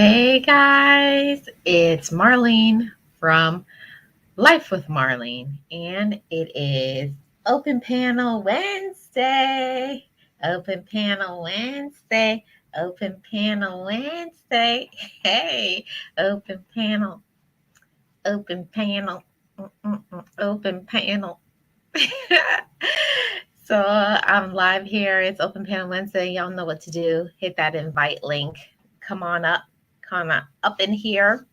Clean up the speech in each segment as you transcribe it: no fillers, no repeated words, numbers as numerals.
Hey guys, it's Marlene from Life with Marlene, and it is Open Panel Wednesday. Open Panel Wednesday. Open Panel Wednesday. Hey, open panel. Open panel. Open panel. So I'm live here. It's Open Panel Wednesday. Y'all know what to do. Hit that invite link. Come on up. Come on up in here.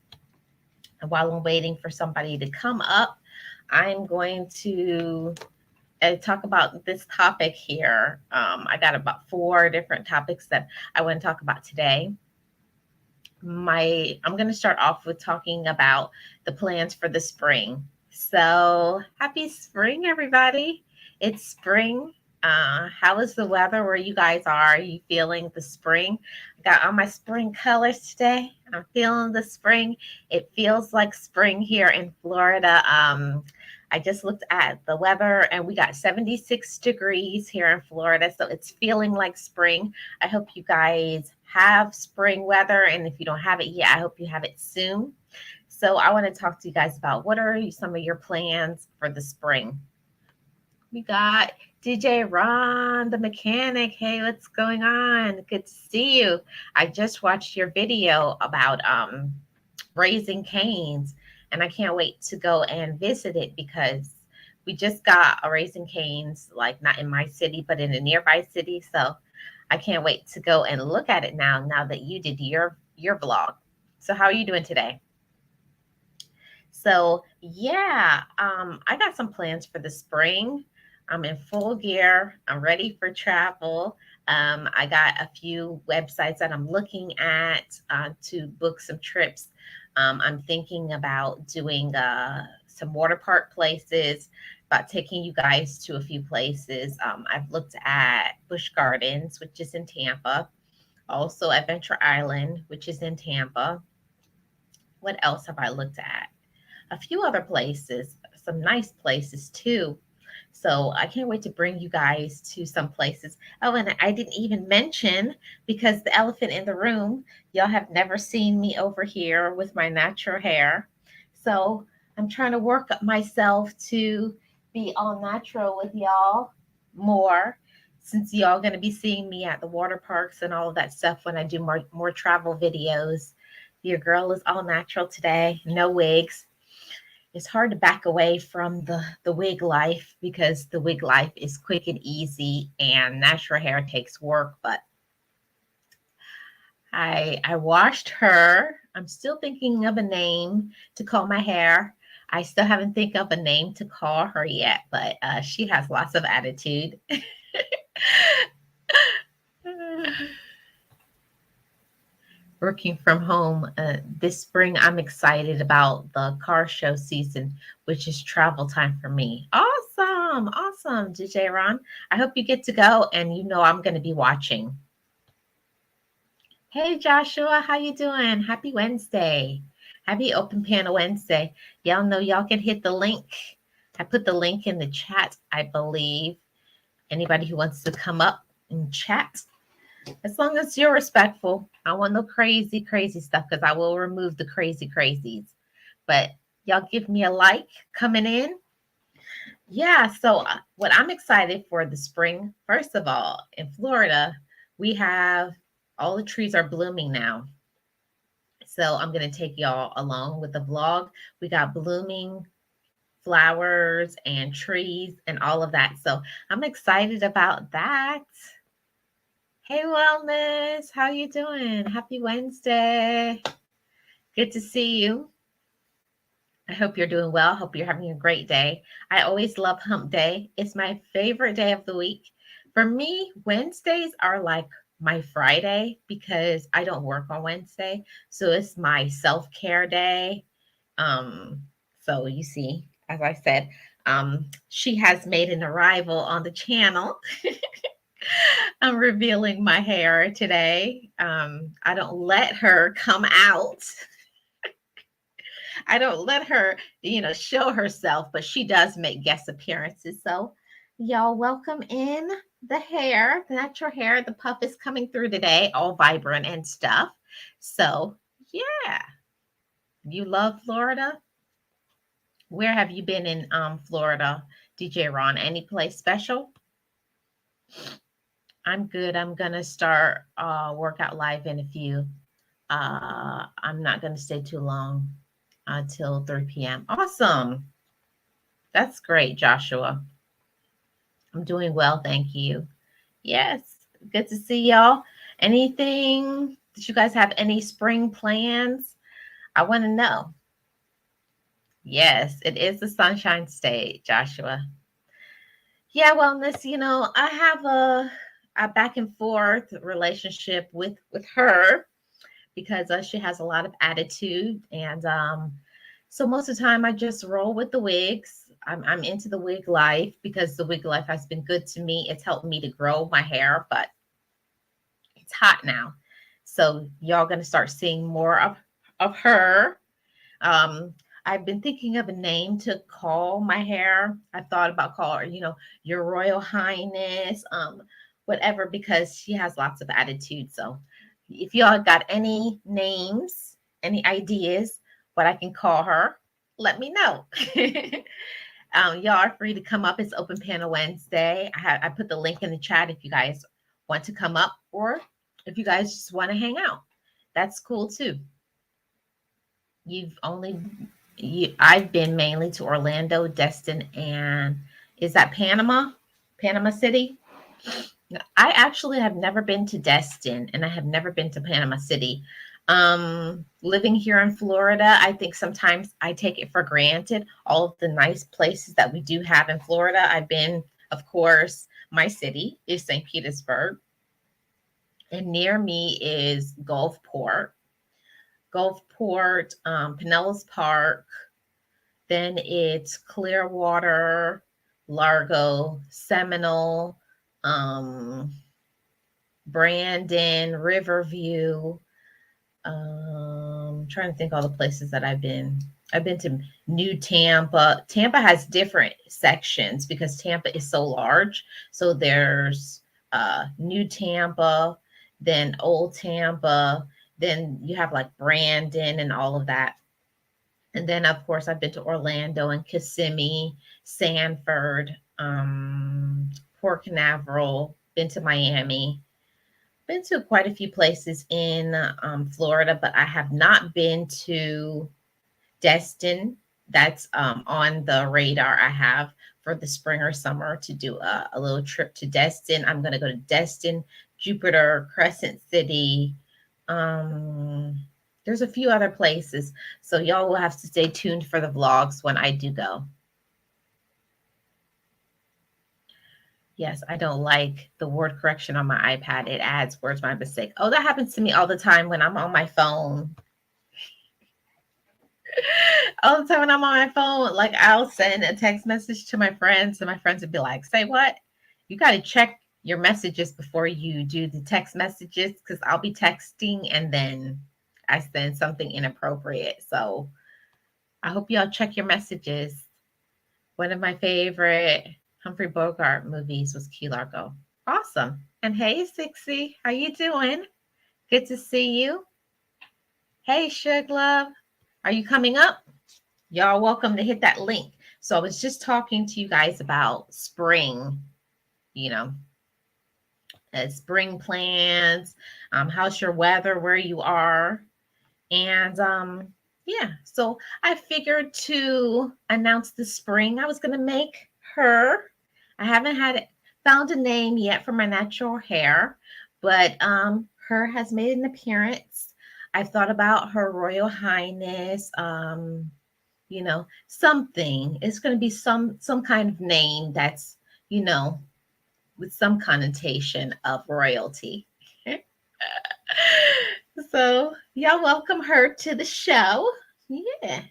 And while I'm waiting for somebody to come up, I'm going to talk about this topic here. I got about 4 different topics that I want to talk about today. I'm going to start off with talking about the plans for the spring. So happy spring, everybody. It's spring. How is the weather where you guys are? Are you feeling the spring? I got all my spring colors today. I'm feeling the spring. It feels like spring here in Florida. I just looked at the weather and we got 76 degrees here in Florida. So it's feeling like spring. I hope you guys have spring weather. And if you don't have it yet, I hope you have it soon. So I want to talk to you guys about what are some of your plans for the spring. We got DJ Ron, the mechanic. Hey, what's going on? Good to see you. I just watched your video about Raising Cane's, and I can't wait to go and visit it because we just got a Raising Cane's, like not in my city, but in a nearby city. So I can't wait to go and look at it now that you did your vlog. So how are you doing today? So yeah, I got some plans for the spring. I'm in full gear. I'm ready for travel. I got a few websites that I'm looking at to book some trips. I'm thinking about doing some water park places, about taking you guys to a few places. I've looked at Busch Gardens, which is in Tampa, also Adventure Island, which is in Tampa. What else have I looked at? A few other places, some nice places too. So I can't wait to bring you guys to some places. Oh, and I didn't even mention, because the elephant in the room, y'all have never seen me over here with my natural hair. So I'm trying to work up myself to be all natural with y'all more, since y'all going to be seeing me at the water parks and all of that stuff when I do more travel videos. Your girl is all natural today, no wigs. It's hard to back away from the wig life, because the wig life is quick and easy and natural hair takes work. But I washed her. I'm still thinking of a name to call my hair. I still haven't think of a name to call her yet, but she has lots of attitude. Working from home this spring, I'm excited about the car show season, which is travel time for me. Awesome, DJ Ron. I hope you get to go, and I'm going to be watching. Hey Joshua, how you doing? Happy Wednesday. Happy Open Panel Wednesday. Y'all know y'all can hit the link. I put the link in the chat, I believe. Anybody who wants to come up and chat, as long as you're respectful. I want no crazy stuff, because I will remove the crazies. But y'all give me a like coming in. Yeah, so what I'm excited for the spring, first of all, in Florida, we have all the trees are blooming now. So I'm going to take y'all along with the vlog. We got blooming flowers and trees and all of that. So I'm excited about that. Hey, Wellness, how you doing? Happy Wednesday. Good to see you. I hope you're doing well. Hope you're having a great day. I always love hump day. It's my favorite day of the week. For me, Wednesdays are like my Friday, because I don't work on Wednesday. So it's my self-care day. So you see, as I said, she has made an arrival on the channel. I'm revealing my hair today. I don't let her come out. I don't let her, show herself, but she does make guest appearances. So y'all welcome in the hair, the natural hair. The puff is coming through today, all vibrant and stuff. So Yeah. You love Florida? Where have you been in Florida, DJ Ron? Any place special? I'm good. I'm gonna start workout live in a few. I'm not gonna stay too long till 3 p.m. Awesome. That's great, Joshua. I'm doing well, thank you. Yes, good to see y'all. Anything? Did you guys have any spring plans? I want to know. Yes, it is the Sunshine State, Joshua. Yeah, wellness, I have a back and forth relationship with her because she has a lot of attitude. And so most of the time I just roll with the wigs. I'm into the wig life because the wig life has been good to me. It's helped me to grow my hair, but it's hot now. So y'all going to start seeing more of her. Um, I've been thinking of a name to call my hair. I thought about calling her, Your Royal Highness, whatever, because she has lots of attitude. So if y'all got any names, any ideas, what I can call her, let me know. Y'all are free to come up. It's Open Panel Wednesday. I put the link in the chat if you guys want to come up, or if you guys just want to hang out. That's cool too. I've been mainly to Orlando, Destin, and is that Panama? Panama City? I actually have never been to Destin, and I have never been to Panama City. Living here in Florida, I think sometimes I take it for granted, all of the nice places that we do have in Florida. I've been, of course, my city is St. Petersburg, and near me is Gulfport, Pinellas Park. Then it's Clearwater, Largo, Seminole, Brandon, Riverview. Trying to think all the places that I've been. I've been to New Tampa. Tampa has different sections because Tampa is so large. So there's New Tampa, then Old Tampa, then you have like Brandon and all of that. And then, of course, I've been to Orlando and Kissimmee, Sanford, Port Canaveral, been to Miami, been to quite a few places in Florida, but I have not been to Destin. That's on the radar I have for the spring or summer to do a little trip to Destin. I'm going to go to Destin, Jupiter, Crescent City. There's a few other places. So y'all will have to stay tuned for the vlogs when I do go. Yes, I don't like the word correction on my iPad. It adds words by mistake. Oh, that happens to me all the time when I'm on my phone. All the time when I'm on my phone, like I'll send a text message to my friends, and my friends would be like, say what? You got to check your messages before you do the text messages, because I'll be texting and then I send something inappropriate. So I hope y'all check your messages. One of my favorite Humphrey Bogart movies was Key Largo. Awesome. And hey, Sixie, how you doing? Good to see you. Hey, Suge Love, are you coming up? Y'all welcome to hit that link. So I was just talking to you guys about spring, spring plans. How's your weather where you are? And yeah, so I figured to announce the spring, I was going to make her. I haven't found a name yet for my natural hair, but her has made an appearance. I thought about Her Royal Highness, something. It's going to be some kind of name that's, with some connotation of royalty. So y'all welcome her to the show. Yeah.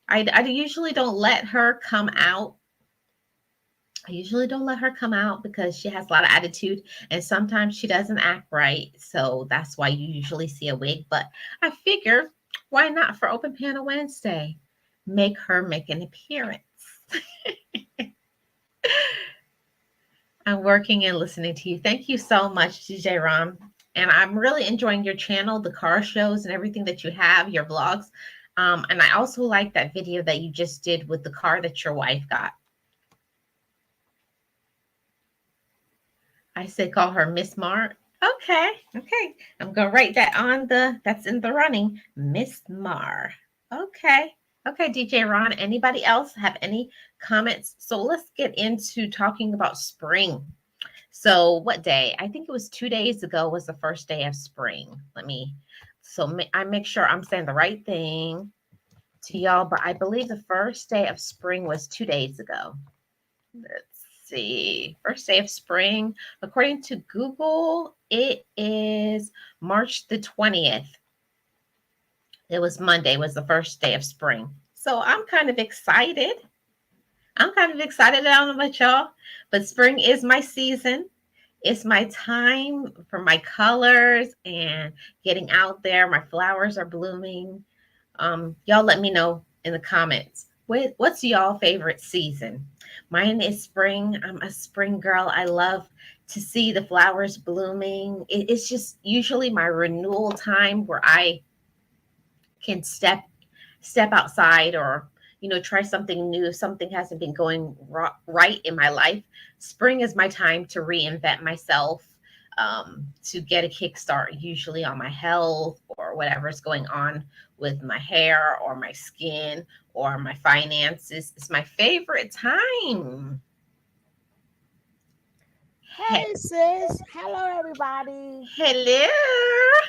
I usually don't let her come out. I usually don't let her come out because she has a lot of attitude and sometimes she doesn't act right. So that's why you usually see a wig. But I figure, why not for Open Panel Wednesday? Make her make an appearance. I'm working and listening to you. Thank you so much, DJ Ron. And I'm really enjoying your channel, the car shows and everything that you have, your vlogs. And I also like that video that you just did with the car that your wife got. I say call her Miss Mar. Okay, okay. I'm gonna write that on that's in the running. Miss Mar. Okay. Okay, DJ Ron. Anybody else have any comments? So let's get into talking about spring. So what day? I think it was 2 days ago was the first day of spring. I make sure I'm saying the right thing to y'all, but I believe the first day of spring was 2 days ago. Let's see. First day of spring, according to Google, it is March the 20th. It was Monday, was the first day of spring. So I'm kind of excited. I'm kind of excited. I don't know about y'all, but spring is my season. It's my time for my colors and getting out there. My flowers are blooming. Y'all let me know in the comments. What's y'all favorite season? Mine is spring. I'm a spring girl. I love to see the flowers blooming. It's just usually my renewal time where I can step outside or try something new if something hasn't been going right in my life. Spring is my time to reinvent myself, to get a kickstart usually on my health or whatever's going on with my hair or my skin or my finances. It's my favorite time. Hey sis, hello everybody. Hello.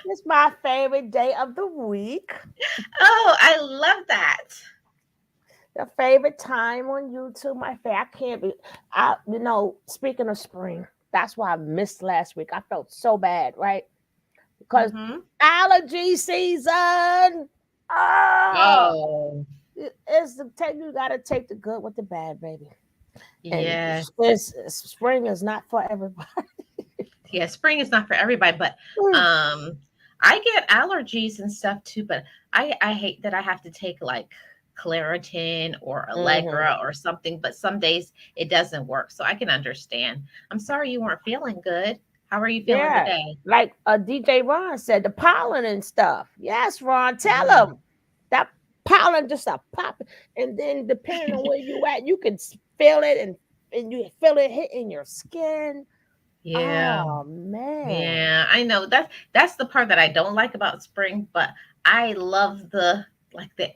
It's my favorite day of the week. Oh, I love that. The favorite time on YouTube. My favorite. I can't be. Speaking of spring, that's why I missed last week. I felt so bad, right? Because Mm-hmm. allergy season. Oh, Oh, it's the take. You gotta take the good with the bad, baby. And yes. spring is not for everybody. Yeah, spring is not for everybody, but um I get allergies and stuff too, but I hate that I have to take like Claritin or Hmm. Allegra or something, but some days it doesn't work. So I can understand. I'm sorry you weren't feeling good. How are you feeling Yeah, today? like DJ Ron said, the pollen and stuff. Yes, Ron, tell Mm. him that pollen just a pop, and then depending on where you at, you can feel it, and you feel it hitting your skin. Yeah. Oh man, Yeah, I know. That's the part that I don't like about spring, but I love the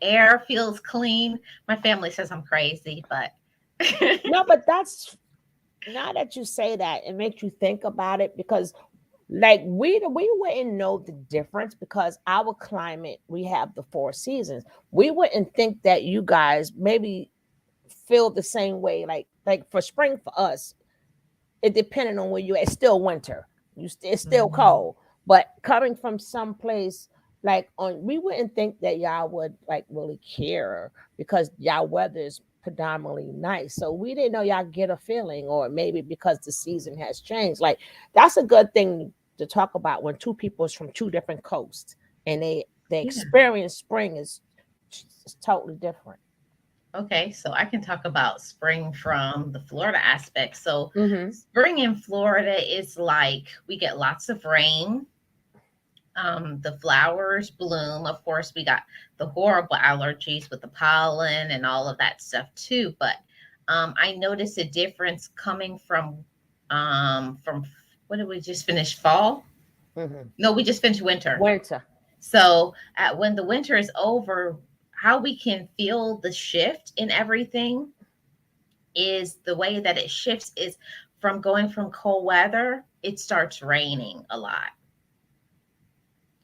air feels clean. My family says I'm crazy, but no, but that's now that you say that, it makes you think about it because like we wouldn't know the difference because our climate we have the 4 seasons. We wouldn't think that you guys maybe feel the same way. Like for spring for us, it depending on where you at. It's still winter. It's still Mhm. cold. But coming from some place like on, we wouldn't think that y'all would like really care because y'all weather is predominantly nice. So we didn't know y'all get a feeling, or maybe because the season has changed. Like that's a good thing to talk about when two people is from two different coasts and they Yeah. experience spring is totally different. Okay, so I can talk about spring from the Florida aspect. So Mm-hmm. spring in Florida is like we get lots of rain. The flowers bloom. Of course, we got the horrible allergies with the pollen and all of that stuff too. But I noticed a difference coming from what did we just finish? Fall? Mm-hmm. No, we just finished winter. Winter. So when the winter is over, how we can feel the shift in everything is the way that it shifts is from going from cold weather, it starts raining a lot.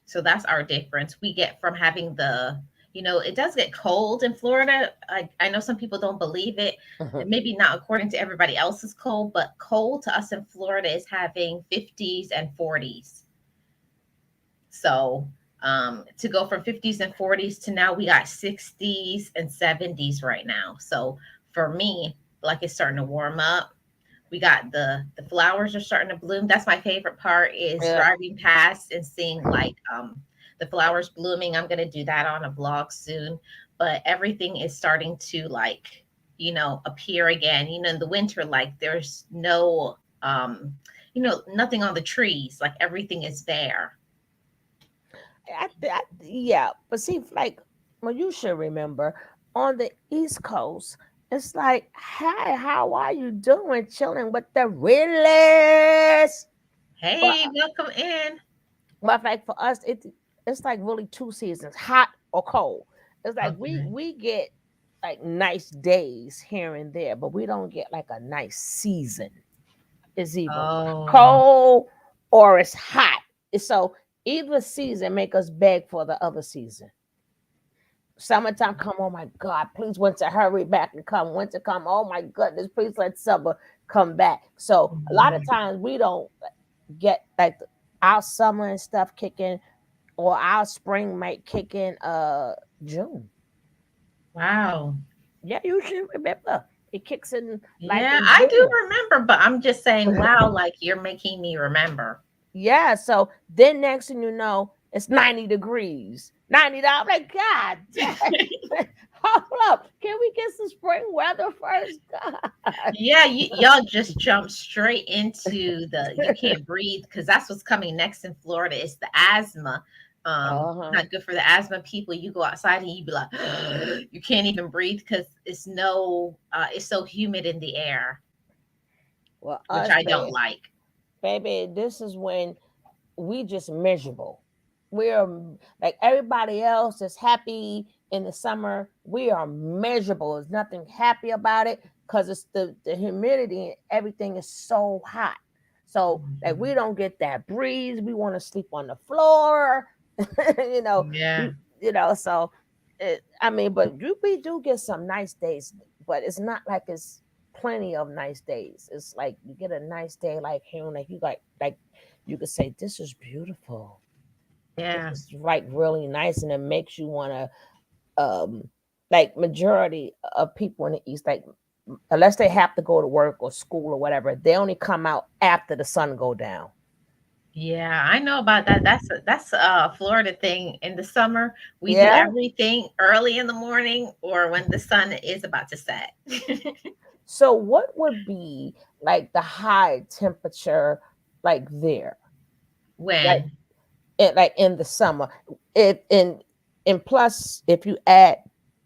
So that's our difference. We get from having it does get cold in Florida. I know some people don't believe it. Maybe not according to everybody else's cold, but cold to us in Florida is having 50s and 40s. So to go from 50s and 40s to now we got 60s and 70s right now. So for me, like it's starting to warm up. We got the flowers are starting to bloom. That's my favorite part is Yeah. driving past and seeing like the flowers blooming. I'm gonna do that on a vlog soon. But everything is starting to like, appear again. In the winter, like there's no nothing on the trees. Like everything is bare. Yeah, but see, like, well, you should remember on the East Coast, it's like, hey, how are you doing? Chilling with the realest. But Hey, welcome in. like for us, it's like really two seasons, hot or cold. It's like Okay. we get like nice days here and there, but we don't get like a nice season. It's either Oh, cold or it's hot. So either season make us beg for the other season. Summertime come, oh my God, please winter hurry back and come. Winter come, oh my goodness, please let summer come back. So a lot of mhm. times we don't get like our summer and stuff kicking, or our spring might kick in June. Wow. Yeah, you should remember. It kicks in like Yeah, in I do June. remember, but I'm just saying, wow, like you're making me remember. Yeah, so then next thing you know, it's 90 degrees. 90 dollars. Like, God dang. Hold up. Can we get some spring weather first? God. Yeah, y'all just jump straight into the you can't breathe because that's what's coming next in Florida. It's the asthma. Uh-huh. Not good for the asthma people. You go outside and you be like, you can't even breathe because it's so humid in the air, Well, which us, I don't like. baby, this is when we just miserable. We're like everybody else is happy in the summer. We are miserable. There's nothing happy about it because it's the humidity and everything is so hot. So like we Mhm. don't get that breeze. We want to sleep on the floor. you know, Yeah, so I mean, but we do get some nice days, but it's not like it's plenty of nice days. It's like you get a nice day like here, like you like you could say this is beautiful. This yeah, is like really nice, and it makes you want to like majority of people in the East, like unless they have to go to work or school or whatever, they only come out after the sun go down. yeah. I know about that. That's a Florida thing. In the summer, we do Yeah. everything early in the morning or when the sun is about to set. So what would be like the high temperature like there? Like When? like in the summer. It and plus if you add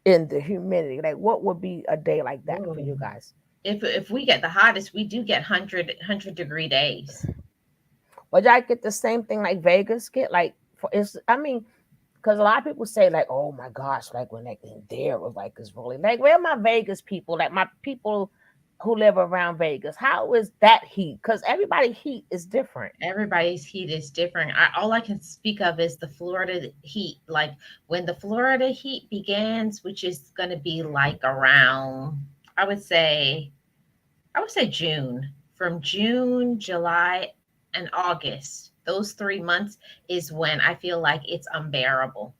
in the humidity, like what would be a day like that for Ooh. you guys? If we get the hottest, we do get 100 degree days. Would y'all get the same thing like Vegas get? Like for it's I mean, because a lot of people say like, oh my gosh, like when like in there it was like it's really like where are my Vegas people? Like my people who live around Vegas. How is that heat? Because everybody heat is different. Everybody's heat is different. All I can speak of is the Florida heat. Like when the Florida heat begins, which is going to be like around, I would say, I would say June. From June, July, and August, those 3 months is when I feel like it's unbearable.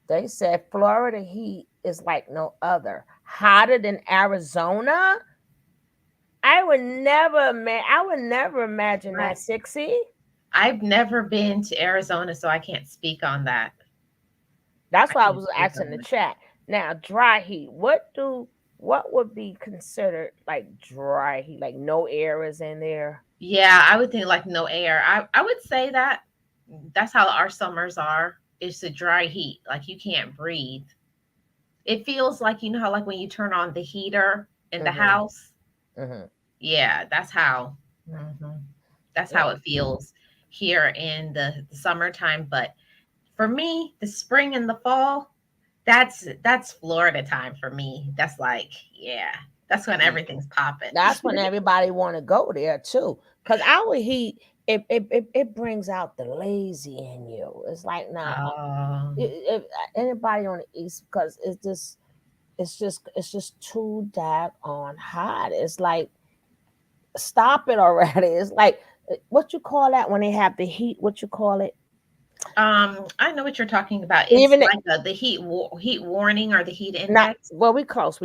They said Florida heat is like no other. Hotter than Arizona? I would never imagine I, that 60. I've never been to Arizona, so I can't speak on that. That's I why I can't was speak asking on the that. chat. Now, dry heat. What would be considered like dry heat? Like no air is in there. Yeah, I would think like no air. I would say that that's how our summers are. It's a dry heat. Like you can't breathe. It feels like how like when you turn on the heater in the Mm-hmm. house. Mm-hmm. Yeah, that's how. Mhm. That's Yeah. how it feels here in the summertime. But for me, the spring and the fall, that's Florida time for me. That's like, yeah, that's when everything's popping. That's when everybody want to go there too. Cause our heat, it brings out the lazy in you. It's like now, Oh, if anybody on the east, because it's just too daggone hot. It's like stop it already. It's like what you call that when they have the heat? What you call it? I know what you're talking about. It's Even like the heat warning or the heat not index. well, we close.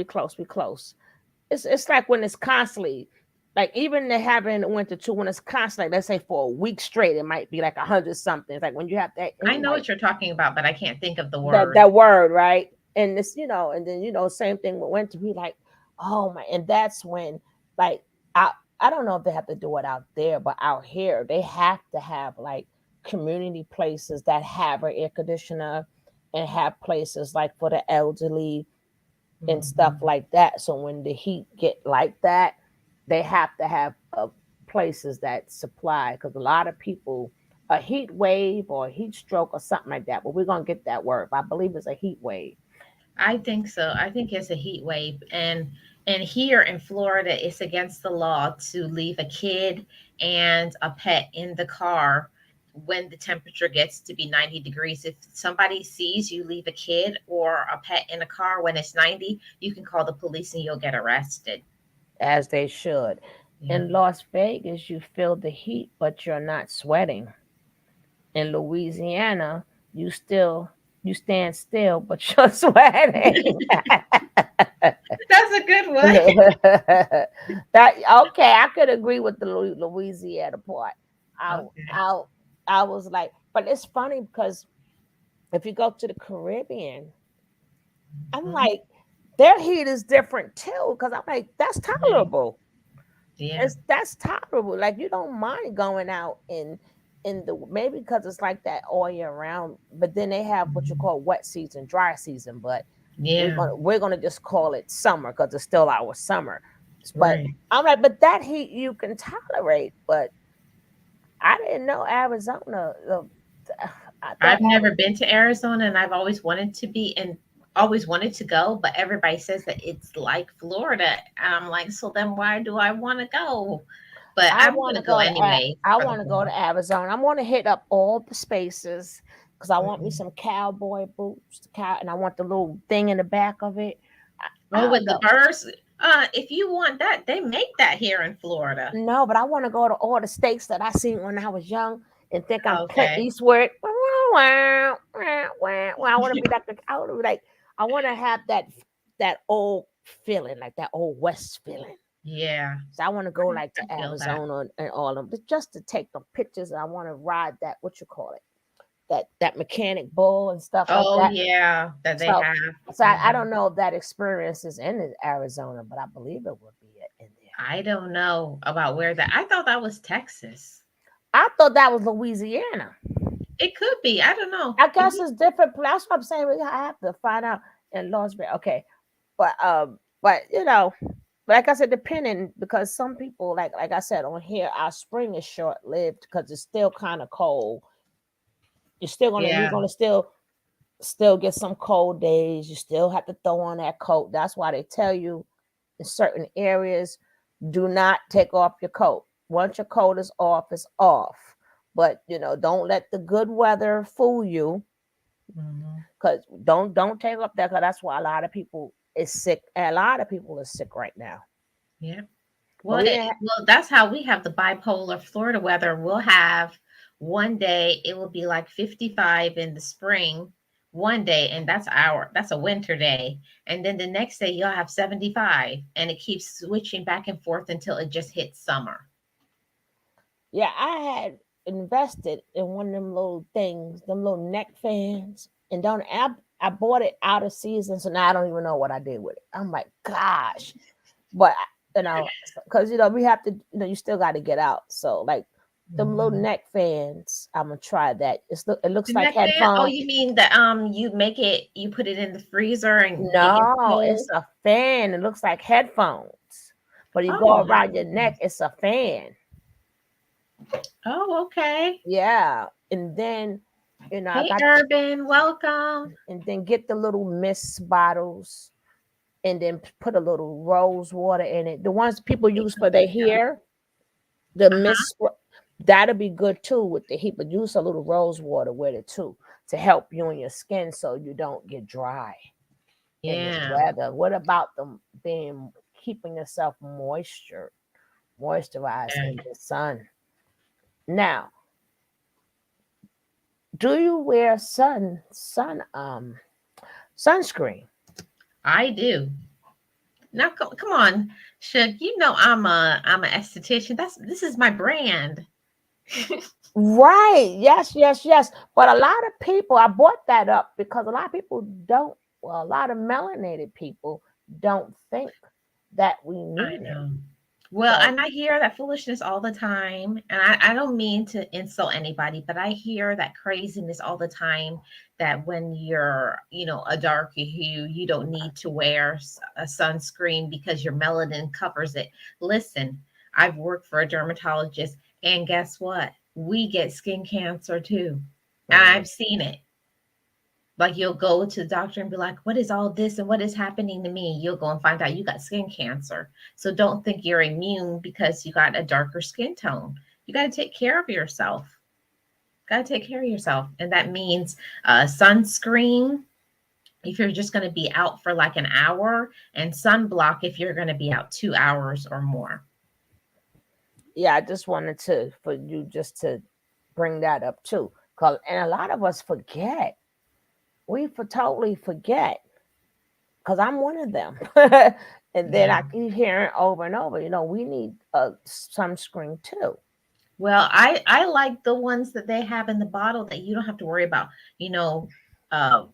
It's like when it's constantly like even they have it in the winter too, when it's constantly, let's say for a week straight, it might be like 100 something. It's like when you have that and I you know like what you're talking about, but I can't think of the that word. that word, right? And this, and then same thing with winter, we like, oh my, and that's when like I I don't know if they have to do it out there, but out here they have to have like community places that have an air conditioner and have places like for the elderly and stuff Mhm. like that. So when the heat get like that, they have to have places that supply because a lot of people a heat wave or a heat stroke or something like that. But we're gonna get that word. I believe it's a heat wave. I think so. I think it's a heat wave, and here in Florida, it's against the law to leave a kid and a pet in the car when the temperature gets to be 90 degrees. If somebody sees you leave a kid or a pet in a car when it's 90, you can call the police and you'll get arrested. As they should. Yeah. In Las Vegas, you feel the heat, but you're not sweating. In Louisiana, you still you stand still, but you're sweating. That's a good one. that okay, I could agree with the Louisiana part. I Okay. I I was like, but it's funny because if you go to the Caribbean, I'm Mhm. like, their heat is different too. Because I'm like, that's Right. tolerable. Yeah. It's that's tolerable. Like you don't mind going out in the maybe because it's like that all year round. But then they have what you Mhm. call wet season, dry season. But Yeah. we're gonna just call it summer because it's still our summer. But Right. I'm like, but that heat you can tolerate. But I didn't know Arizona. I I've thought never been to Arizona and I've always wanted to be and always wanted to go, but everybody says that it's like Florida. I'm like, so then why do I want to go? But I I'm want gonna to go go to anyway I for the want to go fall. to Arizona. I want to hit up all the spaces because I want me Mhm. some cowboy boots, and I want the little thing in the back of it. I Oh, don't with the know. birds. If you want that, they make that here in Florida. No, but I want to go to all the states that I seen when I was young and think I'm Clint Okay. Eastwood. I want to be like I want to be like I want to have that old feeling, like that old West feeling. Yeah, So I want to go like I to feel that. Arizona and all of them, just to take the pictures. And I want to ride that what you call it, that mechanic bull and stuff like Oh that. yeah, that they So, have. I Mhm. don't know if that experience is in Arizona, but I believe it would be in there. I don't know about where that. I thought that was Texas. I thought that was Louisiana. It could be. I don't know. I guess it's different. That's what I'm saying. I have to find out in Las Vegas. Okay, but like I said, depending because some people like I said on here, our spring is short lived because it's still kind of cold. You're Yeah. gonna still get some cold days. You still have to throw on that coat. That's why they tell you in certain areas, do not take off your coat. Once your coat is off, it's off. But don't let the good weather fool you. Mhm. Cause don't take up that. Cause that's why a lot of people is sick. And a lot of people are sick right now. Yeah. But Well, we didn't. well, that's how we have the bipolar Florida weather. We'll have one day it will be like 55 in the spring, one day, and that's a winter day. And then the next day you'll have 75, and it keeps switching back and forth until it just hits summer. Yeah, I had invested in one of them little things, them little neck fans, and don't. I bought it out of season, so now I don't even know what I did with it. I'm like, gosh, but because we have to, you still got to get out. So like them little Mhm. neck fans, I'm gonna try that. It The looks like neck band? Oh, headphones. you mean the you make it, you put it in the freezer and it gets No, cold? it's a fan. It looks like headphones, but you go Oh, around your neck. It's a fan. oh, okay. Yeah, and then I Hey, got Urban, welcome. and then get the little mist bottles and then put a little rose water in it. The ones people Make use some for their good stuff. hair, the Uh-huh. mist, that'll be good too with the heat. But use a little rose water with it too to help you and your skin so you don't get dry in this Yeah. weather. What about them being keeping yourself moisturized Yeah. in the sun? Now, do you wear sunscreen? I do. Now, come on, Shug. You know I'm an esthetician. This is my brand. Right. Yes, yes, yes. But a lot of people, I brought that up because a lot of people don't, well, a lot of melanated people don't think that we I need it. know. Well, So and I hear that foolishness all the time. And I don't mean to insult anybody, but I hear that craziness all the time that when you're, a darker hue, you don't need to wear a sunscreen because your melanin covers it. Listen, I've worked for a dermatologist, and guess what? We get skin cancer too. And mm, I've seen it. Like you'll go to the doctor and be like, what is all this and what is happening to me? You'll go and find out you got skin cancer. So don't think you're immune because you got a darker skin tone. You got to take care of yourself. Got to take care of yourself. And that means sunscreen if you're just going to be out for like an hour, and sunblock if you're going to be out 2 hours or more. yeah, I just wanted to for you just to bring that up too, and a lot of us forget. We totally forget because I'm one of them. And then Yeah. I keep hearing over and over, we need a sunscreen too. Well, I like the ones that they have in the bottle that you don't have to worry about, you know,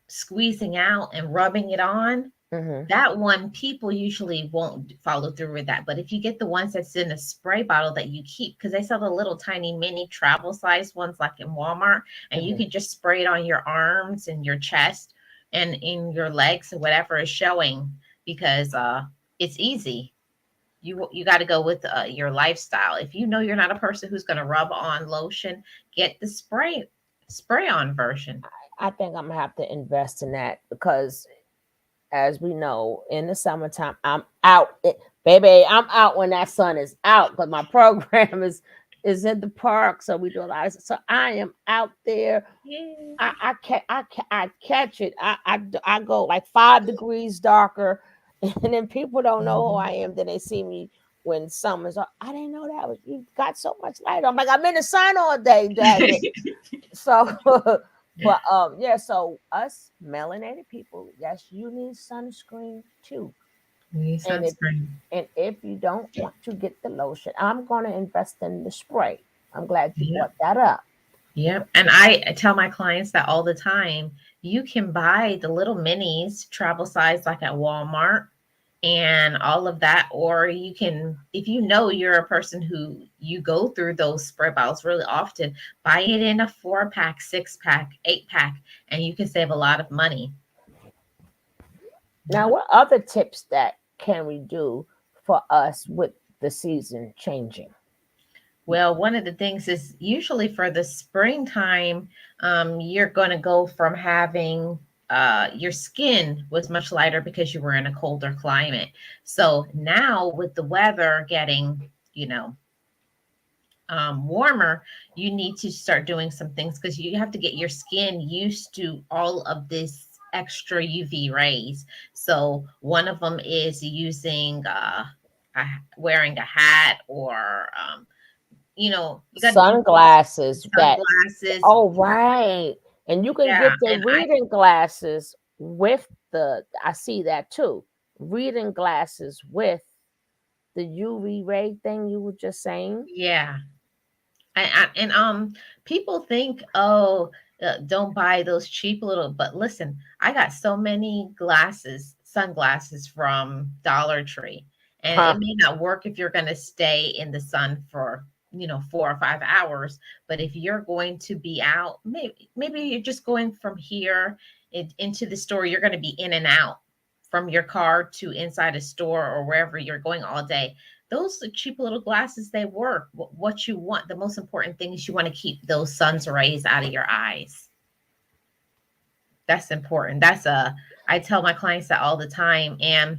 squeezing out and rubbing it on. Hmm. That one, people usually won't follow through with that. But if you get the ones that's in a spray bottle that you keep, because they sell the little tiny mini travel size ones like in Walmart, and you Hmm. can just spray it on your arms and your chest and in your legs and whatever is showing, because it's easy. You got to go with your lifestyle. If you know you're not a person who's going to rub on lotion, get the spray on version. I think I'm gonna have to invest in that because, as we know, in the summertime, I'm out, baby. I'm out when that sun is out because my program is in the park, so we do a lot. So I am out there. Yeah. I catch it. I go like 5 degrees darker, and then people don't know who I am. Then they see me when summer's up. I didn't know that was you got so much light. I'm like I'm in the sun all day, dang it. So, but yeah. So us melanated people, yes, you need sunscreen too. We need And if sunscreen. you don't want to get the lotion, I'm gonna invest in the spray. I'm glad you Yep. brought that up. Yep. And I tell my clients that all the time. You can buy the little minis, travel size, like at Walmart and all of that. Or you can, if you know you're a person who you go through those spray bottles really often, buy it in a 4 pack, 6 pack, 8 pack, and you can save a lot of money. Now, Yep. what other tips that can we do for us with the season changing? Well, one of the things is usually for the springtime, you're going to go from having your skin was much lighter because you were in a colder climate. So now with the weather getting, warmer, you need to start doing some things because you have to get your skin used to all of this extra UV rays. So one of them is using wearing a hat, or you got to use Sunglasses that, sunglasses. oh, right. And you can Yeah, get the and reading glasses with I see that too. Reading glasses with the UV ray thing you were just saying. yeah, and people think, oh, don't buy those cheap little. But listen, I got so many sunglasses from Dollar Tree, and it Huh. may not work if you're going to stay in the sun for 4 or 5 hours. But if you're going to be out, maybe you're just going from here into the store. You're going to be in and out from your car to inside a store or wherever you're going all day. Those are cheap little glasses, they work. What you want, the most important thing is you want to keep those sun's rays out of your eyes. That's important. I tell my clients that all the time. And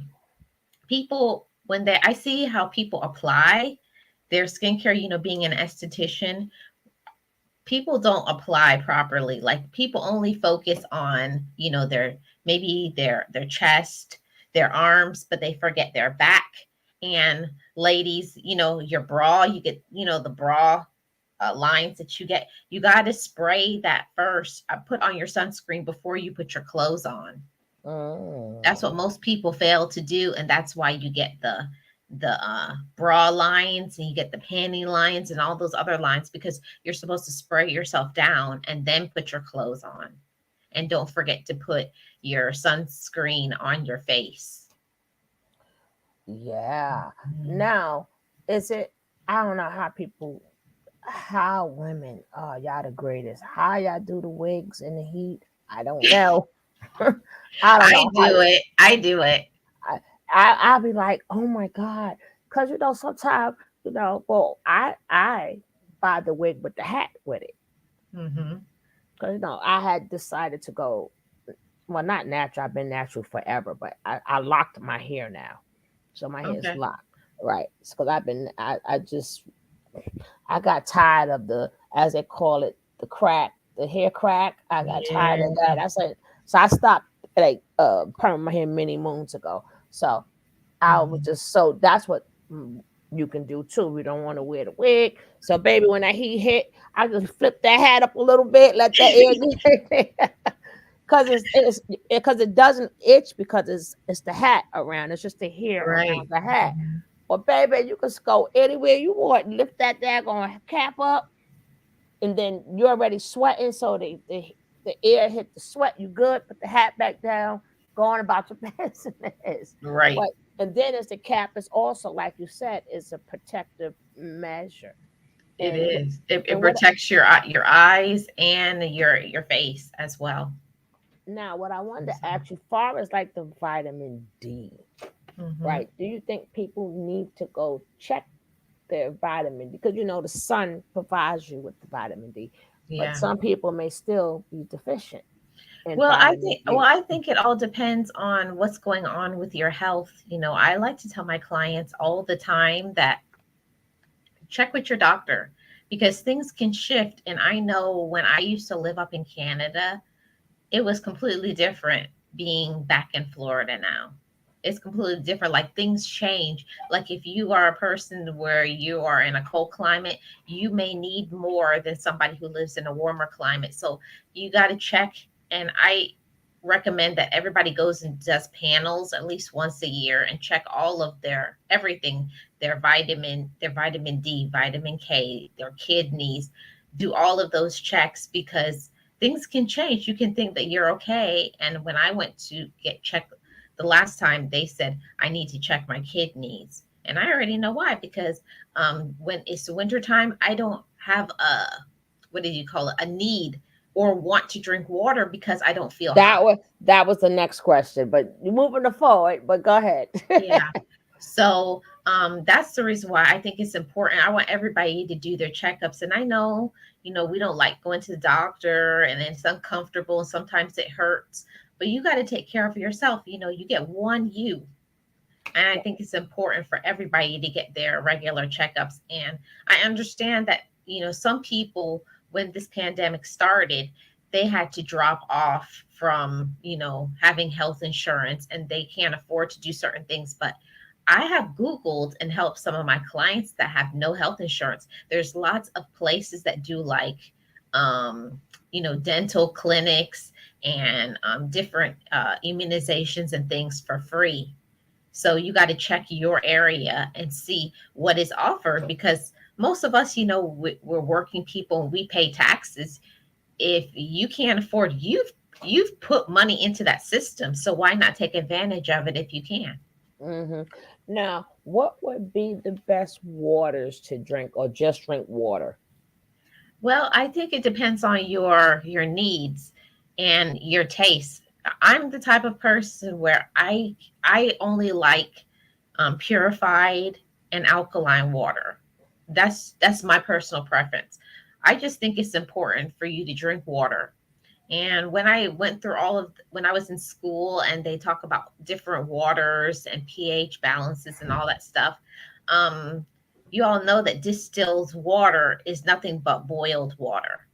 people, I see how people apply their skincare, being an esthetician, people don't apply properly. Like people only focus on, their chest, their arms, but they forget their back. And ladies, your bra, you get, the bra lines that you get, you got to spray that first, put on your sunscreen before you put your clothes on. That's Mm. what most people fail to do, and that's why you get the bra lines, and you get the panty lines and all those other lines, because you're supposed to spray yourself down and then put your clothes on. And don't forget to put your sunscreen on your face. Yeah. Mhm. Now, Is it? I don't know how people, how women, oh, y'all the greatest. How y'all do the wigs in the heat? I don't know. I don't I know how. do it. I do it. I, I'll be like, oh my God. Because, sometimes, well, I buy the wig with the hat with it. Hmm. Because, I had decided to go, well, not natural. I've been natural forever, but I locked my hair now. So my hair is Okay. locked. Right. Because I got tired of the, as they call it, the crack, the hair crack. I got tired of Yeah. that. I said, so I stopped like perming my hair many moons ago. So I was Hmm. just, so that's what you can do too. We don't want to wear the wig. So baby, when that heat hit, I just flip that hat up a little bit, let that air get because because it doesn't itch because it's the hat around. It's just the hair Right. around the hat. Mhm. Or baby, you can go anywhere you want. Lift that daggone cap up, and then you're already sweating. So the air hit the sweat. You good? Put the hat back down. Go on about your business. Right. But and then as the cap is also, like you said, is a protective measure. It And is. It and what protects your eyes and your face as well. now what I wanted to So, ask you, far as like the vitamin D, hmm. right? Do you think people need to go check their vitamin D? Because the sun provides you with the vitamin D, but Yeah. some people may still be deficient in Well, vitamin D. I think it all depends on what's going on with your health. I like to tell my clients all the time that check with your doctor because things can shift. And I know when I used to live up in Canada, it was completely different being back in Florida now. It's completely different. Like things change. Like if you are a person where you are in a cold climate, you may need more than somebody who lives in a warmer climate. So you got to check. And I recommend that everybody goes and does panels at least once a year and check all of their everything, their vitamin D, vitamin K, their kidneys, do all of those checks because things can change. You can think that you're okay. And when I went to get checked the last time, they said, I need to check my kidneys. And I already know why, because when it's wintertime, I don't have what did you call it, a need or want to drink water because I don't feel hot. That was the next question, but you're moving it forward. But go ahead. Yeah. So that's the reason why I think it's important. I want everybody to do their checkups. And I know, we don't like going to the doctor and it's uncomfortable and sometimes it hurts, but you got to take care of yourself. You get one you. And I think it's important for everybody to get their regular checkups. And I understand that, some people, when this pandemic started, they had to drop off from, having health insurance and they can't afford to do certain things. But I have Googled and helped some of my clients that have no health insurance. There's lots of places that do like, um, dental clinics and different immunizations and things for free. So you got to check your area and see what is offered because most of us, we're working people and we pay taxes. If you can't afford, you've put money into that system. So why not take advantage of it if you can? hmm Now, what would be the best waters to drink, or just drink water? Well, I think it depends on your needs and your taste. I'm the type of person where I only like purified and alkaline water. That's my personal preference. I just think it's important for you to drink water. And when I went through when I was in school and they talk about different waters and pH balances and all that stuff, um, you all know that distilled water is nothing but boiled water.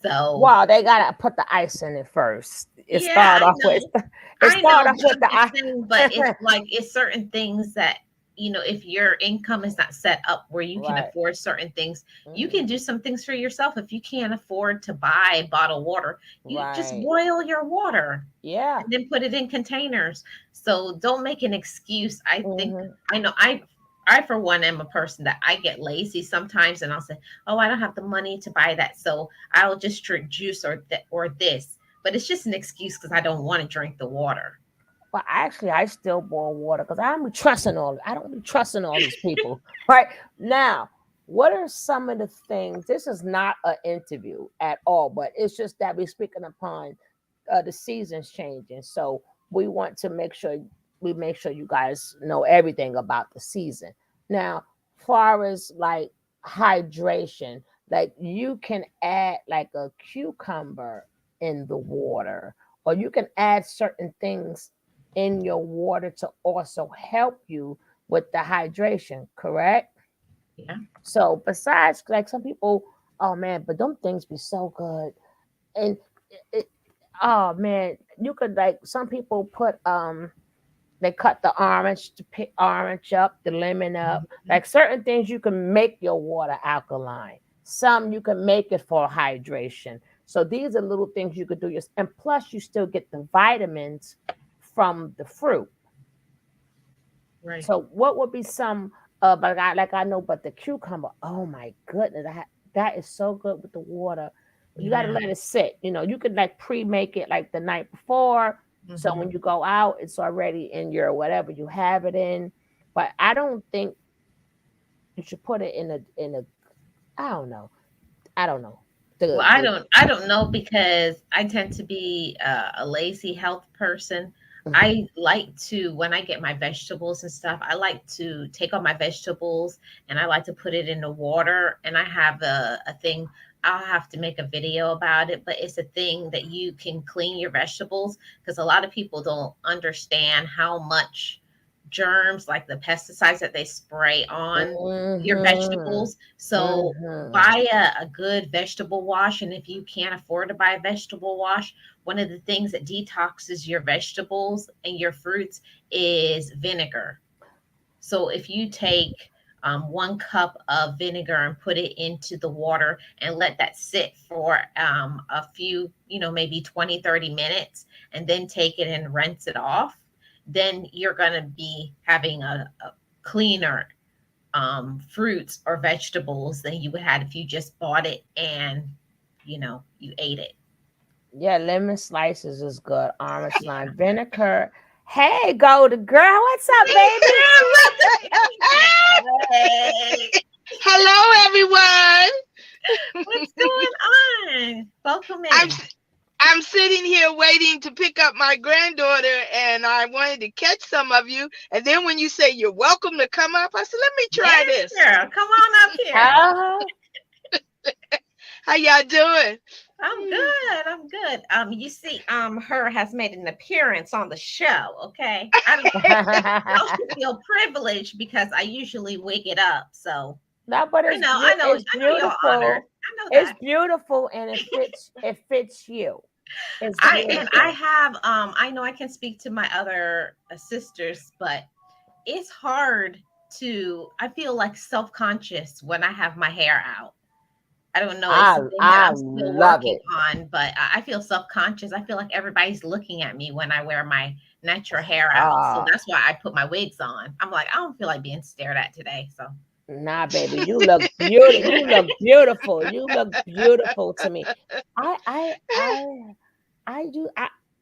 So Wow, they gotta put the ice in it first. It yeah, start off with it I start know, off but with I'm the just saying, but it's ice. like it's certain things that if your income is not set up where you can Right. afford certain things, you hmm can do some things for yourself. If you can't afford to buy bottled water, you just Right. boil your water Yeah. and then put it in containers. So don't make an excuse. I think hmm I know I for one am a person that I get lazy sometimes and I'll say, "Oh, I don't have the money to buy that, so I'll just drink juice or this." But it's just an excuse because I don't want to drink the water. But actually, I still boil water because I don't be trusting all these people. Right now, what are some of the things? This is not an interview at all, but it's just that we're speaking upon the seasons changing. So we want to make sure you guys know everything about the season. Now, far as like hydration, like you can add like a cucumber in the water, or you can add certain things in your water to also help you with the hydration, correct? Yeah. So besides, like some people, oh man, but them things be so good. And it, oh man, you could like some people put they cut the orange to pick orange up, the lemon up. Mhm. Like certain things you can make your water alkaline. Some you can make it for hydration. So these are little things you could do. And plus you still get the vitamins from the fruit. Right. So what would be some but I know, but the cucumber, oh my goodness, that is so good with the water. You got to Yeah. let it sit. You could like pre-make it like the night before. So when Hmm. you go out, it's already in your whatever you have it in. But I don't think you should put it in a I don't know. I don't know. Well, The I the don't I don't know because I tend to be a lazy health person. Mhm. I like to when I get my vegetables and stuff, I like to take all my vegetables and I like to put it in the water and I have a thing. I'll have to make a video about it, but it's a thing that you can clean your vegetables because a lot of people don't understand how much germs, like the pesticides that they spray on your Mhm. vegetables. So Mhm. buy a good vegetable wash. And if you can't afford to buy a vegetable wash, one of the things that detoxes your vegetables and your fruits is vinegar. So if you take 1 cup of vinegar and put it into the water and let that sit for a few, maybe 20, 30 minutes, and then take it and rinse it off, then you're going to be having a cleaner fruits or vegetables than you would have if you just bought it and you ate it. Yeah, lemon slices is good. Orange lime vinegar. Hey, golden girl, what's up, baby? Hey, Hello, everyone. what's going on? Welcome I'm in. I'm sitting here waiting to pick up my granddaughter, and I wanted to catch some of you. And then when you say you're welcome to come up, I said, "Let me try Yes, this." girl. Come on up here. Uh-huh. How y'all doing? I'm good. I'm good. You see, her has made an appearance on the show. Okay, I don't. Y'all should feel privileged because I usually wig it up. So No, but I know, I know, I it's know y'all honored. beautiful. I know It's that. beautiful and it fits you. It's I beautiful. have I know I can speak to my other sisters, but it's hard to I feel like self-conscious when I have my hair out. I don't know, it's I something that I I'm still love working it. on, but I feel self-conscious. I feel like everybody's looking at me when I wear my natural hair out. So Ah, that's why I put my wigs on. I'm like, I don't feel like being stared at today. So nah, baby, you look beautiful. You look beautiful. You look beautiful to me. I I I I do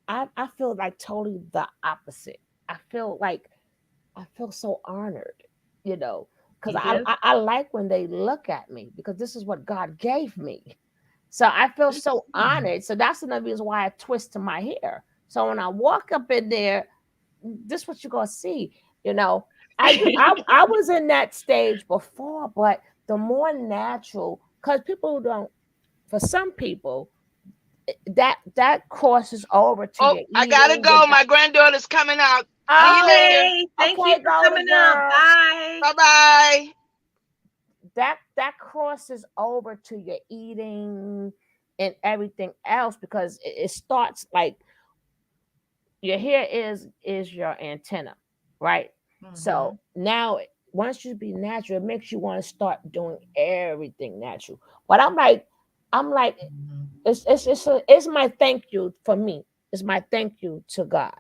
I feel like totally the opposite. I feel so honored, you know, because you do? I like when they look at me because this is what God gave me. So I feel so Mm. honored. So that's another reason why I twist to my hair. So when I walk up in there, this is what you're gonna see. You know, I was in that stage before, but the more natural, because people don't. For some people, that crosses over to Oh, your I gotta eating. go. My granddaughter's coming out. See you Oh, later. Okay. Thank you okay, for golden coming up. girl. Bye. Bye bye. That crosses over to your eating and everything else because it starts like your hair is your antenna, right? So Hmm. now once you be natural, it makes you want to start doing everything natural. But I'm like Hmm. it's my thank you for me. It's my thank you to God.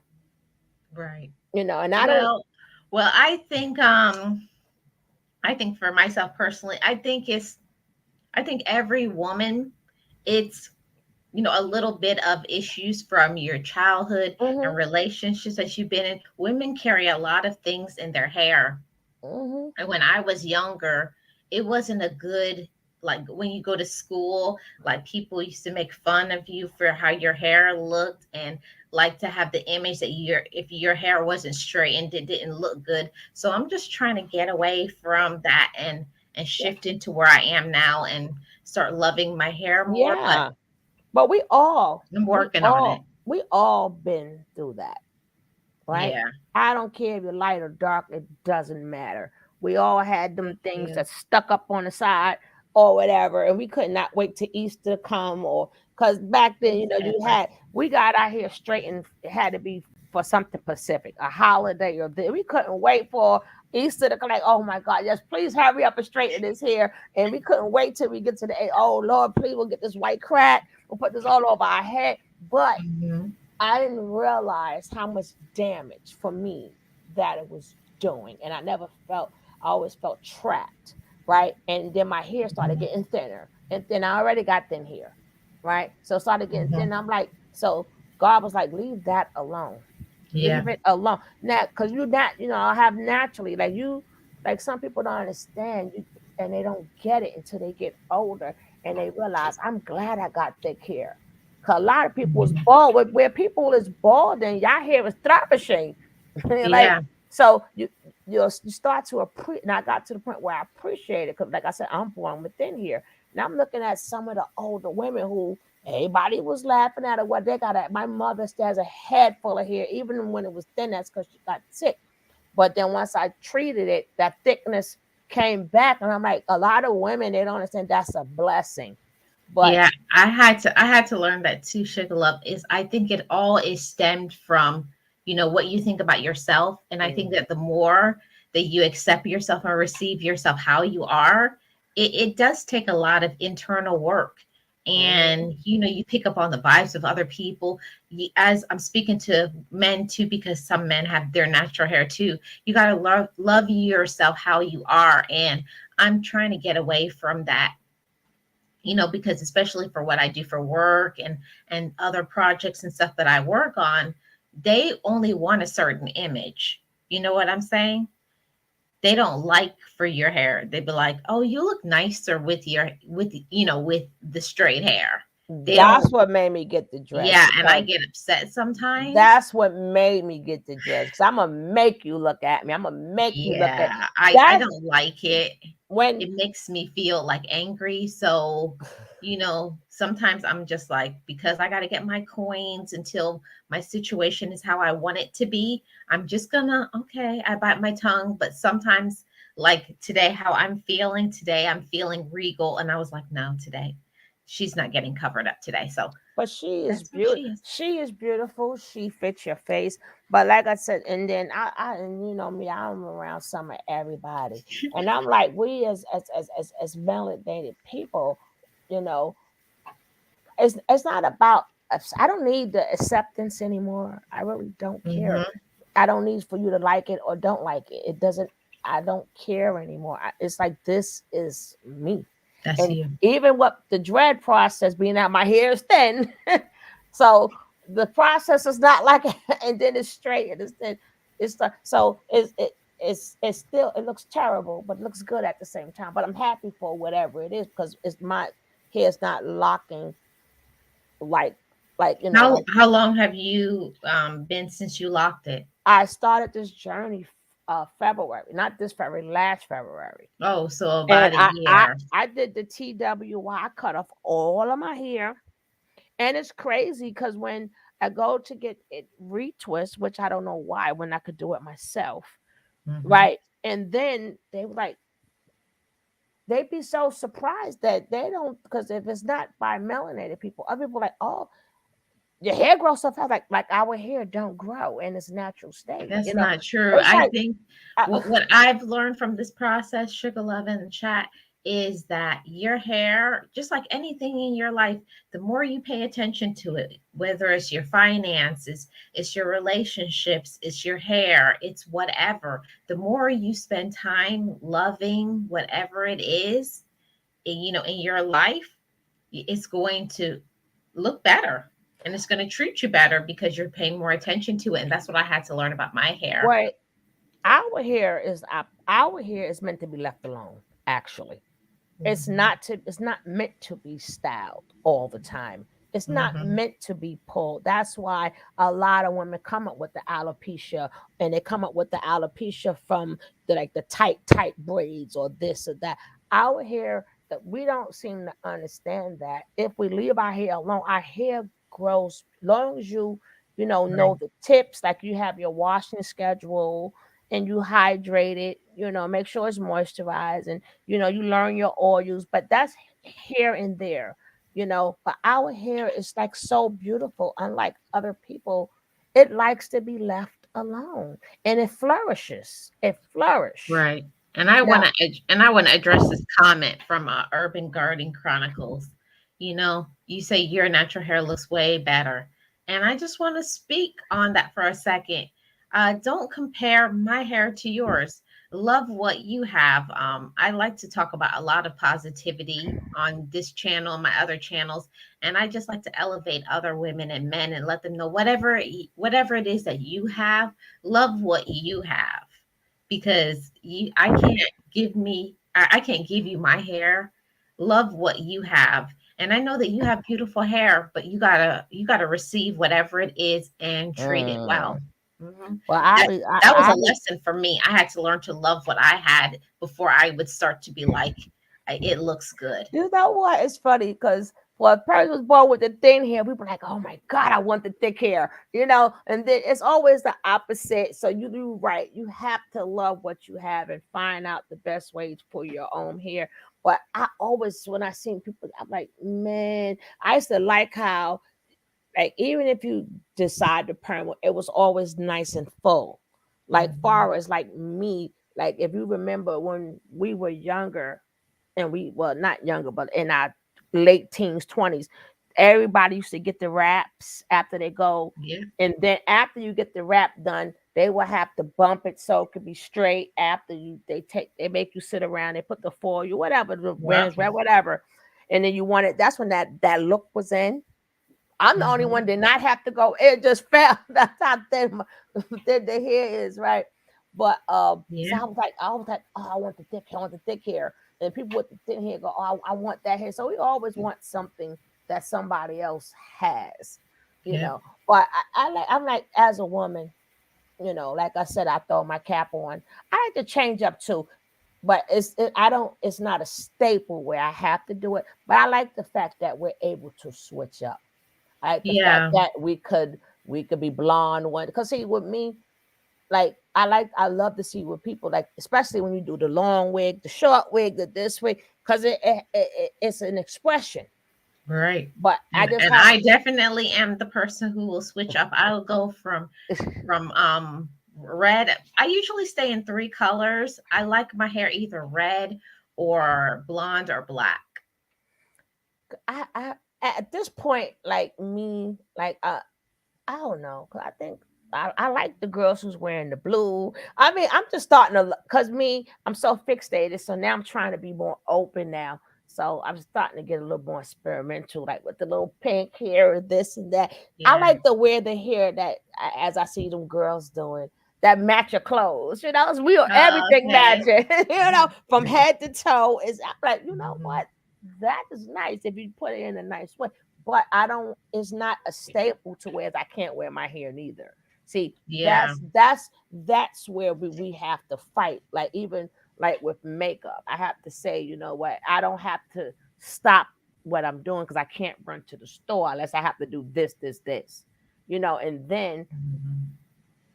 Right. And I don't. Well, I think for myself personally, I think every woman, it's a little bit of issues from your childhood and Mm-hmm. relationships that you've been in. Women carry a lot of things in their hair. Mm-hmm. And when I was younger, it wasn't a good, like when you go to school, like people used to make fun of you for how your hair looked, and like to have the image that if your hair wasn't straightened, it didn't look good. So I'm just trying to get away from that and shift into where I am now and start loving my hair more. But Yeah. But I'm working on it. we all been through that, right? Yeah. I don't care if you're light or dark, it doesn't matter. We all had them Thank things you. that stuck up on the side or whatever, and we could not wait to Easter to come, or because back then, Whatever. we got our hair straightened. It had to be for something specific, a holiday, or we couldn't wait for Easter to come. Like, oh my God, yes, please hurry up and straighten this hair. And we couldn't wait till we get to oh Lord, please, we'll get this white crack. We'll put this all over our head. But Hmm. I didn't realize how much damage for me that it was doing. And I always felt trapped, right? And then my hair started Hmm. getting thinner. And then I already got thin hair, right? So it started getting Hmm. thin. I'm like, so God was like, leave that alone. Yeah. Leave it alone. Now, because you not, I have naturally, like some people don't understand you and they don't get it until they get older and they realize, I'm glad I got thick hair. Cause a lot of people is Mhm. bald. Where people is bald, and y'all hair is thriving. Like, Yeah. so you start to appreciate. And I got to the point where I appreciate it because, like I said, I'm born within here. And I'm looking at some of the older women who everybody was laughing at her. What they got at? My mother still has a head full of hair, even when it was thin. That's because she got sick. But then once I treated it, that thickness came back, and I'm like, a lot of women they don't understand that's a blessing. But Yeah, I had to learn that too, Sugar Love, is I think it all is stemmed from, what you think about yourself. And I think mm, that the more that you accept yourself and receive yourself how you are, it does take a lot of internal work. mm, And you pick up on the vibes of other people. As I'm speaking to men too, because some men have their natural hair too. You gotta love yourself how you are. And I'm trying to get away from that, because especially for what I do for work and other projects and stuff that I work on, they only want a certain image. You know what I'm saying? They don't like for your hair. They'd be like, "Oh, you look nicer with the straight hair." They that's don't. what made me get the dreads Yeah, and I because get upset sometimes. that's what made me get the dreads. Because I'm gonna make you look at me. I'm gonna make you look at Yeah, I that's don't like it. when It makes me feel like angry. So, sometimes I'm just like, because I got to get my coins until my situation is how I want it to be, I'm just gonna, okay, I bite my tongue. But sometimes, like today, how I'm feeling today, I'm feeling regal. And I was like, no, today, she's not getting covered up today. So but she is that's how beautiful. she is. She is beautiful. She fits your face. But like I said, and then and you know me, I'm around some of everybody, and I'm like, we as validated people, you know, it's not about. I don't need the acceptance anymore. I really don't care. Hmm. I don't need for you to like it or don't like it. It doesn't. I don't care anymore. It's like this is me, That's and you. even what the dread process being out, my hair is thin, so the process is not like, and then it's straight and it's thin. So it's still it looks terrible, but it looks good at the same time. But I'm happy for whatever it is because it's my hair's not locking like How like how long have you been since you locked it? I started this journey February, not this February, last February. Oh, so And about a year. I did the TWY, I cut off all of my hair. And it's crazy because when I go to get it retwist, which I don't know why, when I could do it myself, Hmm. right? And then they were like, they'd be so surprised that they don't, because if it's not by melanated people, other people are like, oh, your hair grows so fast, like our hair don't grow in its natural state. That's not true. It's I like think I, what I've learned from this process, Sugar Love in the chat, is that your hair, just like anything in your life, the more you pay attention to it, whether it's your finances, it's your relationships, it's your hair, it's whatever, the more you spend time loving whatever it is, in your life, it's going to look better, and it's going to treat you better because you're paying more attention to it. And that's what I had to learn about my hair. What our hair is meant to be left alone, actually. It's not meant to be styled all the time. It's not Mm-hmm. meant to be pulled. That's why a lot of women come up with the alopecia, and they come up with the alopecia from the tight braids or this or that. Our hair, that we don't seem to understand that if we leave our hair alone, our hair grows. Long as you know Right. the tips, like you have your washing schedule and you hydrate it, make sure it's moisturized, and you learn your oils, but that's here and there, but our hair is like so beautiful, unlike other people. It likes to be left alone, and it flourish. Right. And I Now, want to address this comment from Urban Garden Chronicles. You say your natural hair looks way better, and I just want to speak on that for a second. Don't compare my hair to yours. Love what you have. I like to talk about a lot of positivity on this channel and my other channels, and I just like to elevate other women and men and let them know whatever it is that you have, love what you have, because I can't give you my hair. Love what you have. And I know that you have beautiful hair, but you gotta receive whatever it is and treat it well. mm, hmm well, That that was a lesson for me. I had to learn to love what I had before I would start to be like, it looks good. you know what? It's funny because when a person was born with the thin hair, we were like, "Oh my God, I want the thick hair," And then it's always the opposite. So you do right. You have to love what you have and find out the best way for your own hair. But I always, when I seen people, I'm like, man, I used to like how, like, even if you decide to perm, it was always nice and full. Like Mhm. far as like me, like if you remember when we were younger, and we, well, not younger, but in our late teens, 20s, everybody used to get the wraps after they go. Yeah. And then after you get the wrap done, they will have to bump it so it could be straight. After they make you sit around, they put the foil, whatever, the Well. Venice wrap, whatever. And then you want it. That's when that look was in. I'm the only one Mhm. did not have to go. It just fell. That's how thin, thin the hair is, right? But so Yeah. I was like, oh, I want the thick hair, I want the thick hair. And people with the thin hair go, oh, I want that hair. So we always want something that somebody else has, you Yeah. know. But I'm like, as a woman, like I said, I throw my cap on. I like to change up too, but it's not a staple where I have to do it. But I like the fact that we're able to switch up. I like the fact Yeah. that we could be blonde one, because see, with me, like I love to see with people, like especially when you do the long wig, the short wig, the this wig, because it's an expression. Right. But I And just and have I definitely am the person who will switch up. I will go from red. I usually stay in three colors. I like my hair either red or blonde or black. I at this point, like me, like I don't know, cause I think I like the girls who's wearing the blue. I mean, I'm just starting to, cause me, I'm so fixated. So now I'm trying to be more open now. So I'm starting to get a little more experimental, like with the little pink hair, or this and that. I Yeah. like to wear the hair that, as I see them girls doing, that match your clothes. It's real, everything Okay. matching. From head to toe. Is I'm like, you know Mhm. what? That is nice if you put it in a nice way, but I don't. It's not a staple to where I can't wear my hair neither. See, Yeah. that's where we have to fight. Like even like with makeup, I have to say, you know what? I don't have to stop what I'm doing because I can't run to the store unless I have to do this. And then Mhm.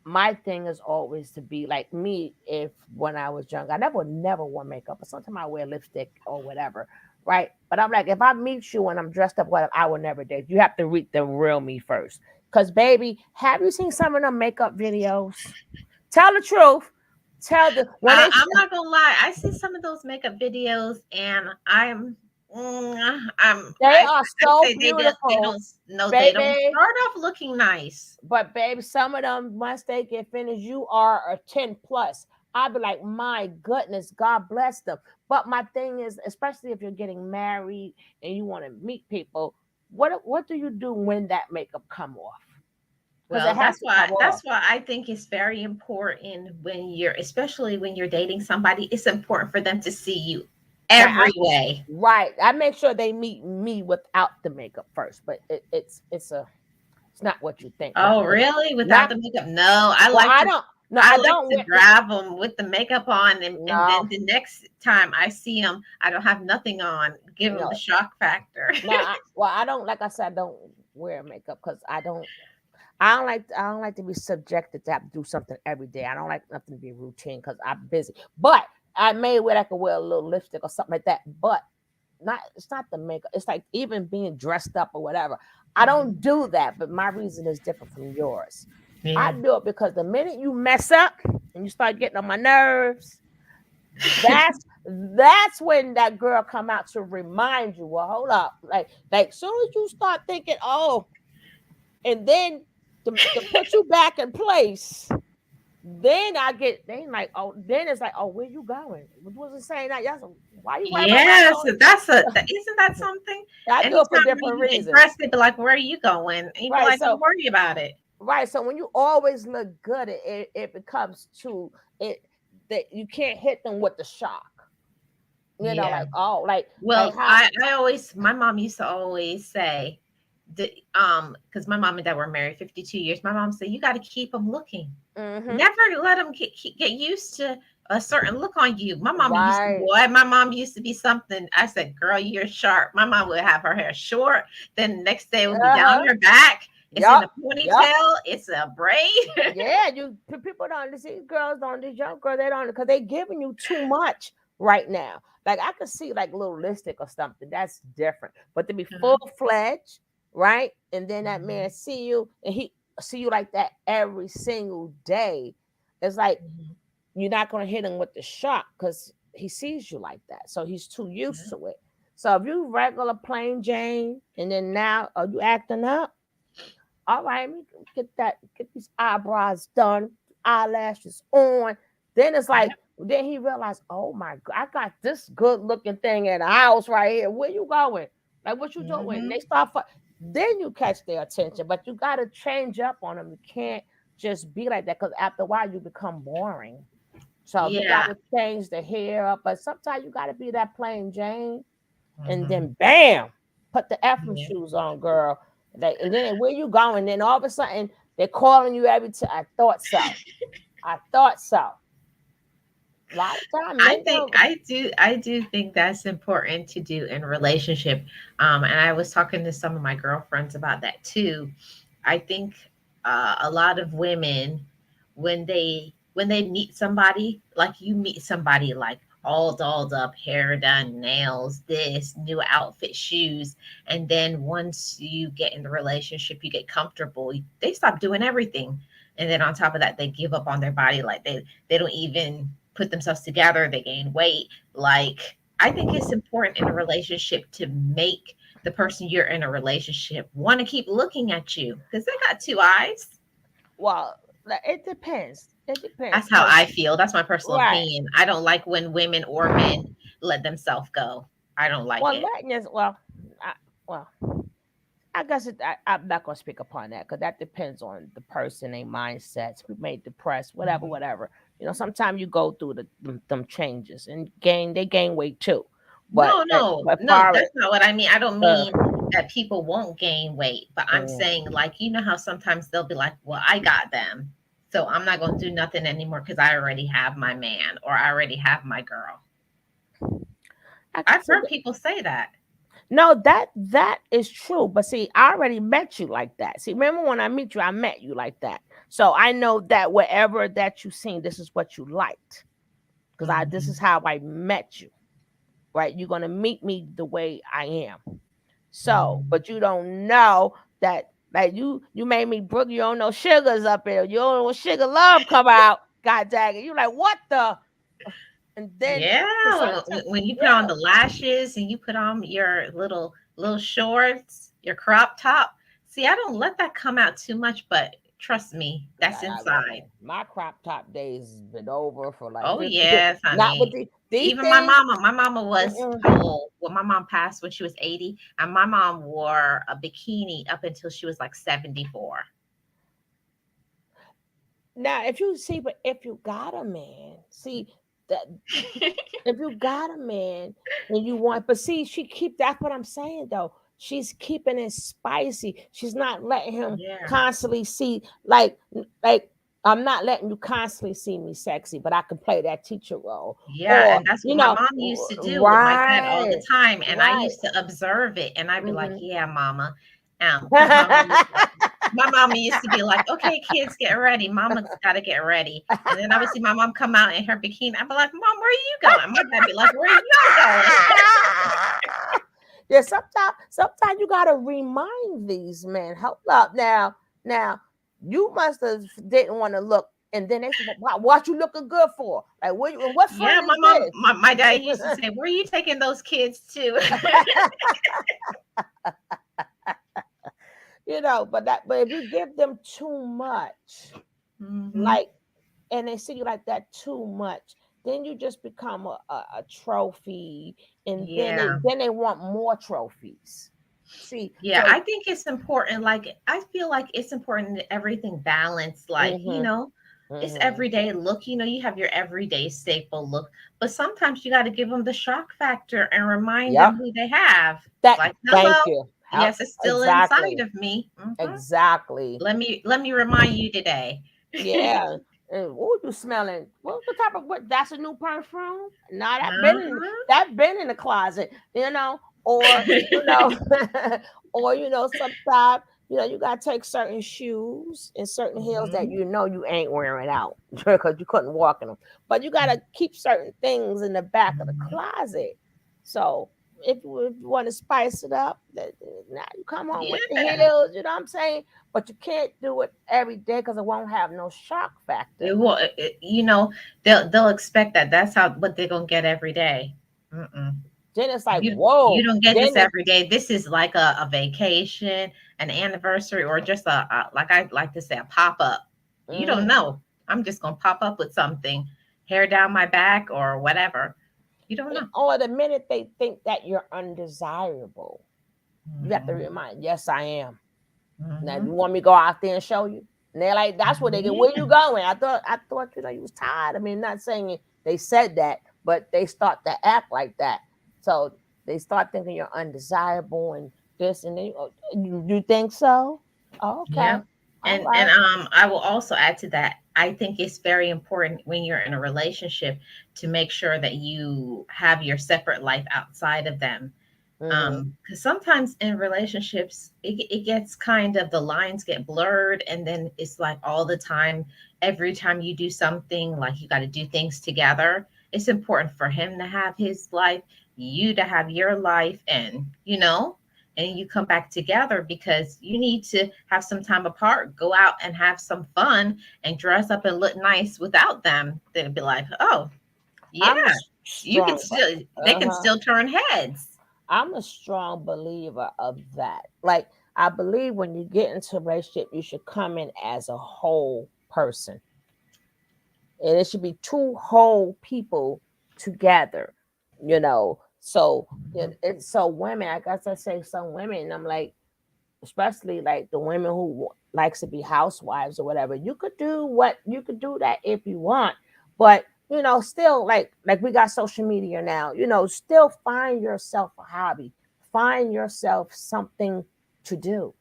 my thing is always to be like me. If when I was young, I never wore makeup, but sometimes I wear lipstick or whatever, right? But I'm like, if I meet you and I'm dressed up, whatever, I will never date. You have to read the real me first, because baby, have you seen some of them makeup videos? Tell the truth. Tell the when they I'm not gonna lie. I see some of those makeup videos, and they are I so say they beautiful, don't no, they don't baby. start off looking nice. But baby, some of them once they get finished, you are a 10 plus. I'd be like, my goodness, God bless them. But my thing is, especially if you're getting married and you want to meet people, what do you do when that makeup come off? Because it Well, has to come off. that's why I think it's very important when you're, especially when you're dating somebody, it's important for them to see you Now, every way. right. I make sure they meet me without the makeup first, but it's not what you think. Oh, really? Without Not the makeup? No, well. I I like don't to wear grab them with the makeup on, and then no the next time I see them, I don't have nothing on. Give them the no shock factor. no. I don't like I said. I don't wear makeup because I don't like to be subjected to have to do something every day. I don't like nothing to be routine because I'm busy. But I may wear I could wear a little lipstick or something like that. But not it's not the makeup. It's like even being dressed up or whatever. I don't do that, but my reason is different from yours. I Yeah. do it because the minute you mess up and you start getting on my nerves, that's when that girl come out to remind you. Well, hold up, like soon as you start thinking, oh, and then to put you back in place. Then like, oh, then it's like, oh, where you going? What was it saying that? Yes, why you right behind Yes, me? isn't that something? I do it for Anytime when different you get reasons. dressed, they be like, "Where are you going?" And you be Right. like, So "Don't worry about it." right. So when you always look good, it becomes too it that you can't hit them with the shock. Yeah. Like oh, like Well, how I always, my mom used to always say, because my mom and dad were married 52 years. My mom said, "You got to keep them looking. mm-hmm, Never let them get used to a certain look on you." My mom used to, right. boy, my mom used to be something. I said, "Girl, you're sharp." My mom would have her hair short. Then the next day it would be down Uh-huh. her back. It's in a Yup. Yup. ponytail. It's a braid. Yeah, people don't these girls don't these young girls they don't because they giving you too much right now. Like I could see like a little lipstick or something that's different, but to be full fledged, right? And then that man see you and he see you like that every single day. It's like you're not gonna hit him with the shock because he sees you like that, so he's too used to it. So if you regular plain Jane, and then now are you acting up? All right, let me get these eyebrows done, eyelashes on. Then it's like, then he realized, oh my God, I got this good looking thing in the house right here. Where you going? Like, what you doing? And they start, then you catch their attention, but you got to change up on them. You can't just be like that because after a while you become boring. So you got Yeah. to change the hair up, but sometimes you got to be that plain Jane and Mhm. then bam, put the effing Yeah. shoes on, girl. Like, and then where you going? Then all of a sudden they're calling you every time. I thought so. I thought so. A lot of time I men think don't. I do think that's important to do in a relationship. And I was talking to some of my girlfriends about that too. I think a lot of women, when they meet somebody, like you meet somebody like all dolled up, hair done, nails, this new outfit, shoes, and then once you get in the relationship, you get comfortable. They stop doing everything, and then on top of that, they give up on their body. Like they don't even put themselves together. They gain weight. Like I think it's important in a relationship to make the person you're in a relationship want to keep looking at you because they got two eyes. Well, like, it depends. It depends That's how because I feel. That's my personal right. opinion. I don't like when women or men let themselves go. I don't like Well, it. letting is I, well, I guess I'm not gonna speak upon that because that depends on the person, their mindsets, who made depressed, whatever, Mhm. whatever. Sometimes you go through them changes and gain weight too. But No, no, but no, far that's not what I mean. I don't uh, mean that people won't gain weight, but I'm mm, saying, like, you know how sometimes they'll be like, well, I got them. So I'm not going to do nothing anymore because I already have my man or I already have my girl. I can I've see heard that. people say that. No, that is true. But see, I already met you like that. See, remember when I meet you, I met you like that. So I know that wherever that you seen, this is what you liked because I this is Mhm, how I met you. Right? You're gonna meet me the way I am. So, mhm. but you don't know that like you made me brook. You don't know sugars up there. You don't know when sugar love come out. God dang it. You like what the and then Yeah, so sometimes when you put on yeah. the lashes and you put on your little shorts, your crop top. See, I don't let that come out too much, but Trust me, that's inside. My crop top days been over for like Oh 50 years. yes, Not with honey. these Even my things. mama. My mama was how Mm-mm. old? Well, my mom passed when she was 80, and my mom wore a bikini up until she was like 74. Now, if you see, but if you got a man, see that if you got a man and you want, but see, she keep that's what I'm saying though. She's keeping it spicy. She's not letting him Yeah. constantly see like I'm not letting you constantly see me sexy, but I can play that teacher role. Yeah, Or and that's what my mom used to do with my dad all the right, time, and I right. used to observe it, and I'd be like, Hmm. "Yeah, mama," because my mama used to be like, "Okay, kids, get ready. Mama's got to get ready." And then I would see my mom come out in her bikini. I'd be like, "Mom, where are you going?" My dad be like, "Where are you going?" Yeah, sometimes you gotta remind these men. Hold up now, you must have didn't want to look, and then they said, What you looking good for? Like, what Yeah, friend my is mom, this?" my dad used to say, "Where are you taking those kids to?" But if you give them too much, Hmm. like, and they see you like that too much, then you just become a trophy, and then Yeah. they want more trophies. See, Yeah, so I think it's important. Like, I feel like it's important that everything balanced. Like, hmm it's hmm everyday look. You have your everyday staple look, but sometimes you got to give them the shock factor and remind them yep. who they have. That Like, Thank hello, you. How yes, it's still inside exactly. of me. Exactly. Let me remind you today. Yeah. And what you smelling? What type of what that's a new perfume? Nah, Uh-huh. that been in the closet, or or sometimes you gotta take certain shoes and certain heels that Mhm. you ain't wearing out because you couldn't walk in them. But you gotta keep certain things in the back of the Mhm. closet. So if you want to spice it up, now you come on with the Yeah. heels. You know what I'm saying? But you can't do it every day because it won't have no shock factor. It will. They'll expect that. That's how what they're gonna get every day. Mm-mm. Then it's like, You whoa. don't get this Then every day. This is like a vacation, an anniversary, or just like I like to say, a pop up. You don't mhm. know. I'm just gonna pop up with something, hair down my back or whatever. You don't know. Or the minute they think that you're undesirable, you have to Hmm. remind, yes, I am. Now, you Hmm. want me to go out there and show you? And they're like, that's what they get. Where you Yeah. going? I thought you was tired. I mean, not saying they said that, but they start to act like that. So they start thinking you're undesirable and this and then you think so? Oh, okay. Yeah. All And right. I will also add to that. I think it's very important when you're in a relationship to make sure that you have your separate life outside of them. Mm-hmm. Because sometimes in relationships it gets kind of, the lines get blurred, and then it's like all the time, every time you do something, like you got to do things together. It's important for him to have his life, you to have your life, and you come back together because you need to have some time apart, go out and have some fun and dress up and look nice without them. They'd be like, oh yeah, I'm a you can strong, still, they can uh-huh. still turn heads. I'm a strong believer of that. Like, I believe when you get into a relationship, you should come in as a whole person. And it should be two whole people together, So so women, I guess I say some women, I'm like, especially like the women who likes to be housewives or whatever. You could do that if you want, but still like we got social media now. Still find yourself a hobby, find yourself something to do.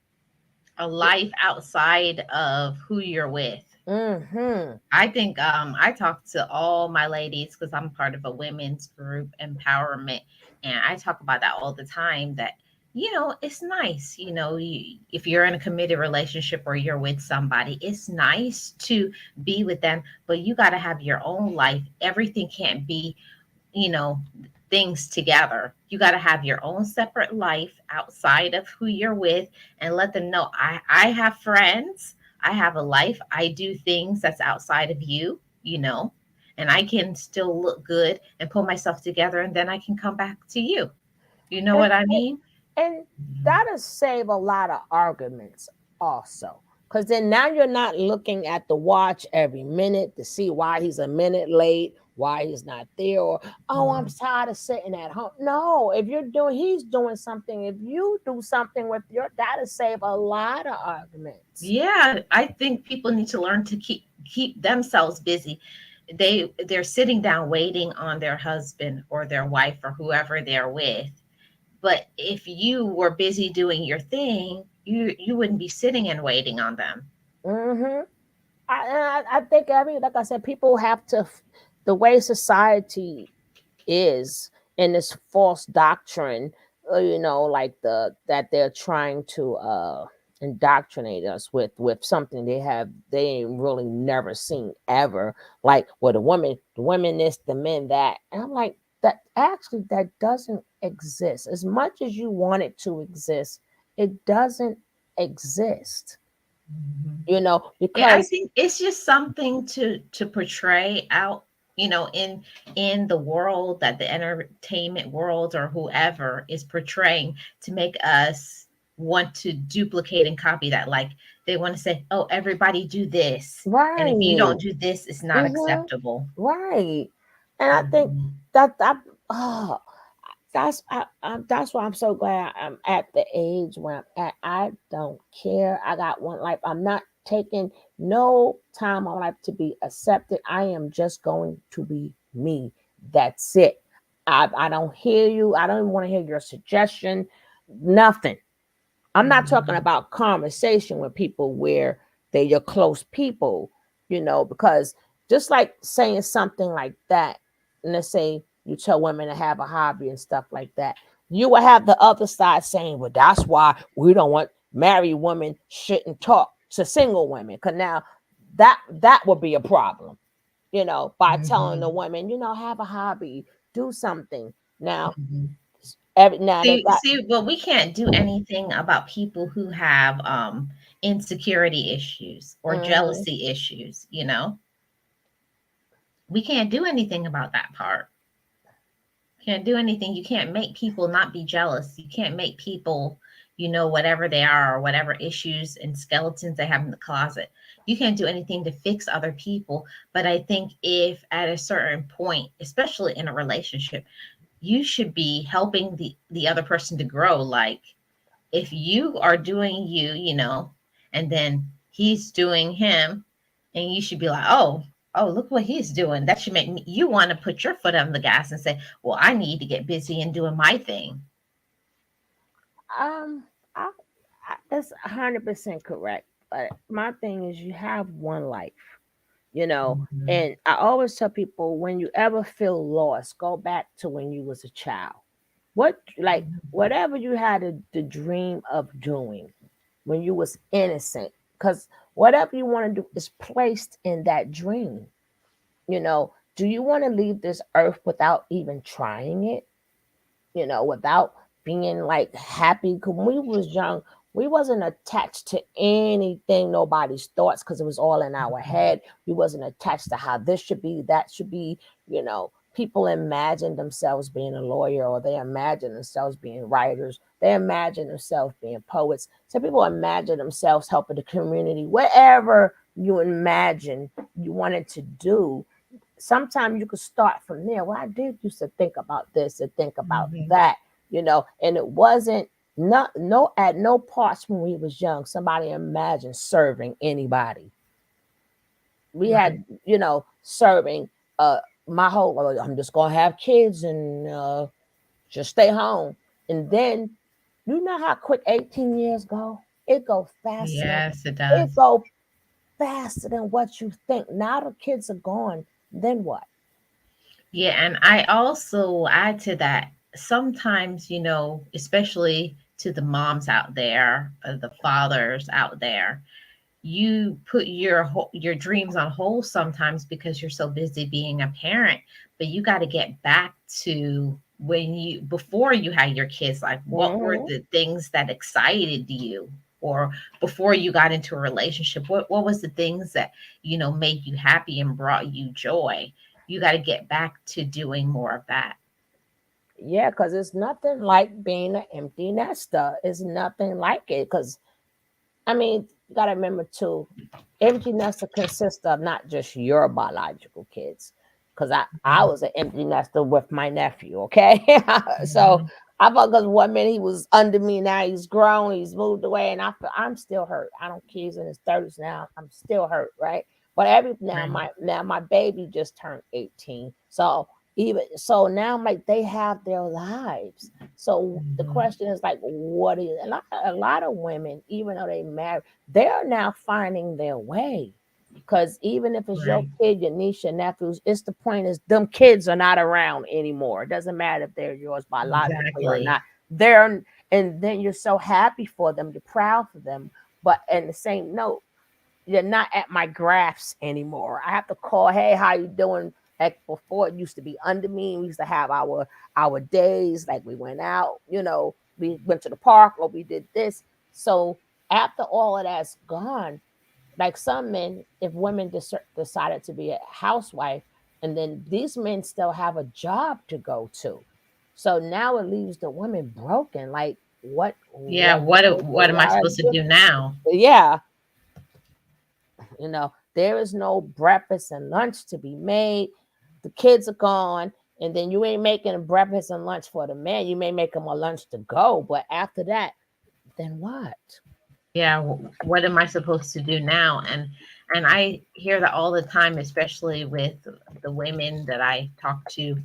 A life outside of who you're with. Mm-hmm. I think I talk to all my ladies because I'm part of a women's group, empowerment, and I talk about that all the time. That it's nice. If you're in a committed relationship or you're with somebody, it's nice to be with them, but you got to have your own life. Everything can't be you know things together. You got to have your own separate life outside of who you're with, and let them know, I have friends, I have a life, I do things that's outside of you, and I can still look good and pull myself together, and then I can come back to you. You know and what I mean? and that'll save a lot of arguments also. Because then now you're not looking at the watch every minute to see why he's a minute late, why he's not there, or oh, I'm tired of sitting at home. No, if he's doing something. If you do something with that'll save a lot of arguments. Yeah, I think people need to learn to keep themselves busy. They're sitting down waiting on their husband or their wife or whoever they're with. But if you were busy doing your thing, you wouldn't be sitting and waiting on them. Mm-hmm. I think like I said, people have to the way society is in this false doctrine, like that they're trying to indoctrinate us with something they ain't really never seen ever. Like, well, the women this, the men that, and I'm like, that actually that doesn't exist. As much as you want it to exist, it doesn't exist. Mhm. Yeah, I Because think it's just something to portray out, in the world, that the entertainment world or whoever is portraying, to make us want to duplicate and copy that. Like, they want to say, "Oh, everybody do this," and if you right. don't do this, it's not Hmm. acceptable. Right. And I think Mhm. that oh, that's why I'm so glad I'm at the age where I'm at. I don't care. I got one life. I'm not taking no time on life to be accepted. I am just going to be me. That's it. I don't hear you. I don't even want to hear your suggestion. Nothing. I'm not talking Mhm. about conversation with people where they're your close people, because just like saying something like that, and let's say you tell women to have a hobby and stuff like that, you will have the other side saying, well, that's why we don't want married women shouldn't talk to single women. Because now that would be a problem, by telling the Mhm. women, have a hobby, do something. Now, Mhm. now they got. See, but we can't do anything about people who have insecurity issues or Mhm. jealousy issues. We can't do anything about that part. Can't do anything. You can't make people not be jealous. You can't make people, whatever they are or whatever issues and skeletons they have in the closet. You can't do anything to fix other people. But I think if at a certain point, especially in a relationship, you should be helping the other person to grow. Like, if you are doing you, and then he's doing him, and you should be like, oh, look what he's doing. That should make you want to put your foot on the gas and say, well, I need to get busy and doing my thing. Um, that's 100% correct. But my thing is, you have one life, Mhm. and I always tell people, when you ever feel lost, go back to when you was a child. Whatever you had the dream of doing when you was innocent, because whatever you want to do is placed in that dream. Do you want to leave this earth without even trying it? Without being like happy. Cause when we was young, we wasn't attached to anything, nobody's thoughts, because it was all in our head. We wasn't attached to how this should be, that should be. People imagine themselves being a lawyer, or they imagine themselves being writers. They imagine themselves being poets. So people imagine themselves helping the community, whatever you imagine you wanted to do. Sometimes you could start from there. Well, I did used to think about this and think about Mhm. that, and it wasn't not no at no parts when we was young. Somebody imagined serving anybody. We Right. had, serving my whole I'm just gonna have kids and just stay home. And then you know how quick 18 years go? It go faster than Yes, it it does. go faster than what you think. Now the kids are gone. Then what? Yeah, and I also add to that, sometimes, especially to the moms out there, the fathers out there, you put your dreams on hold sometimes because you're so busy being a parent. But you got to get back to when you before you had your kids. Like, what were Hmm. the things that excited you? Or before you got into a relationship, what was the things that made you happy and brought you joy? You got to get back to doing more of that. Yeah, because it's nothing like being an empty nester. It's nothing like it. Because I mean, You got to remember too, empty nester consists of not just your biological kids. Because I was an empty nester with my nephew, okay? So Mhm. I thought because 1 minute he was under me, now he's grown, he's moved away, and I'm still hurt. I don't care, he's in his 30s now. I'm still hurt, right? But every Right. now my baby just turned 18. So even so now I'm like they have their lives. So the Mhm. question is like, what is a lot of women, even though they married, they're now finding their way. Because even if it's your Right. kid, your niece, your nephews, it's the point is them kids are not around anymore. It doesn't matter if they're yours biologically or Exactly. not. They're and then you're so happy for them, you're proud for them. But in the same note, you're not at my graphs anymore. I have to call, hey, how you doing? Like before, it used to be under me. We used to have our days, like we went out, we went to the park or we did this. So after all of that's gone, like some men, if women decided to be a housewife, and then these men still have a job to go to. So now it leaves the women broken. Like Yeah. What am I supposed to do now? yeah, there is no breakfast and lunch to be made. The kids are gone, and then you ain't making a breakfast and lunch for the man. You may make them a lunch to go, but after that, then what? Yeah. What am I supposed to do now? And I hear that all the time, especially with the women that I talk to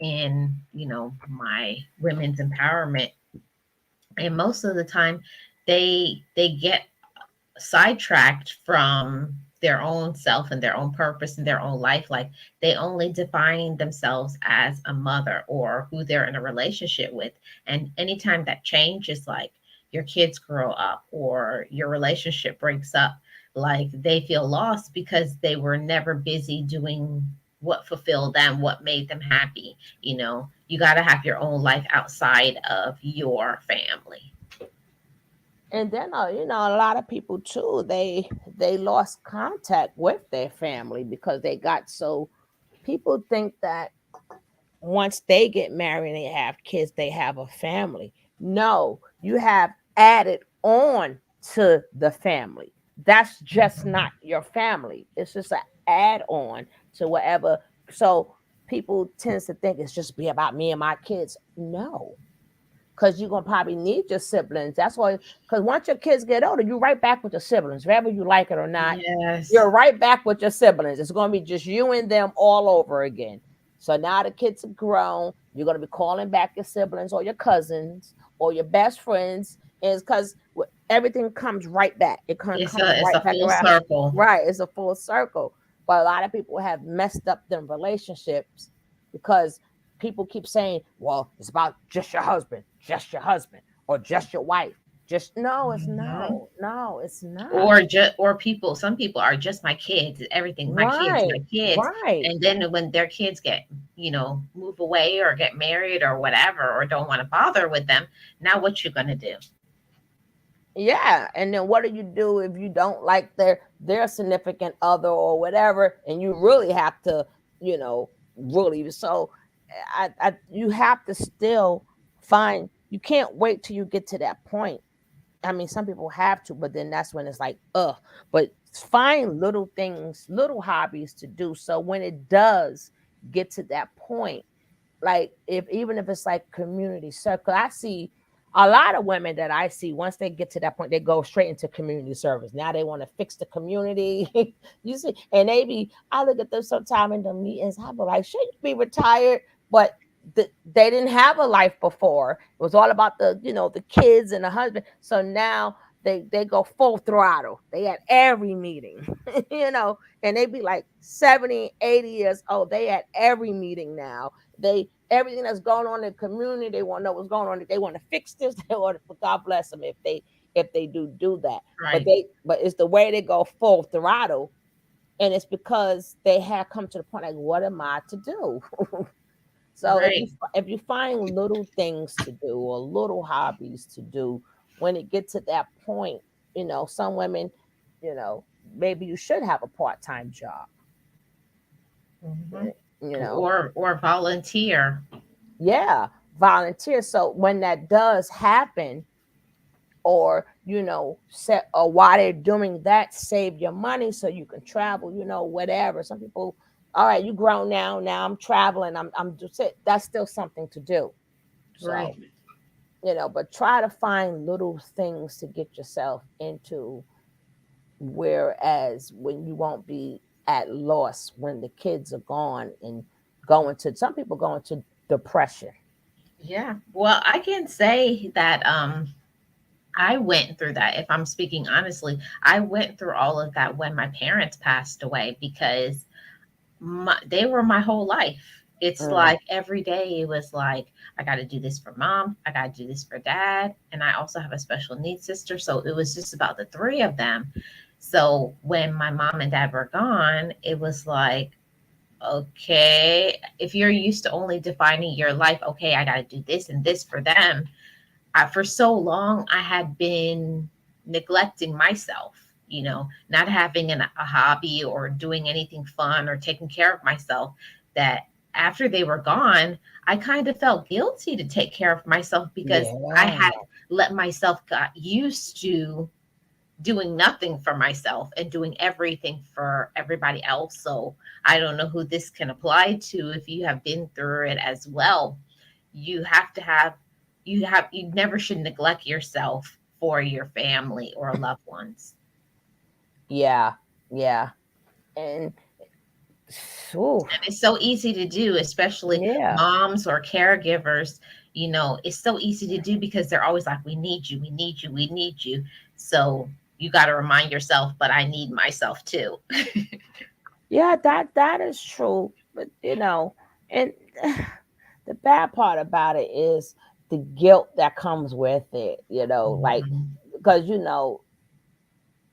in my women's empowerment. And most of the time, they get sidetracked from their own self and their own purpose and their own life. Like they only define themselves as a mother or who they're in a relationship with. And anytime that changes, like your kids grow up or your relationship breaks up, like they feel lost because they were never busy doing what fulfilled them, what made them happy. You got to have your own life outside of your family. And then a lot of people too, they lost contact with their family because they got so people think that once they get married and they have kids, they have a family. No, you have added on to the family. That's just not your family. It's just an add on to whatever. So people tends to think it's just be about me and my kids. No, because you're gonna probably need your siblings. That's why, because once your kids get older, you're right back with your siblings, whether you like it or not. Yes. You're right back with your siblings. It's gonna be just you and them all over again. So now the kids are grown. You're gonna be calling back your siblings or your cousins or your best friends, is because everything comes right back. It It's comes a it's right a back full around. circle. Right, it's a full circle. But a lot of people have messed up them relationships because people keep saying, well, it's about just your husband, or just your wife. Just no, it's Mhm. no, it's not. Or people, some people are just my kids, everything, Right, my kids. right. And then when their kids get, move away or get married or whatever, or don't want to bother with them, now what you gonna do? Yeah. And then what do you do if you don't like their significant other or whatever, and you really have to, really so you have to still find you can't wait till you get to that point. I mean, some people have to, but then that's when it's like, ugh. But find little things, little hobbies to do. So when it does get to that point, like if even if it's like community circle, I see a lot of women that I see once they get to that point, they go straight into community service. Now they want to fix the community. You see, and maybe I look at them sometime in the meetings, I be like, should you be retired? But they didn't have a life before. It was all about the kids and the husband. So now they go full throttle. They at every meeting, and they be like 70, 80 years old. They at every meeting now. They everything that's going on in the community, they want to know what's going on. They want to fix this. They want to, God bless them if they do that. But Right. but it's the way they go full throttle, and it's because they have come to the point like, what am I to do? So Right. if you find little things to do or little hobbies to do, when it gets to that point, some women, you know, maybe you should have a part-time job. Hmm. You know, Or volunteer. yeah, volunteer. So when that does happen, or set, or while they're doing that, save your money so you can travel, whatever. Some people, all right, you grown now I'm traveling, I'm just it. That's still something to do. Right. So, but try to find little things to get yourself into, whereas when you won't be at loss when the kids are gone, and some people go into depression. Yeah. Well, I can say that I went through that. If I'm speaking honestly, I went through all of that when my parents passed away because they were my whole life. It's Mm. like every day it was like, I got to do this for mom, I got to do this for dad. And I also have a special needs sister. So it was just about the three of them. So when my mom and dad were gone, it was like, okay, if you're used to only defining your life, okay, I got to do this and this for them. For so long, I had been neglecting myself, not having a hobby or doing anything fun or taking care of myself. That after they were gone, I kind of felt guilty to take care of myself because I Yeah. had let myself got used to doing nothing for myself and doing everything for everybody else. So I don't know who this can apply to if you have been through it as well. You have to have you never should neglect yourself for your family or loved ones. Yeah. Yeah. And oof, And it's so easy to do, especially yeah. moms or caregivers. It's so easy to do because they're always like, we need you, we need you, we need you. So you got to remind yourself, but I need myself too. Yeah, that is true. But and the bad part about it is the guilt that comes with it, like, Mhm. because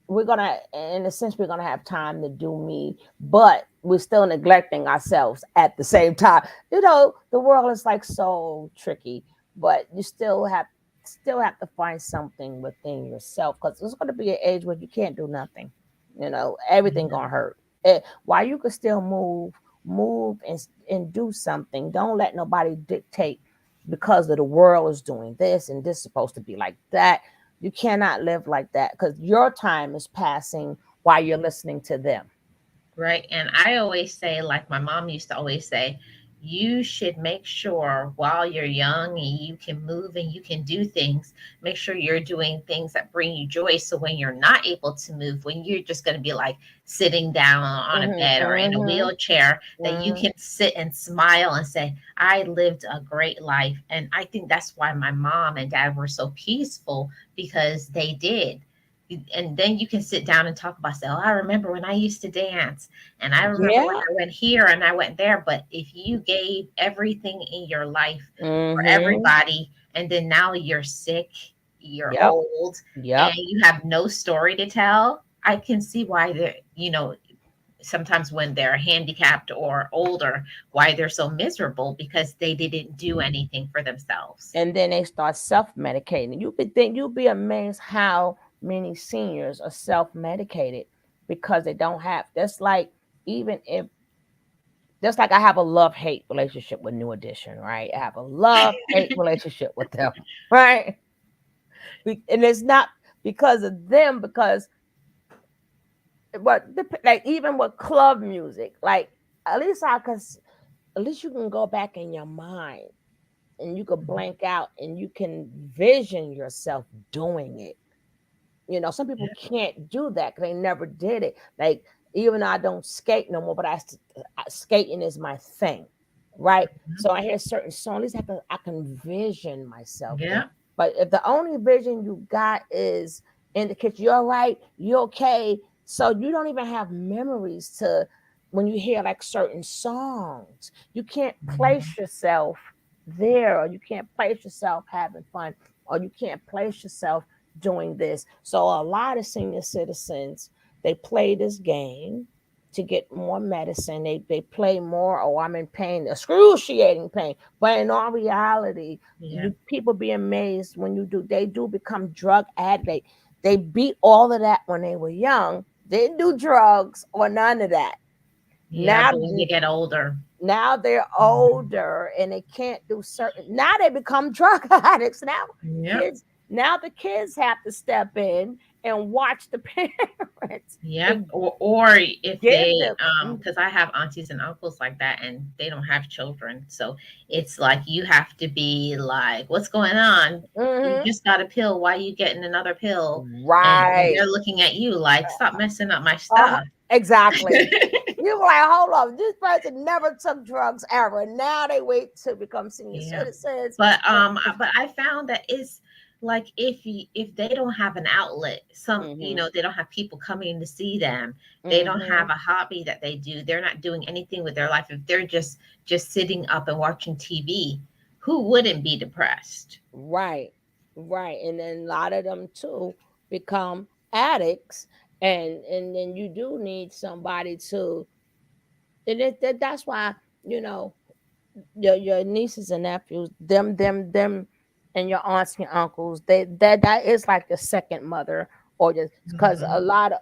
we're gonna, in a sense, we're gonna have time to do me, but we're still neglecting ourselves at the same time. The world is like so tricky, but you still have to find something within yourself, because there's gonna be an age where you can't do nothing. Everything gonna hurt. While you can still move and do something, don't let nobody dictate, because of the world is doing this and this is supposed to be like that. You cannot live like that, because your time is passing while you're listening to them. Right. And I always say, like my mom used to always say, you should make sure while you're young and you can move and you can do things, make sure you're doing things that bring you joy. So when you're not able to move, when you're just going to be like sitting down on a Mm-hmm, bed or in a mm-hmm, wheelchair, that you mm-hmm. can sit and smile and say, I lived a great life. And I think that's why my mom and dad were so peaceful, because they did. And then you can sit down and talk about, say, oh, I remember when I used to dance, and I remember when Yeah. I went here and I went there. But if you gave everything in your life for Mm-hmm. everybody, and then now you're sick, you're Yep. old, and Yep. you have no story to tell, I can see why sometimes when they're handicapped or older, why they're so miserable, because they didn't do anything for themselves. And then they start self-medicating. You'll be amazed how many seniors are self-medicated, because they don't have, that's like, even if, just like I have a love-hate relationship with New Edition, right? I have a love-hate relationship with them, right? And it's not because of them, because like, even with club music, like, at least at least you can go back in your mind, and you could blank out, and you can vision yourself doing it. Some people can't do that because they never did it. Like, even though I don't skate no more, but skating is my thing, right? So I hear certain songs, at least I can vision myself doing. Yeah. But if the only vision you got is in the kitchen, you're right, you're okay. So you don't even have memories to, when you hear like certain songs, you can't place yourself there, or you can't place yourself having fun, or you can't place yourself doing this. So a lot of senior citizens, they play this game to get more medicine. They play more, oh, I'm in pain, excruciating pain. But in all reality, Yeah. people be amazed when they do become drug addicts. They beat all of that when they were young. They didn't do drugs or none of that. Yeah. Now But when you get older, now they're older and they can't do certain, now they become drug addicts. Now yeah. kids Now the kids have to step in and watch the parents Yep. and Or if give they, them. because I have aunties and uncles like that, and they don't have children, so it's like you have to be like, "What's going on? You Mhm. just got a pill. Why you getting another pill?" And Right. they're looking at you like, "Stop messing up my Uh-huh. stuff." Exactly. You were like, hold on, this person never took drugs ever. Now they wait to become senior Yeah. citizens. But I found that it's like if they don't have an outlet, Mm-hmm. they don't have people coming to see them, they don't Mm-hmm. have a hobby that they do, they're not doing anything with their life. If they're just sitting up and watching TV, who wouldn't be depressed? Right. Right. And then a lot of them too become addicts. And then you do need somebody to, and that's why, you know, your nieces and nephews, them, and your aunts and uncles, that is like your second mother, or just because Mhm. a lot of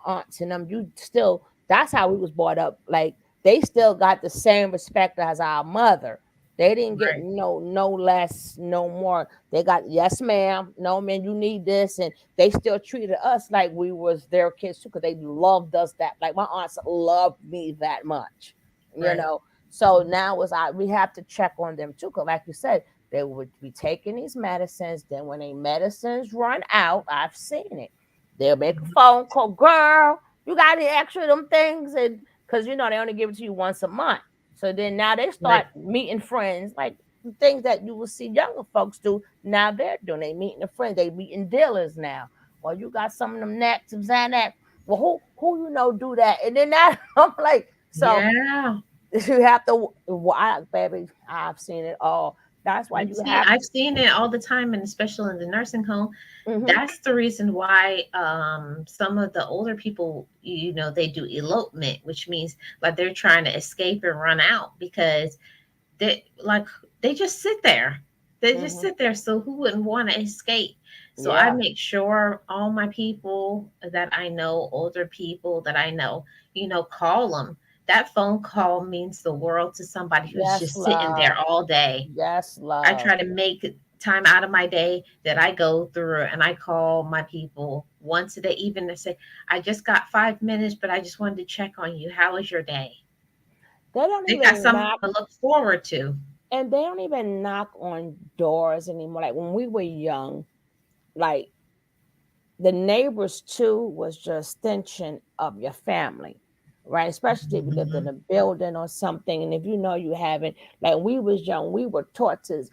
aunts and them, you still, that's how we was brought up. Like they still got the same respect as our mother. They didn't get Right, no less, no more. They got yes, ma'am, no man, you need this, and they still treated us like we was their kids too, because they loved us that. Like my aunts loved me that much, you right. know. So now we have to check on them too, because like you said, they would be taking these medicines. Then when they medicines run out, I've seen it. They'll make a Mhm. phone call, girl, you got any extra of them things? And because they only give it to you once a month. So then now they Right. start meeting friends, like the things that you will see younger folks do. Now they're doing. They meeting a friend. They meeting dealers now. Well, you got some of them necks and Xanax. Well, who do that? And then that I'm like, so Yeah. you have to, baby, I've seen it all. That's why you have I've seen it all the time, and especially in the nursing home. hmm That's the reason why some of the older people, they do elopement, which means like they're trying to escape and run out because they just sit there. They just hmm sit there. So who wouldn't want to escape? So I yeah, make sure all my people that I know, older people that I know, call them. That phone call means the world to somebody who's yes, just sitting there love, all day. yes, I love. try to make time out of my day that I go through and I call my people once a day, even to say, I just got 5 minutes, but I just wanted to check on you. How was your day? They don't They got even something knock, to look forward to. and they don't even knock on doors anymore. Like when we were young, like the neighbors too was just extension of your family, right? Especially if you lived in Mhm. a building or something, and if you haven't, like we was young, we were taught to.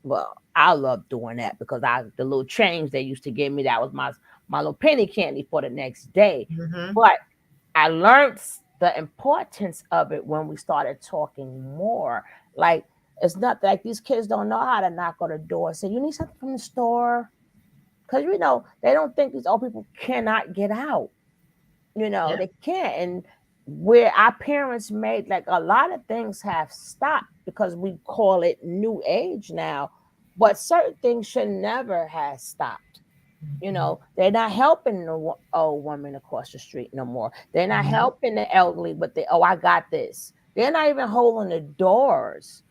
Well, I love doing that because the little change they used to give me, that was my little penny candy for the next day. Mhm. But I learned the importance of it when we started talking more. Like it's not like these kids don't know how to knock on the door and say, "You need something from the store," because they don't think these old people cannot get out. Yeah. They can't. And where our parents made, like, a lot of things have stopped because we call it new age now, but certain things should never have stopped. Mhm. They're not helping the old woman across the street no more. They're not No. helping the elderly, but oh, I got this. They're not even holding the doors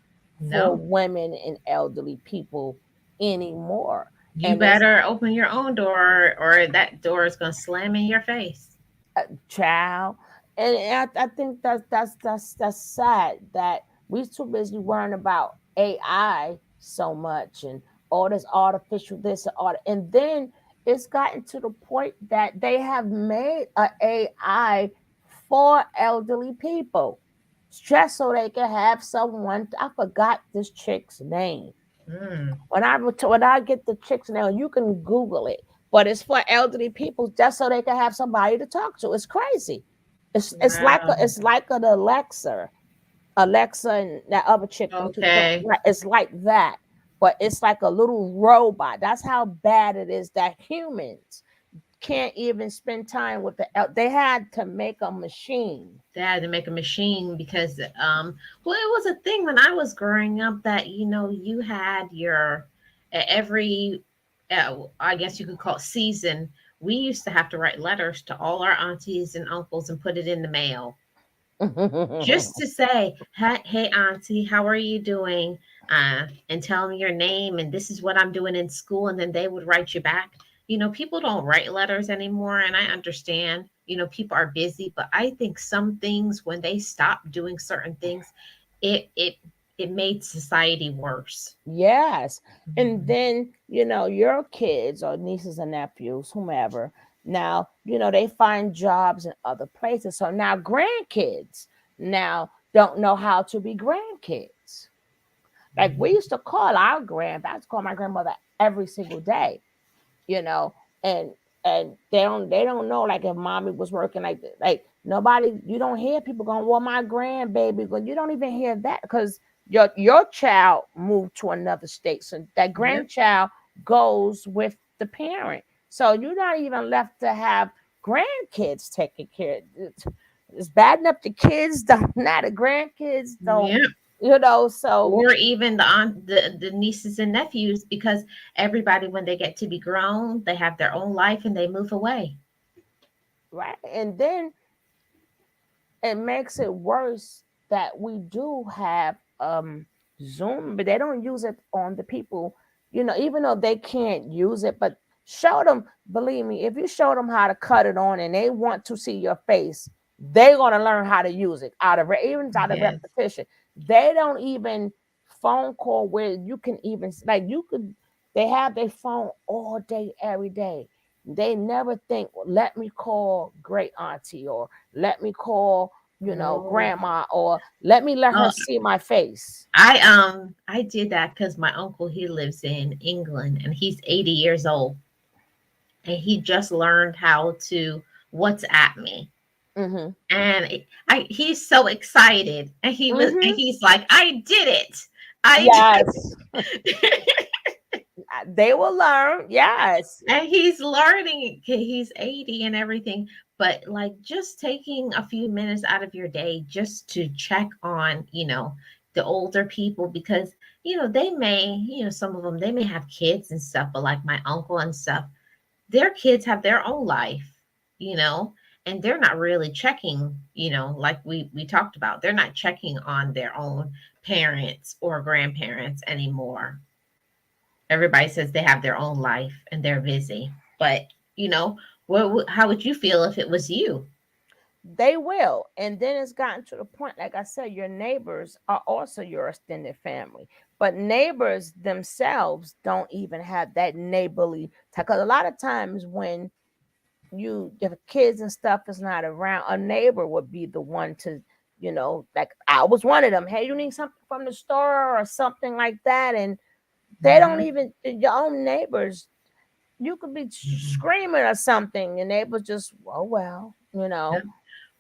for No. women and elderly people anymore. You And it's better open your own door or that door is going to slam in your face. a child. And I think that's sad that we're too busy worrying about AI so much and all this artificial this and all that. And then it's gotten to the point that they have made a AI for elderly people just so they can have someone. I forgot this chick's name. Mm. When I get the chick's name, you can Google it. But it's for elderly people just so they can have somebody to talk to. It's crazy. Wow. It's like an Alexa and that other chick from Okay. right. It's like that, but it's like a little robot. That's how bad it is that humans can't even spend time with they had to make a machine. They had to make a machine because well, it was a thing when I was growing up that you had your every I guess you could call it season. We used to have to write letters to all our aunties and uncles and put it in the mail just to say, hey, auntie, how are you doing? and tell them your name and this is what I'm doing in school, and then they would write you back. People don't write letters anymore, and I understand. People are busy, but I think some things when they stop doing certain things, it made society worse. Yes. And Mhm. then, your kids or nieces and nephews, whomever, now, they find jobs in other places. So now grandkids now don't know how to be grandkids. Like we used to call I used to call my grandmother every single day, you know, and they don't know like if mommy was working like nobody, you don't hear people going, well, my grandbaby, but you don't even hear that because your child moved to another state. So that Yep. grandchild goes with the parent. So you're not even left to have grandkids taking care. It's bad enough the kids don't, not the grandkids don't, Yep. so Or even the nieces and nephews, because everybody, when they get to be grown, they have their own life and they move away. right. And then it makes it worse that we do have Zoom, but they don't use it on the people, even though they can't use it, but show them, believe me, if you show them how to cut it on and they want to see your face, they're gonna learn how to use it even out of Yes. repetition. They don't even phone call where you can even like you could they have their phone all day, every day. They never think, well, let me call great auntie or let me call Oh, grandma, or let her oh, see my face. I did that because my uncle, he lives in England and he's 80 years old, and he just learned how to WhatsApp me. Hmm. And he's so excited, and Hmm. he's like, I did it. I Yes, they will learn. Yes. And he's learning. He's 80 and everything, but like just taking a few minutes out of your day just to check on, the older people, because they may, some of them, they may have kids and stuff, but like my uncle and stuff, their kids have their own life, you know, and they're not really checking, like we talked about. They're not checking on their own parents or grandparents anymore. Everybody says they have their own life and they're busy. But, how would you feel if it was you? They will. And then it's gotten to the point, like I said, your neighbors are also your extended family. But neighbors themselves don't even have that neighborly because a lot of times when if kids and stuff is not around, a neighbor would be the one to, like I was one of them. Hey, you need something from the store or something like that. And they don't Mhm, even your own neighbors, you could be mhm. screaming or something, and neighbors just, oh well. Yeah.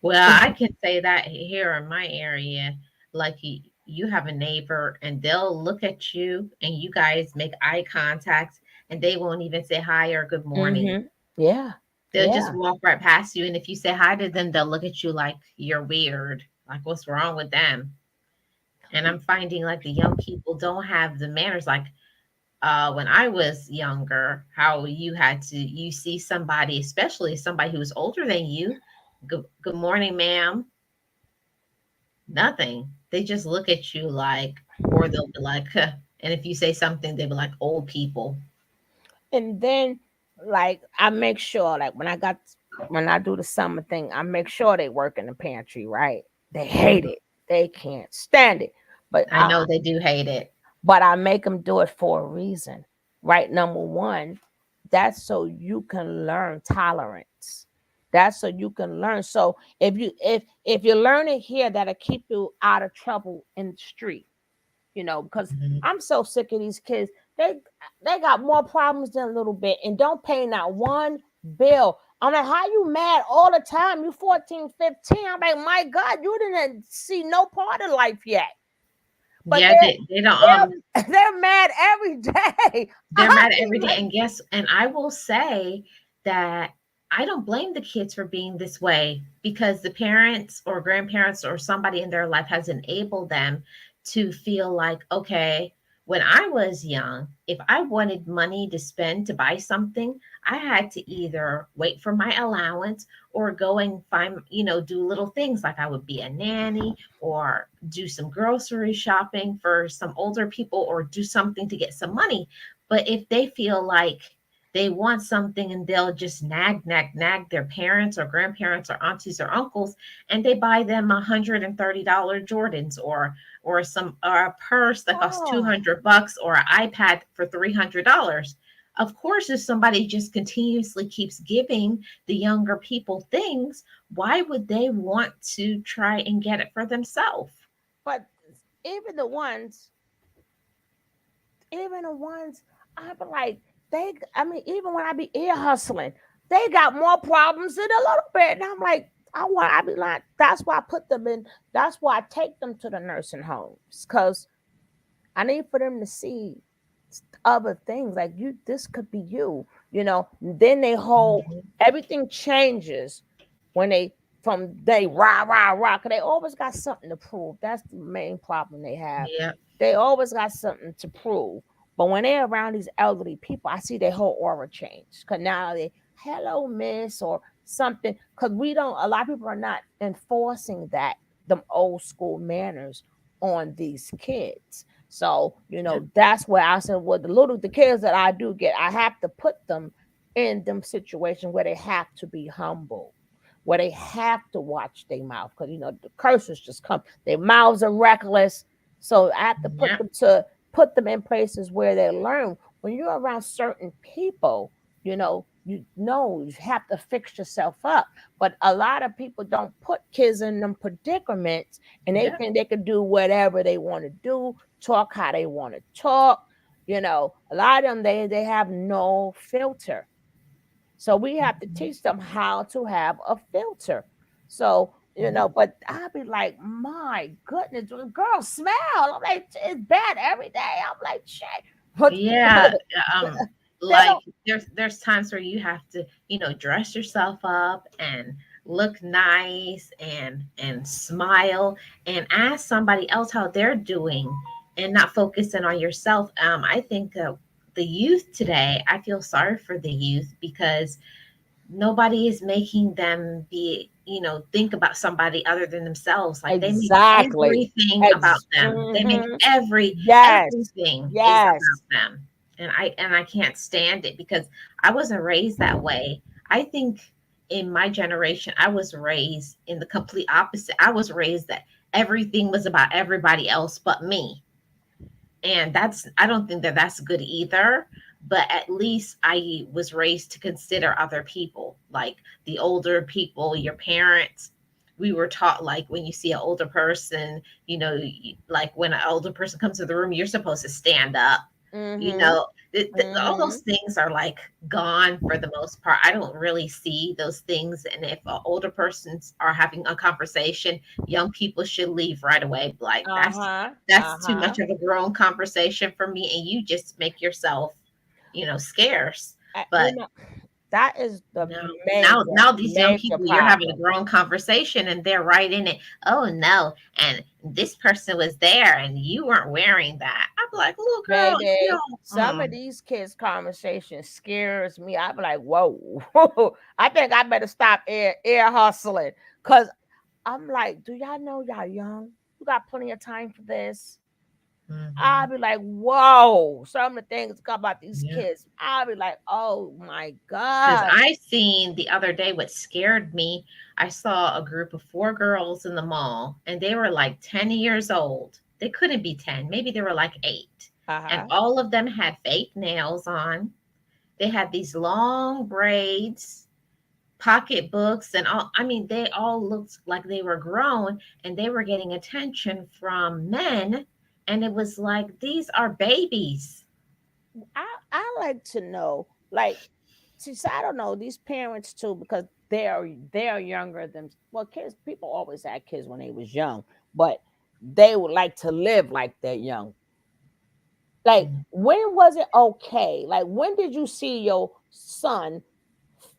Well, I can say that here in my area, like you have a neighbor and they'll look at you and you guys make eye contact, and they won't even say hi or good morning. Mm-hmm. Yeah. They'll just Yeah. walk right past you. And if you say hi to them, they'll look at you like you're weird. Like, what's wrong with them? And I'm finding like the young people don't have the manners. Like, when I was younger, how you see somebody, especially somebody who's older than you, good morning, ma'am, nothing. They just look at you like, or they'll be like, huh. And if you say something, they'll be like, old people. And then, like, I make sure, like, when I do the summer thing, I make sure they work in the pantry, right? They hate Mhm. it. They can't stand it. But I know they do hate it. I make them do it for a reason, right? Number one, that's so you can learn tolerance. That's so you can learn. So if you learn it here, that'll keep you out of trouble in the street, because Mhm. I'm so sick of these kids. They got more problems than a little bit and don't pay not one bill. I'm like, how you mad all the time? You 14, 15. I'm like, my God, you didn't see no part of life yet. But Yeah, they don't they're mad every day. they're I mad mean, every day. like, And I will say that I don't blame the kids for being this way, because the parents or grandparents or somebody in their life has enabled them to feel like, okay, When I was young, if I wanted money to spend to buy something, I had to either wait for my allowance or go and find, do little things like I would be a nanny or do some grocery shopping for some older people or do something to get some money. But if they feel like they want something and they'll just nag their parents or grandparents or aunties or uncles, and they buy them $130 Jordans or some or a purse that costs Oh, $200 or an iPad for $300. Of course, if somebody just continuously keeps giving the younger people things, why would they want to try and get it for themselves? but even the ones, even the ones, I be like, I mean, even when I be ear hustling, they got more problems than a little bit. And I'm like, I be like, that's why I put them in, that's why I take them to the nursing homes. Cause I need for them to see other things like this could be then they whole Mhm. everything changes when they rah rah rah, because they always got something to prove. That's the main problem they have. Yeah, They always got something to prove. But when they're around these elderly people, I see their whole aura change, because now they, hello miss, or something, because we don't, a lot of people are not enforcing that, them old school manners on these kids. So, yeah, that's where I said, well, the kids that I do get, I have to put them in them situations where they have to be humble, where they have to watch their mouth, because the curses just come. Their mouths are reckless. So I have to yeah, put them in places where they learn. When you're around certain people, you have to fix yourself up. But a lot of people don't put kids in them predicaments, and they yeah. think they can do whatever they want to do, talk how they want to talk. A lot of them, they have no filter. So we have to Mhm. teach them how to have a filter. So, Yeah. but I'll be like, my goodness, girl, smell. I'm like, it's bad every day. I'm like, shit. But Yeah, they like don't. there's times where you have to, dress yourself up and look nice and smile and ask somebody else how they're doing and not focusing on yourself. I think the youth today, I feel sorry for the youth because nobody is making them be, think about somebody other than themselves. Like they make Exactly. everything about them. They make Yes. everything is Yes. about them. And I can't stand it because I wasn't raised that way. I think in my generation, I was raised in the complete opposite. I was raised that everything was about everybody else but me, and I don't think that that's good either. But at least I was raised to consider other people, like the older people, your parents. We were taught, like, when you see an older person, like when an older person comes to the room, you're supposed to stand up. you Mm-hmm. know all those Mm-hmm. things are like gone for the most part. I don't really see those things. And if older persons are having a conversation, young people should leave right away. Like, that's Uh-huh. that's too Uh-huh. much of a grown conversation for me, and you just make yourself, scarce. Uh, you But know, that is the no, major, now these young major people, you're having a problem. grown conversation and they're right in it. Oh no, and this person was there and you weren't wearing that. I'm like, little girl, Baby, some of these kids' conversation scares me. I be like, whoa, I think I better stop air hustling. Cause I'm like, do y'all know y'all young? You got plenty of time for this. I'll Mhm. be like, whoa. Some of the things about these Yeah. kids, I'll be like, oh my Because God. I seen the other day what scared me. I saw a group of four girls in the mall, and they were like 10 years old. They couldn't be 10, maybe they were like 8. And Uh-huh. all of them had fake nails on. They had these long braids, pocketbooks, and all. I mean, they all looked like they were grown, and they were getting attention from men. And it was like, these are babies. I like to know, like, see, so I don't know these parents too, because they're younger than, well, kids. People always had kids when they was young, but they would like to live like they're young. Like, Mm. when was it okay? Like, when did you see your son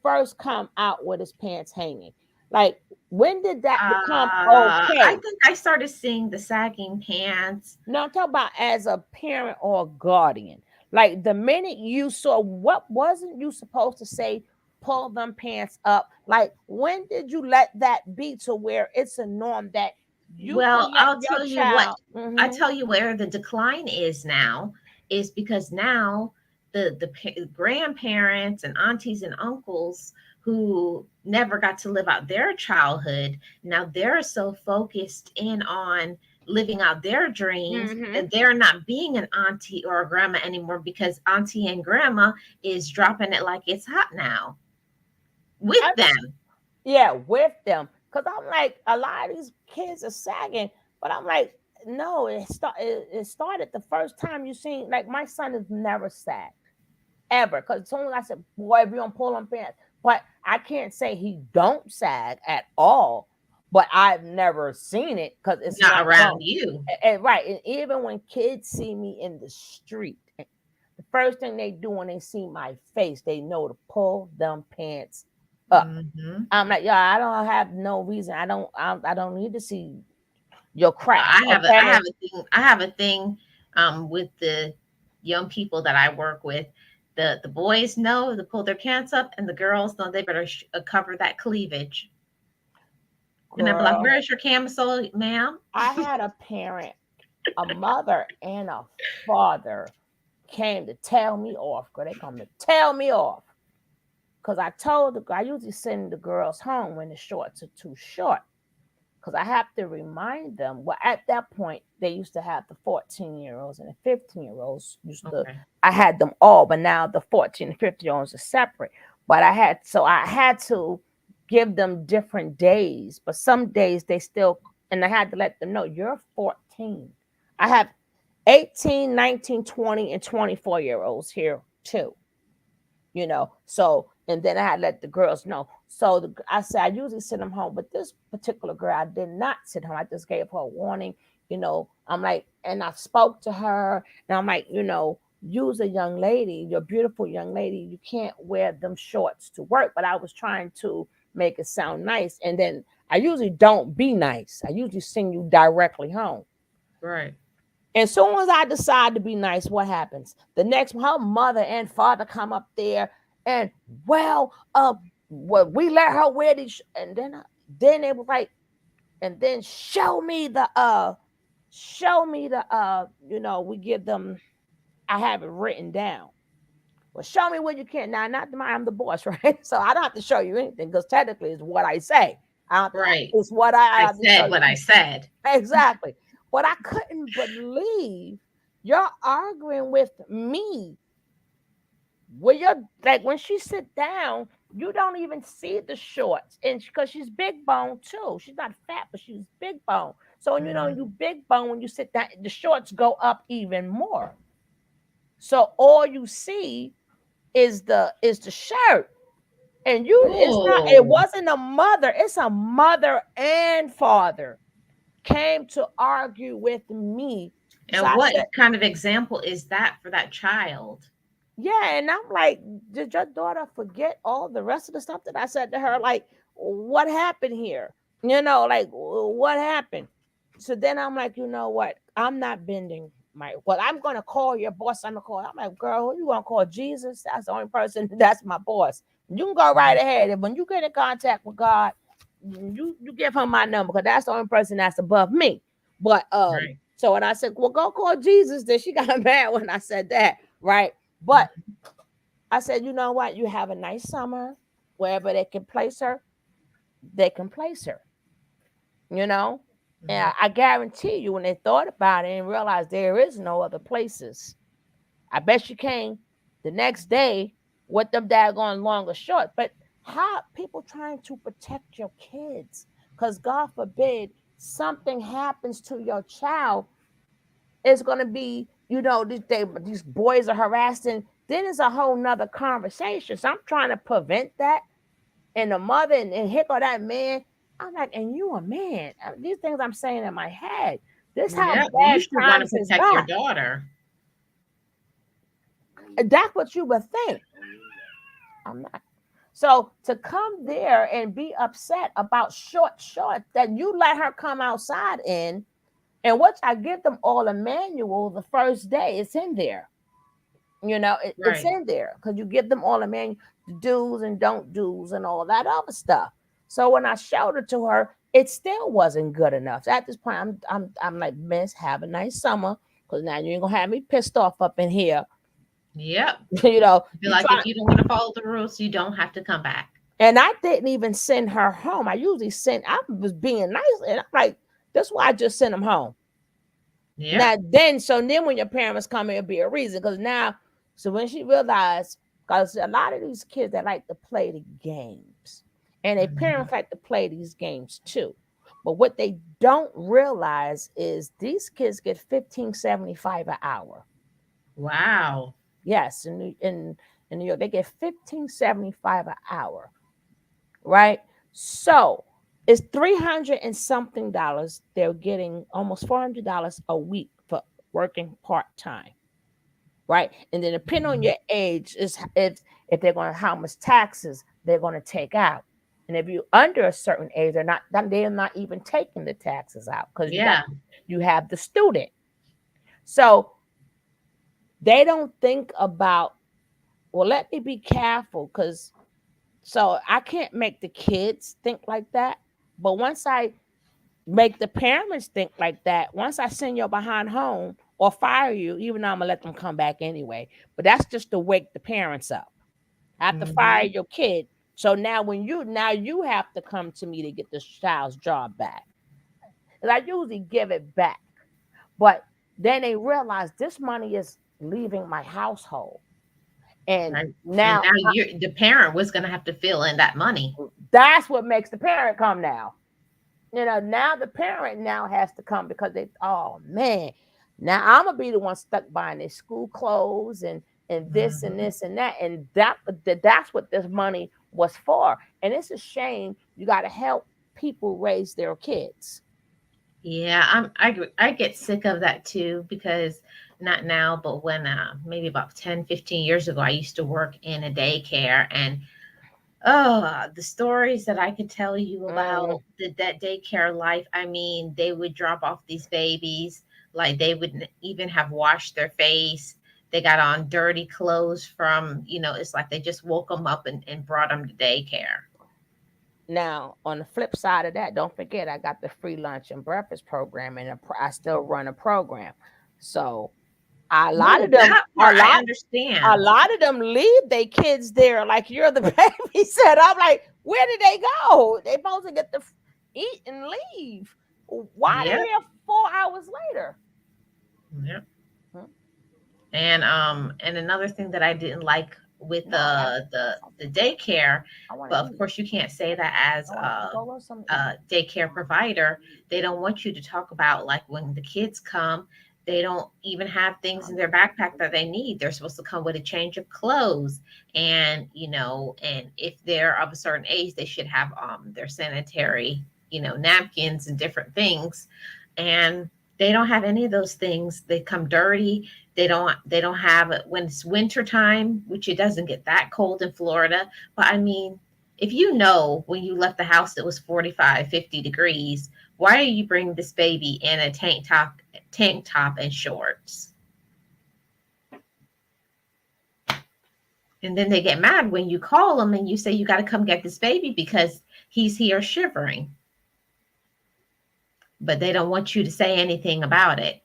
first come out with his pants hanging? Like, When did that become I okay? think I started seeing the sagging pants. No, I'm talking about as a parent or a guardian. Like the minute you saw, what wasn't you supposed to say? Pull them pants up. Like when did you let that be to where it's a norm that you Well, can let your child? I tell you where the decline is now is because now the grandparents and aunties and uncles who never got to live out their childhood, now they're so focused in on living out their dreams Mm-hmm. that they're not being an auntie or a grandma anymore because auntie and grandma is dropping it like it's hot now with them. Yeah, with them. Because I'm like, a lot of these kids are sagging, but I'm like, no, it started the first time you seen, like, my son has never sagged, ever. Because as soon as I said, boy, if you don't pull on pants, but I can't say he don't sag at all, but I've never seen it because it's Not not around wrong. you. And right, and even when kids see me in the street, the first thing they do when they see my face, they know to pull them pants up. Hmm. I'm like, yeah, I don't have no reason. I don't need to see your cracks. I Okay. have a thing. I have a thing with the young people that I work with. The boys know to pull their pants up, and the girls know they better cover that cleavage. And I'm like, Girl, "Where is your camisole, ma'am?" I had a parent, a mother and a father came to tell me off. Girl, they come to tell me off. Because I usually send the girls home when the shorts are too short. Because I have to remind them. Well, at that point, they used to have the 14-year-olds and the 15-year-olds. Okay. I had them all, but now the 14 and 50-year-olds are separate. But I had to give them different days. But some days they still, and I had to let them know you're 14. I have 18, 19, 20, and 24-year-olds here too. So and then I had to let the girls know. So I said I usually send them home, but this particular girl I did not send home. I just gave her a warning. I'm like, and I spoke to her, and I'm like, use a young lady, you're a beautiful young lady. You can't wear them shorts to work. But I was trying to make it sound nice, and then I usually don't be nice. I usually send you directly home. Right. As soon as I decide to be nice, what happens? The next, her mother and father come up there, and well, we let her wear these, and then it was like, and then show me the we give them. I have it written down. Well, show me what you can. Now, not the I'm the boss, right? So I don't have to show you anything because technically it's what I say. Right. It's what I I have to show said what I you. said. Exactly. But I couldn't believe you're arguing with me. When she sit down, you don't even see the shorts, and because she's big bone too. She's not fat, but she's big bone. So you Mhm. big bone when you sit down, the shorts go up even more. So all you see is the shirt, and it's not. It Oh. wasn't a mother. It's a mother and father came to argue with me. So And I what said, kind of example is that for that child? yeah, and I'm like, did your daughter forget all the rest of the stuff that I said to her? Like, what happened here? Like, what happened? So then I'm like, you know what? I'm not bending I'm gonna call your boss. I'm gonna call. I'm like, girl, who you gonna call? Jesus? That's the only person. That's my boss. You can go right ahead. And when you get in contact with God, you give him my number because that's the only person that's above me. But Right. so when I said, well, go call Jesus, then she got mad when I said that, right? But I said, you know what? You have a nice summer. Wherever they can place her, they can place her, you know? And Mhm. I guarantee you, when they thought about it and realized there is no other places, I bet she came the next day with them daggone long or short. But how people trying to protect your kids? Because God forbid something happens to your child, it's going to be, these boys are harassing. Then it's a whole nother conversation. So I'm trying to prevent that. And the mother and hick or that man, I'm like, and you a man. These things I'm saying in my head. This how Yeah, you bad should want to times has protect your got. daughter. That's what you would think. I'm not. So to come there and be upset about short that you let her come outside in, and which I give them all a manual the first day, it's in there. It's Right. in there because you give them all the manual, the do's and don't do's and all that other stuff. So when I showed it to her, it still wasn't good enough. So at this point, I'm like, Miss, have a nice summer, because now you ain't gonna have me pissed off up in here. Yep. you know, Be you like, try. if you don't want to follow the rules, you don't have to come back. And I didn't even send her home. I was being nice, and I'm like, that's why I just sent them home. Yep. Now, so then when your parents come, it'll be a reason. Because now, so when she realized, because a lot of these kids that like to play the games, and their Mhm. parents like to play these games too. But what they don't realize is these kids get 15.75 an hour. Wow. Yes, in New York, they get 15.75 an hour, right? So it's 300 and something dollars. They're getting almost $400 a week for working part-time, right? And then depending on Mhm. your age, is if they're going to how much taxes they're going to take out. And if you're under a certain age, they're not even taking the taxes out, because Yeah. you have the student. So they don't think about, well, let me be careful, because so I can't make the kids think like that. But once I make the parents think like that, once I send you behind home or fire you, even though I'm gonna let them come back anyway. But that's just to wake the parents up. I have to fire Mhm. your kid. So now you have to come to me to get the child's job back. And I usually give it back. But then they realize this money is leaving my household. And Right. And now now the parent was going to have to fill in that money. that's what makes the parent come now. Now the parent now has to come, because oh man, now I'm gonna be the one stuck buying their school clothes and this and Mhm. this and that, and that's what this money was for. And it's a shame you got to help people raise their kids. Yeah, I get sick of that too, because not now, but when maybe about 10, 15 years ago, I used to work in a daycare, and oh, the stories that I could tell you Mm. about that daycare life. I mean, they would drop off these babies, like they wouldn't even have washed their face. They got on dirty clothes from, it's like they just woke them up and brought them to daycare. Now, on the flip side of that, don't forget I got the free lunch and breakfast program, and I still run a program. So a lot No, of them, that part I understand. leave their kids there like you're the babysitter. I'm like, where did they go? They supposed to get to eat and leave. Why are Yeah, they here 4 hours later? yeah. Hmm? And another thing that I didn't like with No, the daycare, I want but to of eat. course you can't say that as I want to go with some eat. a daycare provider. They don't want you to talk about, like, when the kids come, they don't even have things in their backpack that they need. They're supposed to come with a change of clothes, and and if they're of a certain age, they should have their sanitary, napkins and different things. And they don't have any of those things. They come dirty. They don't have it when it's winter time, which it doesn't get that cold in Florida. But I mean, if when you left the house it was 45, 50 degrees, why are you bringing this baby in a tank top and shorts? And then they get mad when you call them and you say you got to come get this baby because he's here shivering. But they don't want you to say anything about it.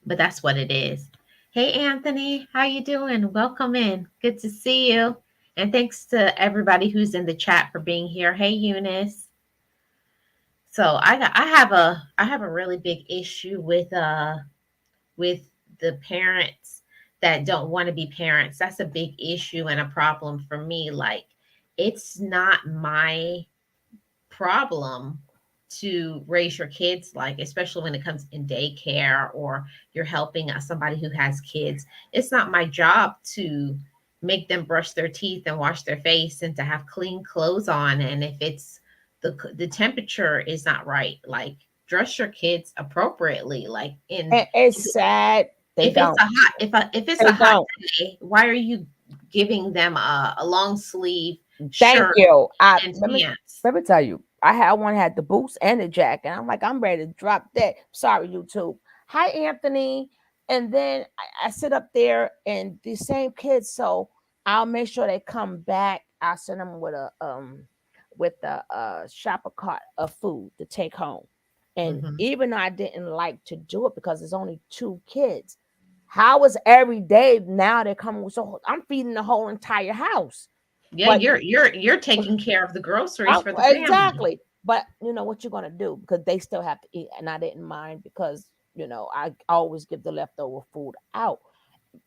But that's what it is. Hey Anthony, how you doing? Welcome in. Good to see you. And thanks to everybody who's in the chat for being here. Hey Eunice. So I have a really big issue with the parents that don't want to be parents. That's a big issue and a problem for me. Like, it's not my problem to raise your kids, like, especially when it comes in daycare or you're helping somebody who has kids. It's not my job to make them brush their teeth and wash their face and to have clean clothes on. And if it's the temperature is not right, like, dress your kids appropriately. Like, in And it's sad they if it's don't. a hot if it's a They hot don't. day, why are you giving them a long sleeve Thank shirt you. and Let me pants. tell you. I had one had the boots and the jacket. I'm like, I'm ready to drop that. Sorry, YouTube. Hi, Anthony. And then I sit up there and these same kids. So I'll make sure they come back. I'll send them with a shopper cart of food to take home. And Hmm. even though I didn't like to do it because there's only 2 kids, how is every day now they're coming? So I'm feeding the whole entire house. Yeah, But you're taking care of the groceries for the family. exactly. But you know what you're gonna do because they still have to eat, and I didn't mind because I always give the leftover food out.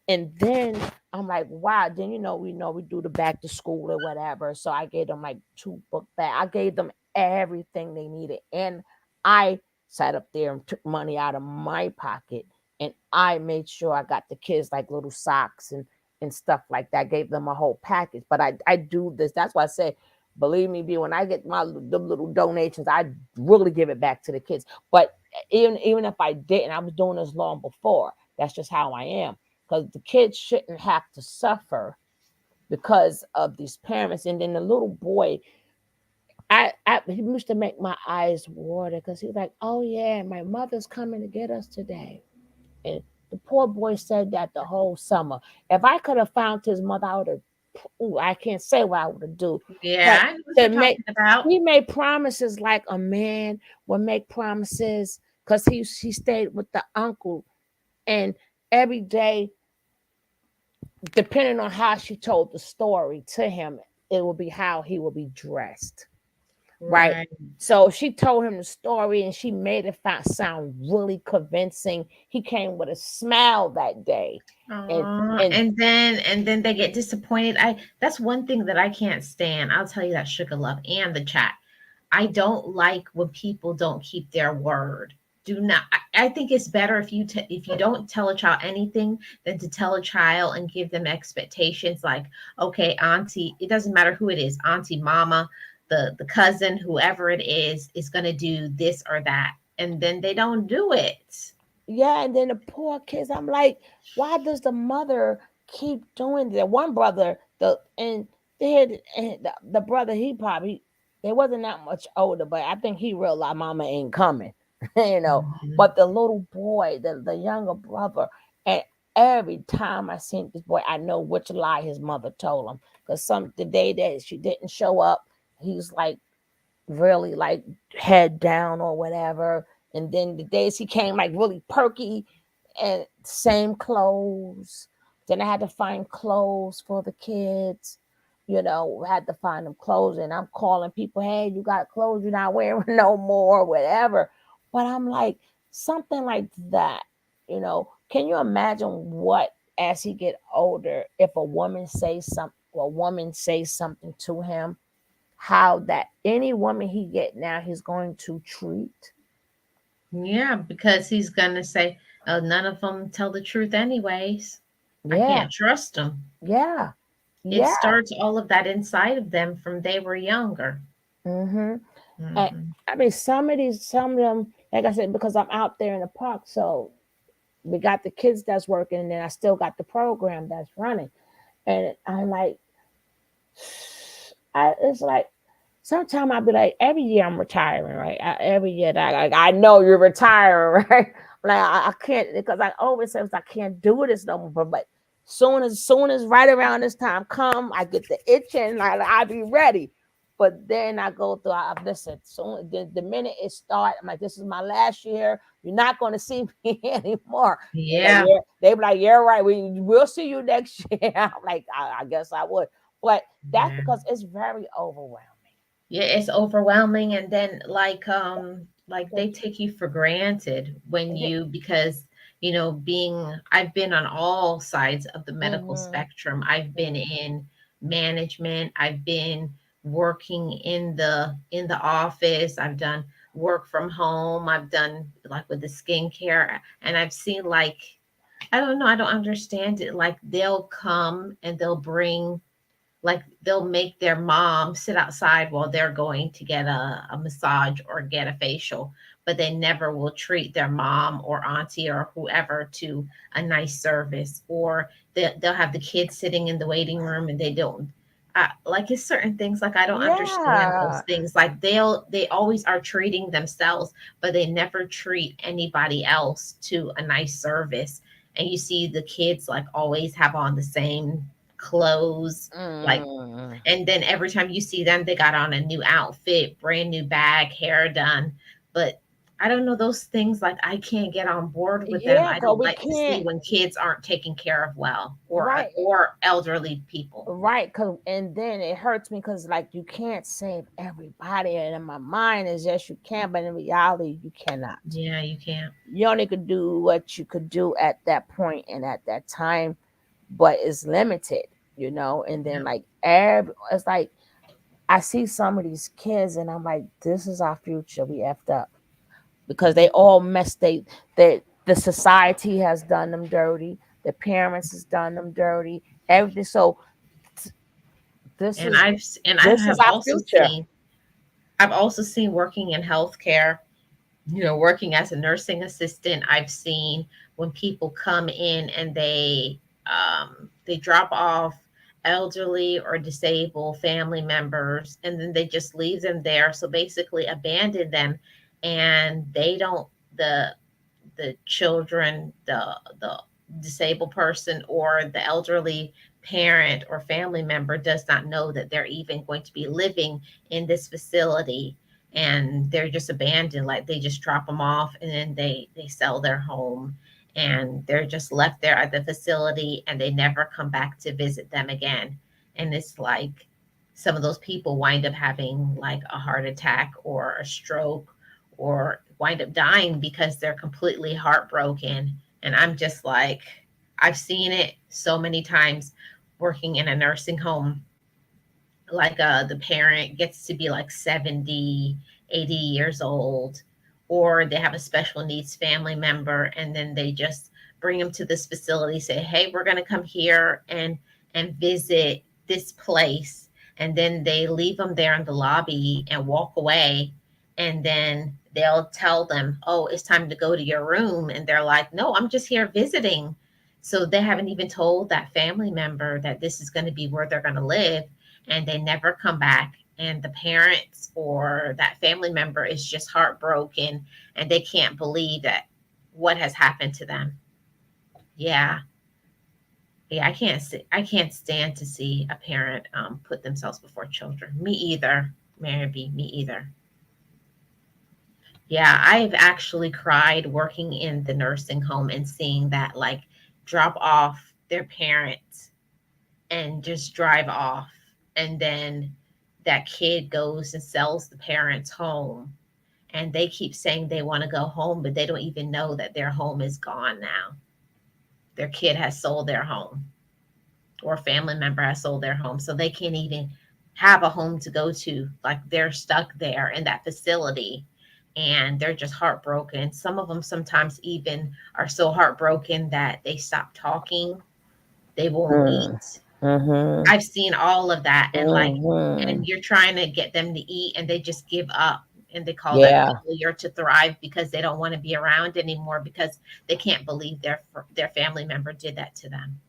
And then I'm like, wow. Then we do the back to school or whatever. So I gave them like 2 book bag. I gave them everything they needed, and I sat up there and took money out of my pocket, and I made sure I got the kids like little socks and stuff like that. Gave them a whole package. But I do this. That's why I say, believe me, B, when I get the little donations, I really give it back to the kids. But even if I didn't, I was doing this long before. That's just how I am because the kids shouldn't have to suffer because of these parents. And then the little boy, he used to make my eyes water because he was like, "Oh yeah, my mother's coming to get us today." And the poor boy said that the whole summer. If I could have found his mother, I would have. Ooh, I can't say what I would have do, Yeah, but I know what to you're make talking about. he made promises like a man would make promises because he stayed with the uncle and every day depending on how she told the story to him, it will be how he will be dressed. Right. Right. So she told him the story and she made it sound really convincing. He came with a smile that day. And and And then they get disappointed. That's one thing that I can't stand. I'll tell you that, Sugar Love and the chat. I don't like when people don't keep their word. Do not. I think it's better if you don't tell a child anything than to tell a child and give them expectations like, okay, auntie. It doesn't matter who it is, auntie, mama, the cousin, whoever it is going to do this or that, and then they don't do it. yeah, and then the poor kids, I'm like, why does the mother keep doing that? One brother, the brother, he probably they wasn't that much older, but I think he realized mama ain't coming, you know. Mhm. But the little boy, the younger brother, and every time I seen this boy, I know which lie his mother told him. Because the day that she didn't show up, he's like really like head down or whatever. And then the days he came like really perky and same clothes. Then I had to find clothes for the kids. Had to find them clothes and I'm calling people, hey, you got clothes you're not wearing no more, whatever. But I'm like, something like that, can you imagine what as he get older, if a woman says something to him how that any woman he get now he's going to treat. Yeah, because he's gonna say, "Oh, none of them tell the truth, anyways. I Yeah, can't trust them." yeah, It yeah. starts all of that inside of them from they were younger. Mm-hmm. And Hmm. I mean, some of them, like I said, because I'm out there in the park, so we got the kids that's working, and then I still got the program that's running, and I'm like, it's like sometimes I'll be like, every year I'm retiring, right? Every year that I know you're retiring, right? Like I can't because I always says I can't do this no more. But soon as right around this time come, I get the itching, like I be ready. But then I go through. I listen. Soon the minute it start, I'm like, this is my last year. You're not going to see me anymore. They're like, Yeah. yeah. They be like, you're right. We'll see you next year. I'm like, I guess I would. But that's Yeah. because it's very overwhelming. Yeah, it's overwhelming, and then like they take you for granted when you because being I've been on all sides of the medical Mm-hmm. spectrum. I've been Mm-hmm. in management, I've been working in the office, I've done work from home, I've done like with the skincare, and I've seen like I don't know, I don't understand it. Like they'll come and they'll bring Like they'll make their mom sit outside while they're going to get a massage or get a facial, but they never will treat their mom or auntie or whoever to a nice service. Or they'll have the kids sitting in the waiting room and they don't. Like it's certain things like I don't understand those Yeah. things. Like they always are treating themselves, but they never treat anybody else to a nice service. And you see the kids like always have on the same clothes, like, Mm. and then every time you see them, they got on a new outfit, brand new bag, hair done. But I don't know those things. Like I can't get on board with them. Yeah, I cause don't we like to see can't. when kids aren't taken care of well, Right. or elderly people. Right, cause and then it hurts me because like you can't save everybody, and in my mind is yes you can, but in reality you cannot. Yeah, you can't. You only could do what you could do at that point and at that time, but it's limited, you know. And then Yeah. like it's like I see some of these kids, and I'm like, this is our future. We effed up because they all messed. They the society has done them dirty. The parents has done them dirty. Everything. So this And is I this is have our also future. seen, I've also seen working in healthcare, working as a nursing assistant, I've seen when people come in and they drop off elderly or disabled family members, and then they just leave them there. So basically abandon them, and they don't the the children, the disabled person or the elderly parent or family member does not know that they're even going to be living in this facility, and they're just abandoned. Like they just drop them off and then they sell their home, and they're just left there at the facility and they never come back to visit them again. And it's like some of those people wind up having like a heart attack or a stroke or wind up dying because they're completely heartbroken. And I'm just like, I've seen it so many times working in a nursing home. Like the parent gets to be like 70, 80 years old, or they have a special needs family member, and then they just bring them to this facility, say, hey, we're going to come here and visit this place, and then they leave them there in the lobby and walk away, and then they'll tell them, oh, it's time to go to your room, and they're like, no, I'm just here visiting. So they haven't even told that family member that this is going to be where they're going to live, and they never come back. And the parents or that family member is just heartbroken, and they can't believe that what has happened to them. Yeah. Yeah, I can't stand to see a parent put themselves before children. Me either, Mary B. Me either. Yeah, I've actually cried working in the nursing home and seeing that like drop off their parents and just drive off. And then that kid goes and sells the parents' home. And they keep saying they want to go home, but they don't even know that their home is gone now. Their kid has sold their home, or a family member has sold their home. So they can't even have a home to go to. Like they're stuck there in that facility, and they're just heartbroken. Some of them sometimes even are so heartbroken that they stop talking, they won't Mm. eat. Mm-hmm. I've seen all of that, and like, Mm-hmm. and you're trying to get them to eat and they just give up, and they call that Yeah. failure to thrive because they don't want to be around anymore because they can't believe their family member did that to them.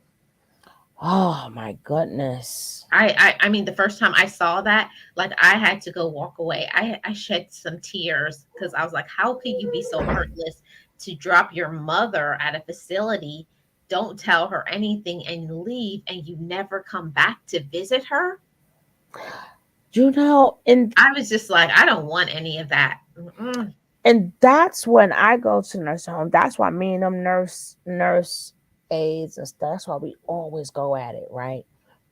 Oh my goodness. I mean, the first time I saw that, like I had to go walk away. I shed some tears because I was like, how could you be so heartless to drop your mother at a facility, don't tell her anything, and leave, and you never come back to visit her? You know, I was just like, I don't want any of that. Mm-mm. and that's when I go to nursing home. That's why me and them nurse aides and stuff. That's why we always go at it, right?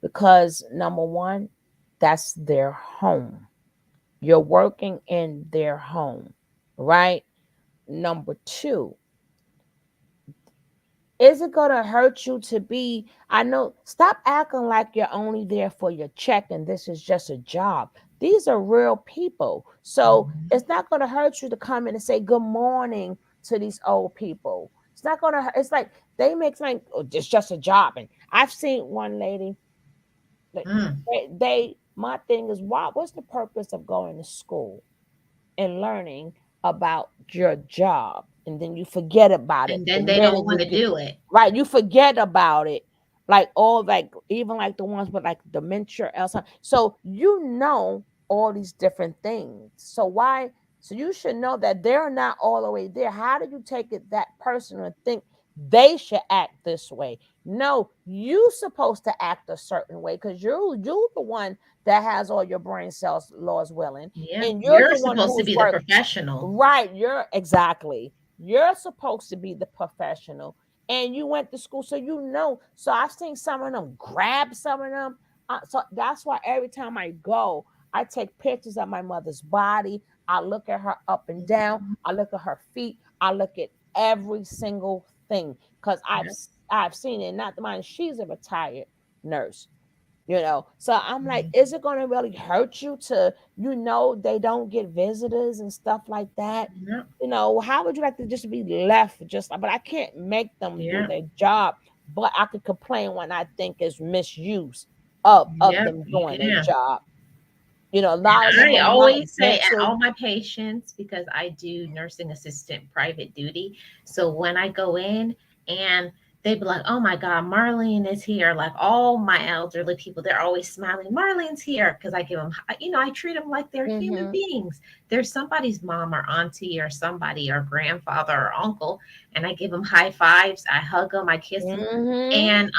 Because number one, that's their home. You're working in their home, right? Number two, is it going to hurt you to be? I know, stop acting like you're only there for your check and this is just a job. These are real people. So Mhm. it's not going to hurt you to come in and say good morning to these old people. It's not going to, it's like they make like, oh, it's just a job. And I've seen one lady, Like, Mm. my thing is, what's the purpose of going to school and learning about your job, and then you forget about it And the then they minute don't you want to get do it. right. You forget about it, like all like even like the ones with like dementia, Alzheimer's. So all these different things. So why? So you should know that they're not all the way there. How do you take it that person and think they should act this way? No, you supposed to act a certain way because you're the one that has all your brain cells, Lord's willing, Yeah. and you're You're the one supposed to who's be the work. professional. Right, you're exactly. You're supposed to be the professional, and you went to school, so you know. So I've seen some of them grab some of them. So that's why every time I go, I take pictures of my mother's body. I look at her up and down. Mhm. I look at her feet. I look at every single thing because Yeah. I've seen it. Not mind, she's a retired nurse. So I'm like, Mhm. is it going to really hurt you to, they don't get visitors and stuff like that? Yeah. How would you like to just be left just like, but I can't make them do Yeah. their job, but I could complain when I think is misuse of Yep. them doing their Yeah. job. A lot of them I are not always say at mental. all my patients, because I do nursing assistant private duty. So when I go in and they be like, oh my God, Marlene is here. Like all my elderly people, they're always smiling. Marlene's here because I give them, I treat them like they're human Hmm. beings. They're somebody's mom or auntie or somebody or grandfather or uncle. And I give them high fives. I hug them. I kiss them. Hmm. And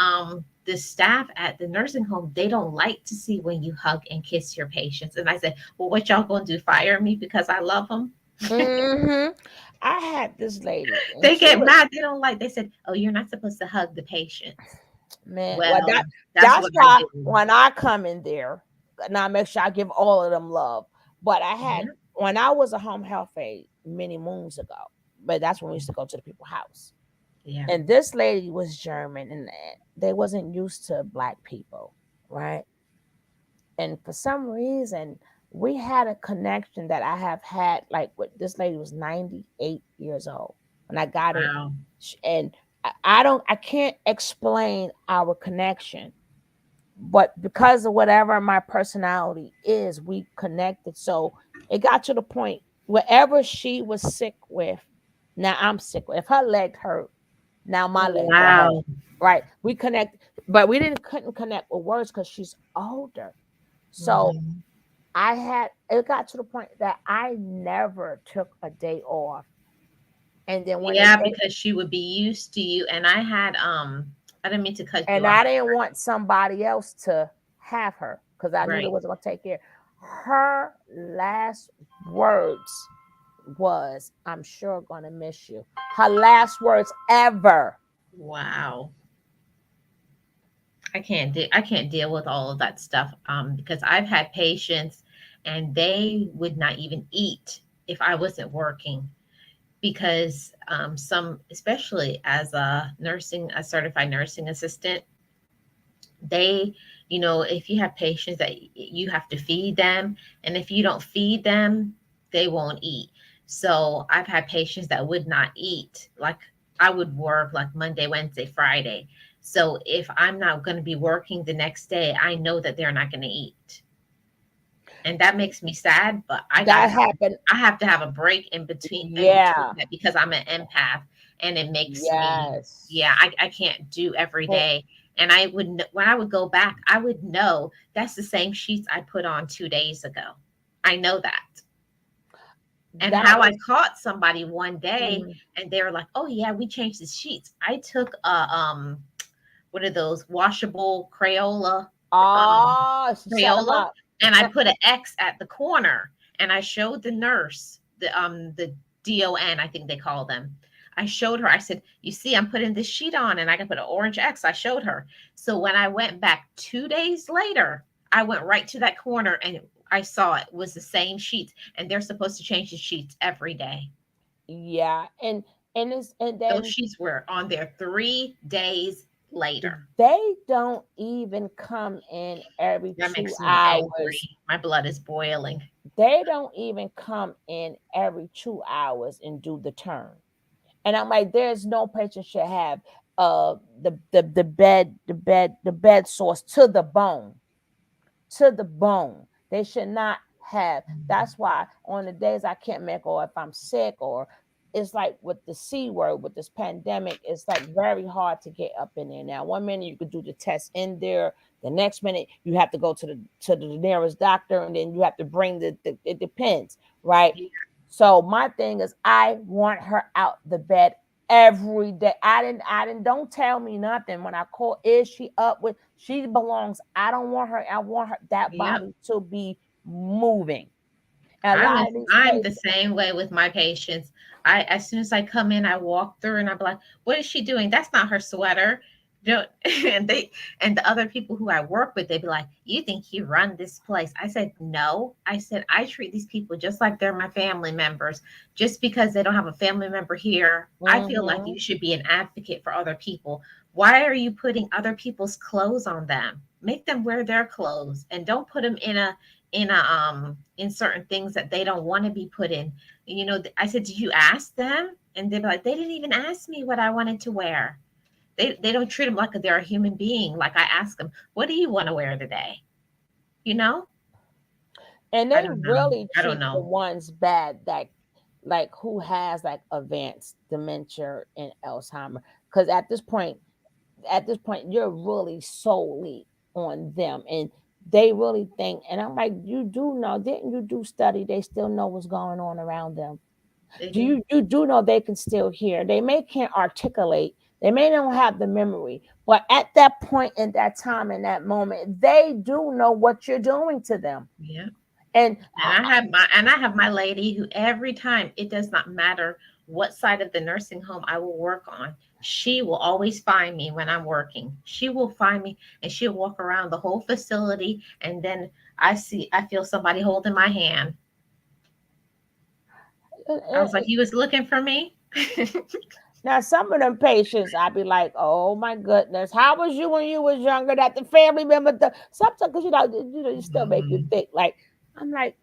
the staff at the nursing home, they don't like to see when you hug and kiss your patients. And I said, well, what y'all gonna do? Fire me because I love them? Hmm. I had this lady, and They she get was, mad. They don't like. They said, oh, you're not supposed to hug the patients. man. Well, Well, that's that's what I why do. when I come in there, now I make sure I give all of them love. But I had Yeah. when I was a home health aide many moons ago, but that's when we used to go to the people's house. Yeah. And this lady was German, and they wasn't used to black people, right? And for some reason, we had a connection that I have had. Like, with this lady was 98 years old when I got it, Wow. and I can't explain our connection, but because of whatever my personality is, we connected. So it got to the point wherever she was sick with, now I'm sick with. If her leg hurt, now my leg will hurt. Wow. Right? We connect, but we didn't couldn't connect with words because she's older. So Mhm. it got to the point that I never took a day off. And then when Yeah, because she would be used to you. And I didn't mean to cut you and off. I didn't want somebody else to have her because I knew they Right. wasn't gonna take care. Her last words was, "I'm sure gonna miss you." Her last words ever. Wow. I can't deal with all of that stuff because I've had patients and they would not even eat if I wasn't working because some, especially as a certified nursing assistant, they, if you have patients that you have to feed them, and if you don't feed them, they won't eat. So I've had patients that would not eat. Like I would work like Monday, Wednesday, Friday. So if I'm not going to be working the next day, I know that they're not going to eat. And that makes me sad, but That happened. I have to have a break in between Yeah. that because I'm an empath, and it makes me, yeah, Yes. I can't do every Well, day. And when I would go back, I would know that's the same sheets I put on 2 days ago. I know that. And that how I was. caught somebody one day Mm. and they were like, oh yeah, we changed the sheets. I took what are those washable um Oh, she set him Crayola, up. and I put an X at the corner, and I showed the nurse the DON, I think they call them. I showed her. I said, "You see, I'm putting this sheet on, and I can put an orange X." I showed her. So when I went back 2 days later, I went right to that corner, and I saw it was the same sheets, and they're supposed to change the sheets every day. Yeah, and Those then sheets were on there 3 days later. they don't even come in every That two makes me hours. angry. My blood is boiling. They don't even come in every 2 hours and do the turn. And I'm like, there's no patient should have the bed source to the bone. to the bone. They should not have. That's why on the days I can't make, or if I'm sick, or it's like with the C word, with this pandemic, it's like very hard to get up in there. Now, one minute you could do the test in there, the next minute you have to go to the nearest doctor, and then you have to bring the it depends, right? Yeah. So my thing is, I want her out the bed every day. I didn't don't tell me nothing. When I call, is she up with, she belongs. I don't want her, I want her, that Yep. body to be moving. A lot of these I'm the patients, same way with my patients. I as soon as I come in, I walk through and I'm like, what is she doing? That's not her sweater. Don't and they and the other people who I work with, they'd be like, you think you run this place? I said, no. I said, I treat these people just like they're my family members. Just because they don't have a family member here, I feel like mm-hmm. you should be an advocate for other people. Why are you putting other people's clothes on them? Make them wear their clothes and don't put them in certain things that they don't want to be put in. You know, I said, "Do you ask them?" And they're like, "They didn't even ask me what I wanted to wear." They don't treat them like they're a human being. Like I ask them, "What do you want to wear today?" You know? And I they don't know. really I don't treat the know. ones bad that, like, who has like advanced dementia and Alzheimer. Because at this point, you're really solely on them, and they really think. And I'm like, you do know? Didn't you do study? They still know what's going on around them. They Do do. you do know they can still hear? They may can't articulate. They may not have the memory, but at that point in that time, in that moment, they do know what you're doing to them. Yeah. And And I have my lady who every time, it does not matter what side of the nursing home I will work on, she will always find me when I'm working. She will find me and she'll walk around the whole facility, and then I feel somebody holding my hand. I was like, "You was looking for me?" now, some of them patients, I'd be like, "Oh my goodness, how was you when you was younger?" That the family member, the sometimes, because you still make you Mhm. think. Like, I'm like,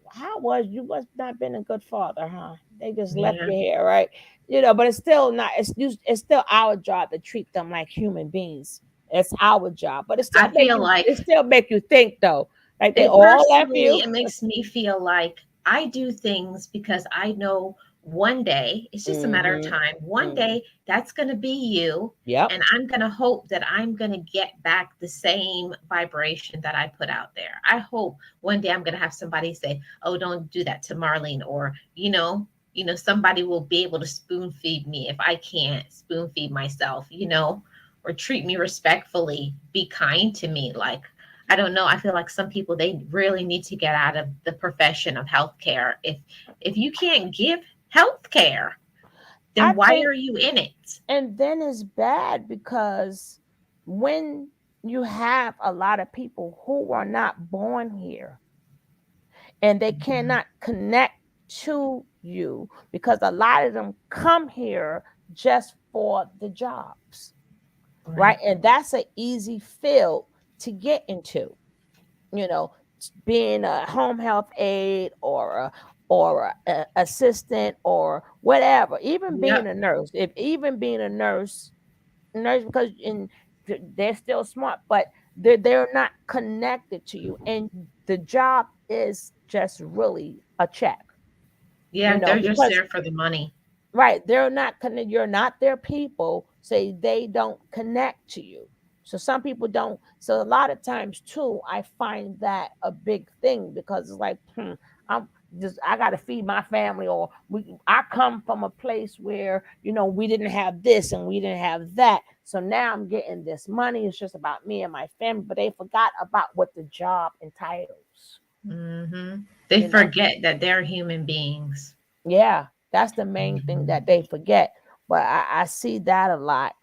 how was you? Must not been a good father, huh? They just left Yeah. you here, right? But it's still not. It's still our job to treat them like human beings. It's our job, but I feel it like still make you think though. Like they it all left personally, you. it makes me feel like I do things because I know one day, it's just a matter of Mm-hmm. time. One Mm. day that's going to be you. Yep. And I'm going to hope that I'm going to get back the same vibration that I put out there. I hope one day I'm going to have somebody say, oh, don't do that to Marlene. Or, somebody will be able to spoon feed me if I can't spoon feed myself, or treat me respectfully, be kind to me. Like, I don't know. I feel like some people, they really need to get out of the profession of healthcare. If you can't give healthcare, I then why think. are you in it? And then it's bad because when you have a lot of people who are not born here and they Mhm. cannot connect to you, because a lot of them come here just for the jobs, right? Right. And that's an easy field to get into, you know, being a home health aide, or a assistant, or whatever, even being Yep. a nurse. If even being a nurse, because they're still smart, but they're not connected to you, and the job is just really a check, Yeah, they're just because there for the money. right, they're not you're not their people, say they don't connect to you. So some people don't. So a lot of times too, I find that a big thing, because it's like, I'm I got to feed my family, or I come from a place where we didn't have this and we didn't have that, so now I'm getting this money. It's just about me and my family, but they forgot about what the job entitles. They You know, forget that they're human beings. Yeah, that's the main thing Mhm. that they forget. But I see that a lot,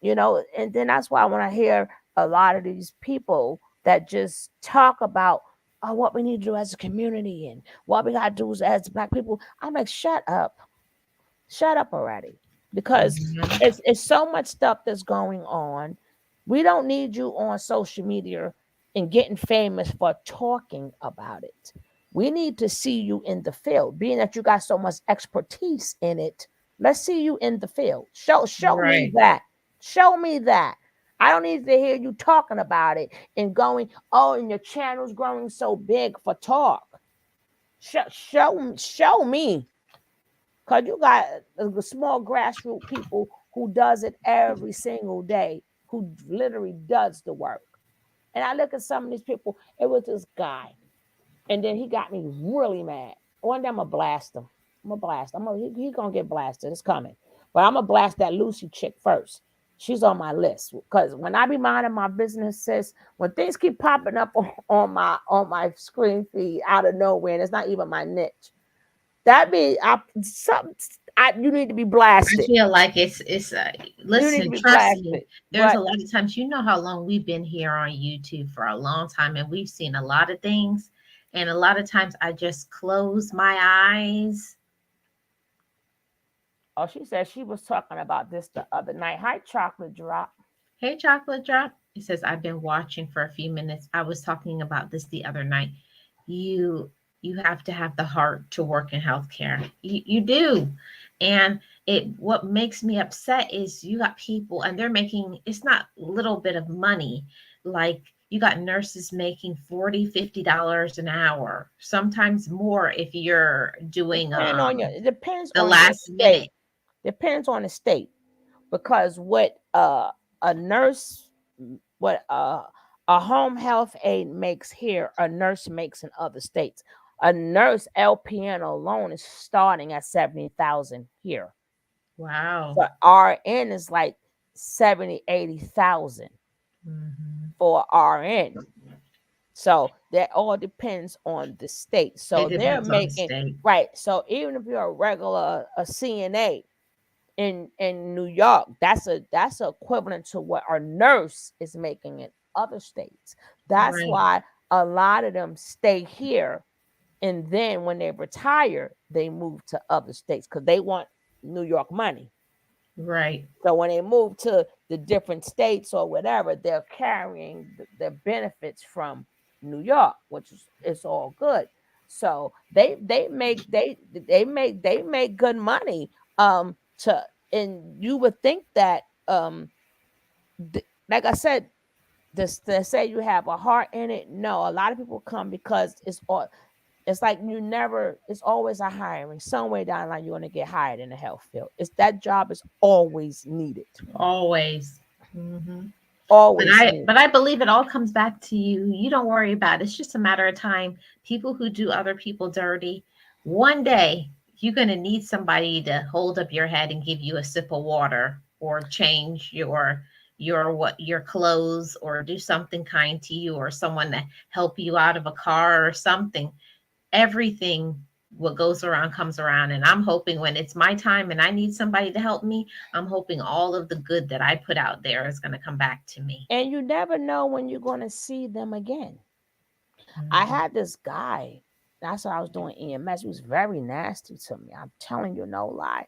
and then that's why when I hear a lot of these people that just talk about, oh, what we need to do as a community and what we gotta do as Black people, I'm like, shut up already, because Mhm. it's so much stuff that's going on. We don't need you on social media and getting famous for talking about it. We need to see you in the field, being that you got so much expertise in it. Let's see you in the field. Show me Right. that. Show me that. I don't need to hear you talking about it and going, oh, and your channel's growing so big for talk. Show me. Because you got the small grassroots people who does it every single day, who literally does the work. And I look at some of these people, it was this guy. And then he got me really mad. One day I'm going to blast him. I'm going to blast him. He going to get blasted. It's coming. But I'm going to blast that Lucy chick first. She's on my list. Because when I be minding my business, sis, when things keep popping up on my screen feed out of nowhere, and it's not even my niche, that means you need to be I blasted. feel like You need to listen, be trust me. blasted. There's But a lot of times, you know how long we've been here on YouTube for a long time, and we've seen a lot of things. And a lot of times I just close my eyes. oh, she said she was talking about this the other night. Hi, chocolate drop. Hey, Chocolate Drop. It says, I've been watching for a few minutes. I was talking about this the other night. You you have to have the heart to work in healthcare. You do. And what makes me upset is you got people and they're making, it's not little bit of money. Like you got nurses making 40, $50 an hour, sometimes more if you're doing It depends the on your last minute. state. Depends on the state. Because what a nurse, what a home health aide makes here, a nurse makes in other states. A nurse LPN alone is starting at 70,000 here. Wow. So RN is like 70, 80,000 Mhm. for RN. So that all depends on the state. It So they're depends on the making state. right. So even if you're a regular a CNA in New York, that's equivalent to what our nurse is making in other states. That's Right. why a lot of them stay here, and then when they retire, they move to other states because they want New York money. Right. So when they move to the different states or whatever, they're carrying the benefits from New York, which is it's all good. So they make good money. To and you would think that like I said, this to say you have a heart in it. No, a lot of people come because it's all. It's like you never. It's always a hiring. Somewhere down the line, you're going to get hired in the health field. It's that job is always needed. Always. hmm But Always I needed. but I believe it all comes back to you. You don't worry about it. It's just a matter of time. People who do other people dirty, one day you're gonna need somebody to hold up your head and give you a sip of water or change your clothes or do something kind to you or someone to help you out of a car or something. Everything what goes around comes around, and I'm hoping when it's my time and I need somebody to help me, I'm hoping all of the good that I put out there is going to come back to me. And you never know when you're going to see them again. I Mhm. had this guy. That's what I was doing EMS. He was very nasty to me. I'm telling you, no lie.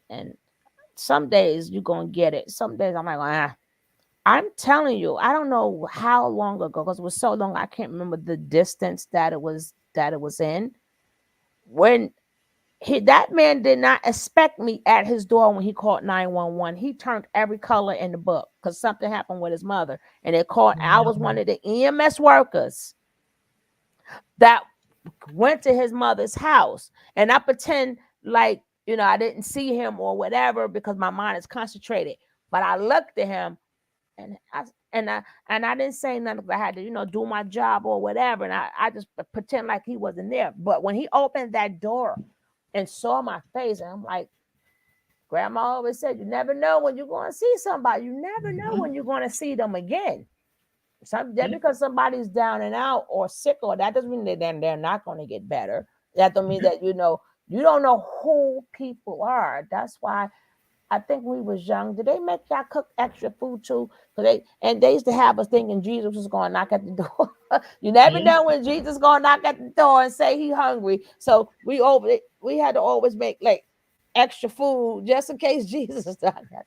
And some days you're gonna get it. Some days I'm like, ah. I'm telling you, I don't know how long ago because it was so long I can't remember the distance that it was in. When that man did not expect me at his door when he called 911. He turned every color in the book because something happened with his mother, and they called. I was one Mhm. of the EMS workers that went to his mother's house, and I pretend like I didn't see him or whatever because my mind is concentrated. But I looked at him and I didn't say nothing because I had to do my job or whatever, and I just pretend like he wasn't there. But when he opened that door and saw my face, and I'm like, Grandma always said, you never know when you're going to see somebody. You never know when Mhm. you're going to see them again. Just Yep. because somebody's down and out or sick, or that doesn't mean that then they're not going to get better. That don't mean Yep. that you don't know who people are. That's why I think when we was young, did they make y'all cook extra food too? They used to have us thinking Jesus was going to knock at the door. You never Yeah. know when Jesus going to knock at the door and say he hungry. So we had to always make like extra food just in case Jesus is not. That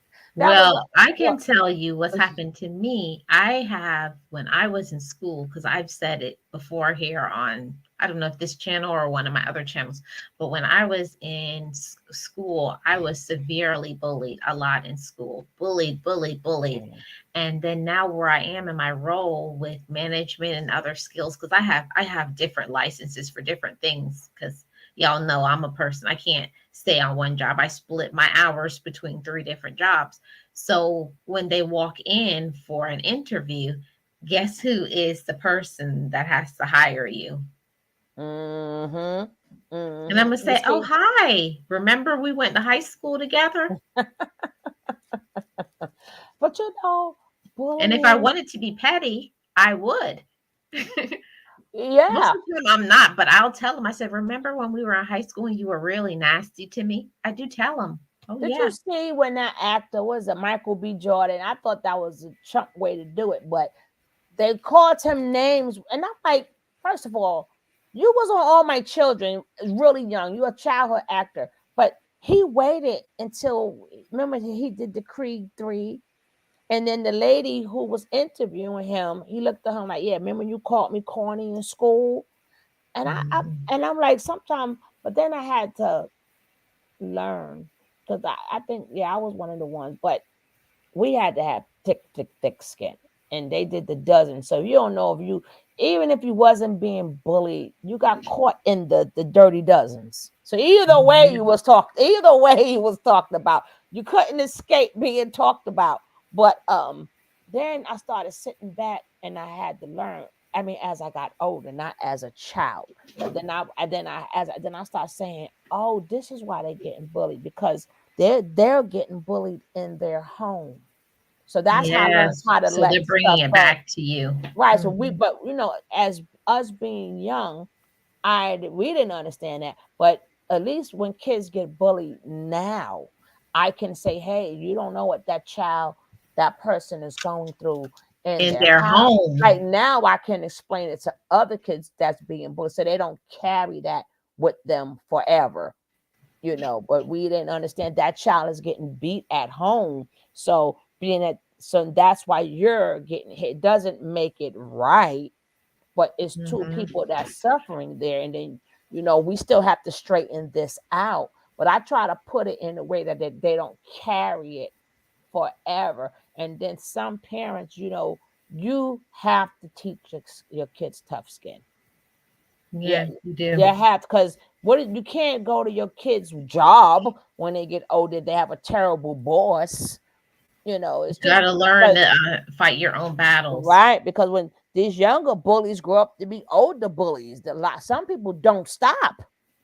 was Well, I what. can tell you what's happened to me. I have, when I was in school, because I've said it before here on I don't know if this channel or one of my other channels, but when I was in school, I was severely bullied a lot in school. Bullied, bullied, bullied. And then now where I am in my role with management and other skills, because I have different licenses for different things, because y'all know I'm a person. I can't stay on one job. I split my hours between 3 different jobs. So when they walk in for an interview, guess who is the person that has to hire you? Mm-hmm. And I'm Mm-hmm. gonna You say, "Oh, see, hi. Remember we went to high school together?" but And if I bullying, wanted to be petty, I would. Most yeah. of the time I'm not, but I'll tell them. I said, "Remember when we were in high school and you were really nasty to me?" I do tell them. Oh Did you yeah. see when that actor was it Michael B. Jordan? I thought that was a chump way to do it, but they called him names, and I'm like, first of all, you was on All My Children really young. You're a childhood actor, but he waited until remember he did the Creed 3. And then the lady who was interviewing him, he looked at him like, "Yeah, remember you called me corny in school?" And Mhm. I'm like, sometimes, but then I had to learn because I think, yeah, I was one of the ones, but we had to have thick, thick, thick skin. And they did the dozen. So you don't know if you, even if you wasn't being bullied, you got caught in the dirty dozens. So Yeah. either way he was talked about. You couldn't escape being talked about. But then I started sitting back and I had to learn. I mean, as I got older, not as a child. But then I start saying, oh, this is why they're getting bullied because they're getting bullied in their home. So that's how I learned Yes. how to So let they're bringing stuff it go. back to you. Right. So Mhm. but as us being young, we didn't understand that. But at least when kids get bullied now, I can say, hey, you don't know what that person is going through in In their their house. Like home. now I can explain it to other kids that's being bullied so they don't carry that with them forever. But we didn't understand that child is getting beat at home. So that's why you're getting hit. Doesn't make it right, but it's two Mhm. people that's suffering there. And then, we still have to straighten this out. But I try to put it in a way that they don't carry it forever. And then some parents, you have to teach your kids tough skin. Yeah, Yeah, you do. you have because you can't go to your kid's job when they get older. They have a terrible boss. It's You just gotta learn because to fight your own battles. right because when these younger bullies grow up to be older bullies, some people don't stop.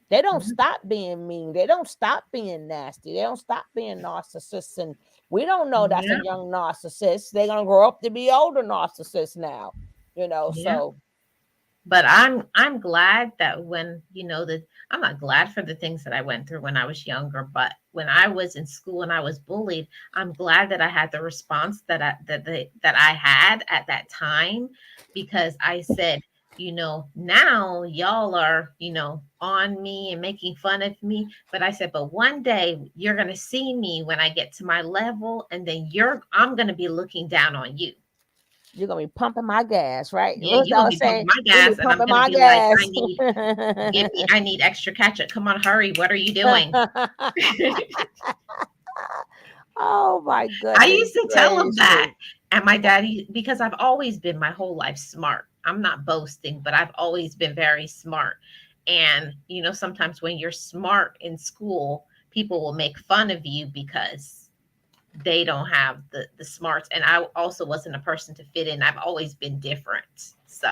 They don't Mhm. stop being mean. They don't stop being nasty. They don't stop being narcissists. And we don't know that's a Yeah, young narcissist. They're gonna grow up to be older narcissists now. yeah. So But I'm glad that when that I'm not glad for the things that I went through when I was younger, but when I was in school and I was bullied, I'm glad that I had the response that I had at that time, because I said, now y'all are, on me and making fun of me, but I said, but one day you're going to see me when I get to my level, and then I'm going to be looking down on you. you're gonna be pumping my gas, right? Yeah, What's you're I gonna was be pumping saying? my You're gonna gas, be and I'm pumping gonna my be like, I gas. need I need extra ketchup. Come on, hurry. What are you doing? Oh my I goodness used to tell him that. gracious. And my daddy, because I've always been my whole life smart. I'm not boasting, but I've always been very smart. And, sometimes when you're smart in school, people will make fun of you because they don't have the smarts. And I also wasn't a person to fit in. I've always been different. So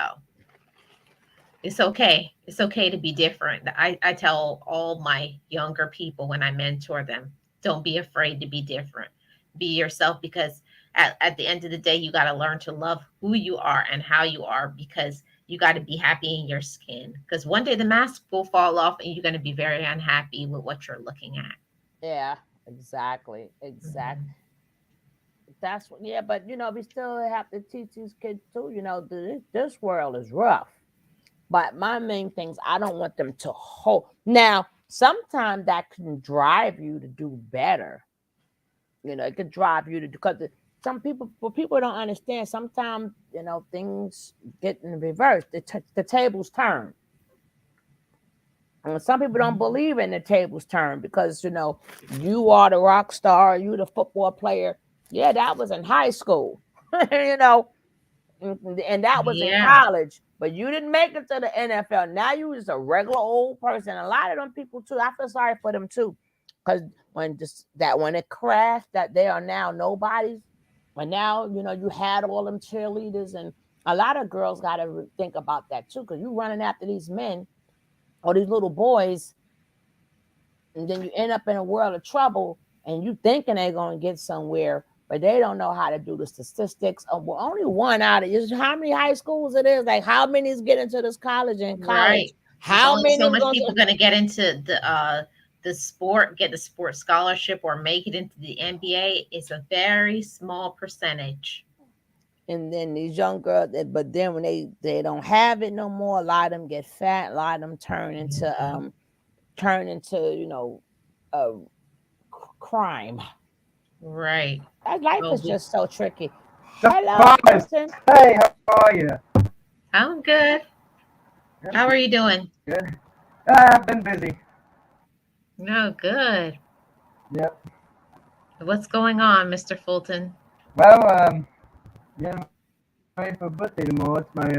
it's okay. It's okay to be different. I tell all my younger people when I mentor them, don't be afraid to be different. Be yourself, because at the end of the day, you got to learn to love who you are and how you are, because you got to be happy in your skin. Because one day the mask will fall off and you're going to be very unhappy with what you're looking at. Yeah, exactly. Exact. Mhm. That's what. Yeah, but we still have to teach these kids too. This world is rough. But my main things, I don't want them to hold. Now, sometimes that can drive you to do better. It could drive you to because people don't understand. Sometimes things get in reverse. The tables turn. And some people don't believe in the tables turn because, you are the rock star, you the football player. Yeah, that was in high school, you know, and that was in Yeah. college. But you didn't make it to the NFL. Now you just a regular old person. A lot of them people too. I feel sorry for them too, because when it crashed, that they are now nobodies. And now you had all them cheerleaders, and a lot of girls got to think about that too, because you running after these men or these little boys, and then you end up in a world of trouble, and you thinking they're going to get somewhere, but they don't know how to do the statistics. Well, only one out of how many high schools it is, like how many is getting to this college and college, Right. There's how only many so is much going people to, going to get into the sport, get the sports scholarship, or make it into the NBA. It's a very small percentage. and then these young girls, but then when they don't have it no more, a lot of them get fat, a lot of them turn into uh, crime. Right. That life Oh, is just so tricky. Hello, Surprise! Fulton. Hey, how are you? I'm good. How are you doing? Good. I've been busy. No, good. Yep. What's going on, Mr. Fulton? Well, yeah, I'm ready for birthday tomorrow. It's my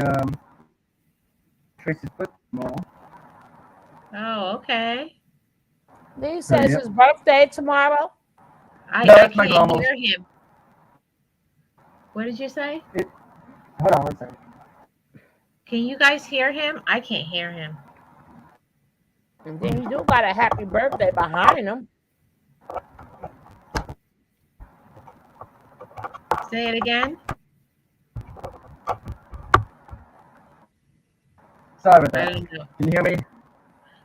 Tracy's birthday tomorrow. Oh, okay. He So says yep. his birthday tomorrow. No, I it's my can't grandma's. hear him. What did you say? Hold on one second. Can you guys hear him? I can't hear him. And then he do got a happy birthday behind him. Say it again. Sorry about I that. don't know. Can you hear me?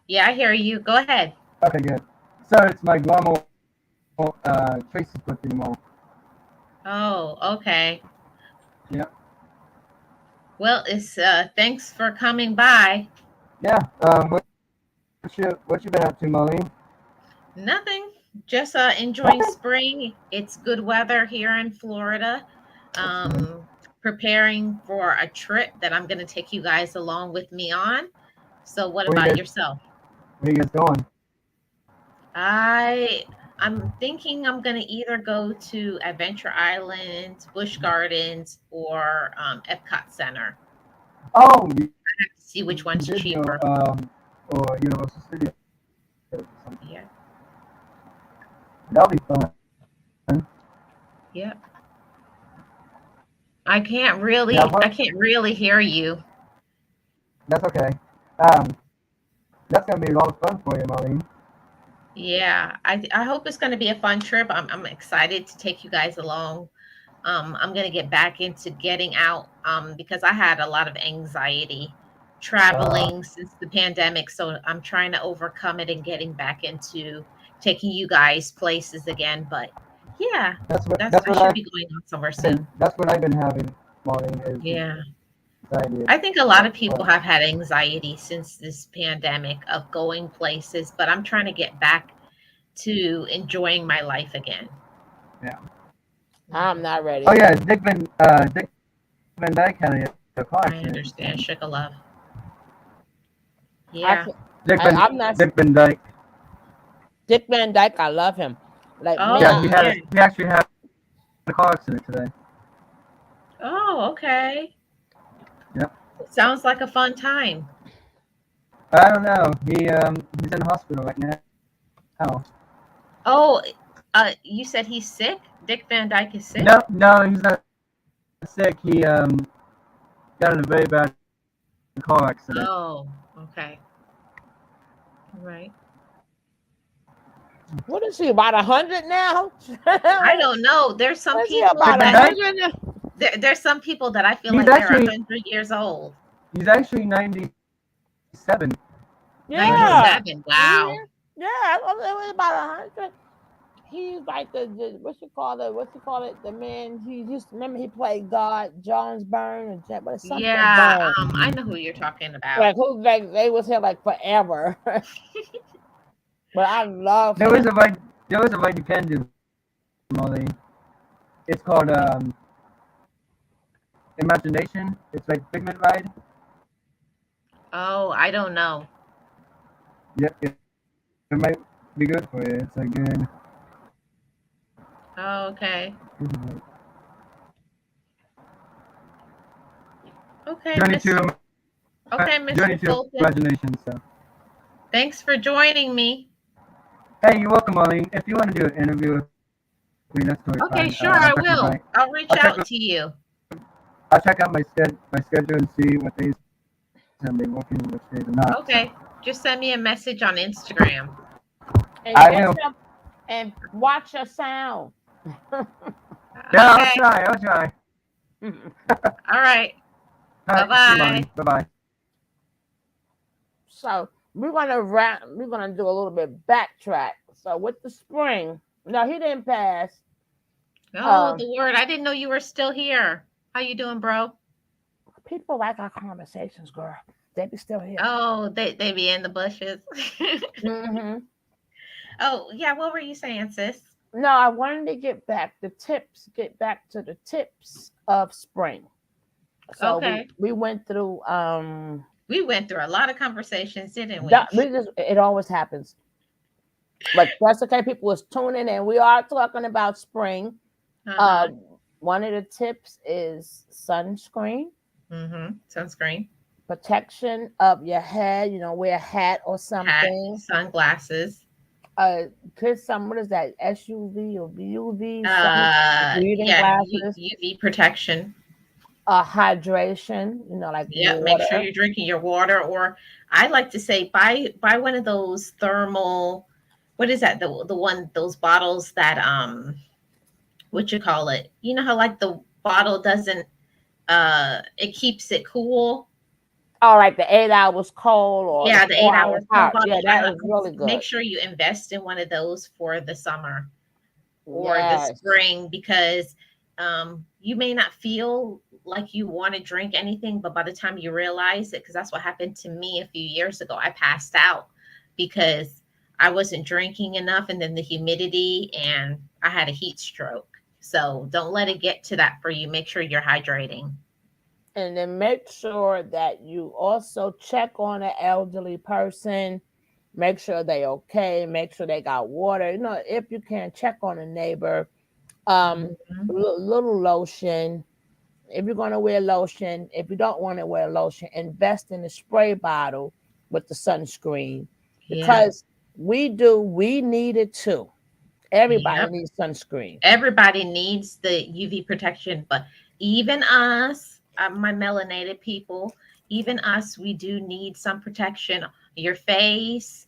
Yeah, I hear you. Go ahead. Okay, good. So it's my grandma Tracy's birthday tomorrow. Oh, okay. Yep. Well, it's thanks for coming by. Yeah. What you been up to, Marlene? Nothing. Just enjoying spring. It's good weather here in Florida. That's good. Preparing for a trip that I'm going to take you guys along with me on. So, what Where you about guys? yourself? Where you guys going? I'm thinking I'm going to either go to Adventure Island, Busch Gardens, or Epcot Center. Oh, See which one's Disney cheaper. or Universal Studios. Yeah. That'll be fun. Yeah. I can't really Yeah, I can't really hear you. that's okay. Um, that's gonna be a lot of fun for you, Marlene. Yeah. I hope it's going to be a fun trip. I'm excited to take you guys along. I'm going to get back into getting out because I had a lot of anxiety traveling since the pandemic, so I'm trying to overcome it and getting back into taking you guys places again. But yeah, That's I what should be going on somewhere soon. that's what I've been having, Marlene, is Yeah. anxiety. I think a lot of people have had anxiety since this pandemic of going places, but I'm trying to get back to enjoying my life again. Yeah. I'm not ready. Oh yeah, Dick Van Dyke had a car I accident. understand. Sugar love. I Yeah. can't, Dick I'm not Van Dyke. Dick Van Dyke. I love him. Like Oh, Yeah, man, yeah. he actually had a car accident today. Oh, okay. Yep. Sounds like a fun time. I don't know. He's in the hospital right now. Oh, you said he's sick? Dick Van Dyke is sick? No, he's not sick. He got in a very bad car accident. Oh, okay. All right. what is he, about 100 now? I don't know. There's some Is he people about Dick Van that Dyke? 100? there's some people that I feel He's like they're actually 100 years old. he's actually 97. Yeah. 97. Wow. Yeah, it was about 100. He's like the what you call it? The man he used to remember he played God, Jones Byrne, and but it's something Yeah, Byrne. I know who you're talking about. Like who like they was here like forever. But I love There him. was a ride you can do, Molly. It's called Imagination. It's like Figment ride. Oh, I don't know. Yeah, it might be good for you. It's a good. Oh, okay. Okay, Journey Miss. to Okay, journey Mr. to Fulton. imagination. So, Thanks for joining me. hey, you're welcome, Marlene. If you want to do an interview with me, that's totally Okay, fine. sure, I I'll check will. my I'll reach I'll check out to you. I'll check out my schedule and see what days I'm working, which days are not. So Okay, just send me a message on Instagram. And I get am. your and watch your sound. Yeah, I'll Okay, try. I'll try. all right. All right, see you, Bye-bye. Marlene. Bye bye. So we're gonna do a little bit backtrack. So with the spring, no, he didn't pass. Oh, Um, the word. I didn't know you were still here. How you doing, bro? people like our conversations, girl. They be still here. Oh, they be in the bushes. Hmm. Oh, yeah, what were you saying, sis? No, I wanted to get back to the tips of spring. So we Okay. we went through We went through a lot of conversations, didn't we? it always happens. But that's okay. People was tuning in. We are talking about spring. Uh-huh. One of the tips is sunscreen, Mm-hmm. Sunscreen, protection of your head. Wear a hat or hat, something. sunglasses. Put some, what is that? SUV or VUV, sun reading Yeah, glasses. UV protection. Hydration, like Yep, make sure water. you're drinking your water, or I like to say buy one of those thermal, what is that? The one, those bottles that what you call it? You know how like the bottle doesn't it keeps it cool. Oh, like the 8 hours cold or the Yeah, the eight 4 hours hour cold hot. bottle. Yeah, that is really Make good. sure you invest in one of those for the summer or the Yes. spring, because you may not feel like you want to drink anything, but by the time you realize it, because that's what happened to me a few years ago, I passed out because I wasn't drinking enough, and then the humidity, and I had a heat stroke. So don't let it get to that for you. Make sure you're hydrating. And then make sure that you also check on an elderly person. Make sure they okay. Make sure they got water. If you can, check on a neighbor. Mhm. Little lotion. If you're going to wear lotion, if you don't want to wear lotion, invest in a spray bottle with the sunscreen, Yeah. because we need it too. Everybody Yep. needs sunscreen. Everybody needs the UV protection, but even us, my melanated people, even us, we do need some protection. Your face.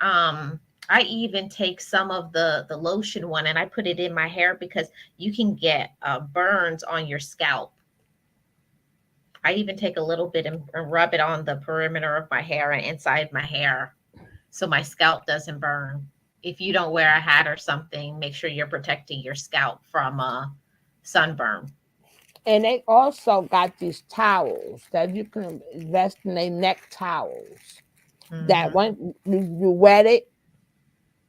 I even take some of the lotion one and I put it in my hair because you can get burns on your scalp. I even take a little bit and rub it on the perimeter of my hair and inside my hair so my scalp doesn't burn. If you don't wear a hat or something, make sure you're protecting your scalp from sunburn. And they also got these towels that you can invest in, a neck towels that Mm-hmm. when you wet it,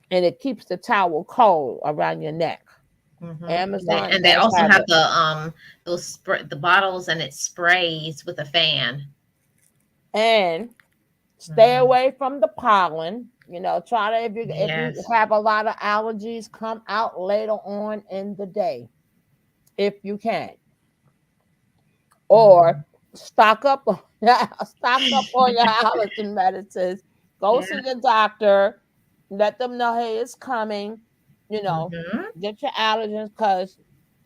and it keeps the towel cold around your neck. Mm-hmm. Amazon And they does also have have it. the bottles, and it sprays with a fan. And stay Mm-hmm. away from the pollen. Try to, if you Yes. have a lot of allergies, come out later on in the day if you can, or Mm-hmm. stock up on stock up on your allergen medicines. Go Yeah. see your doctor. Let them know, hey, it's coming. You know, Mm-hmm. get your allergens, because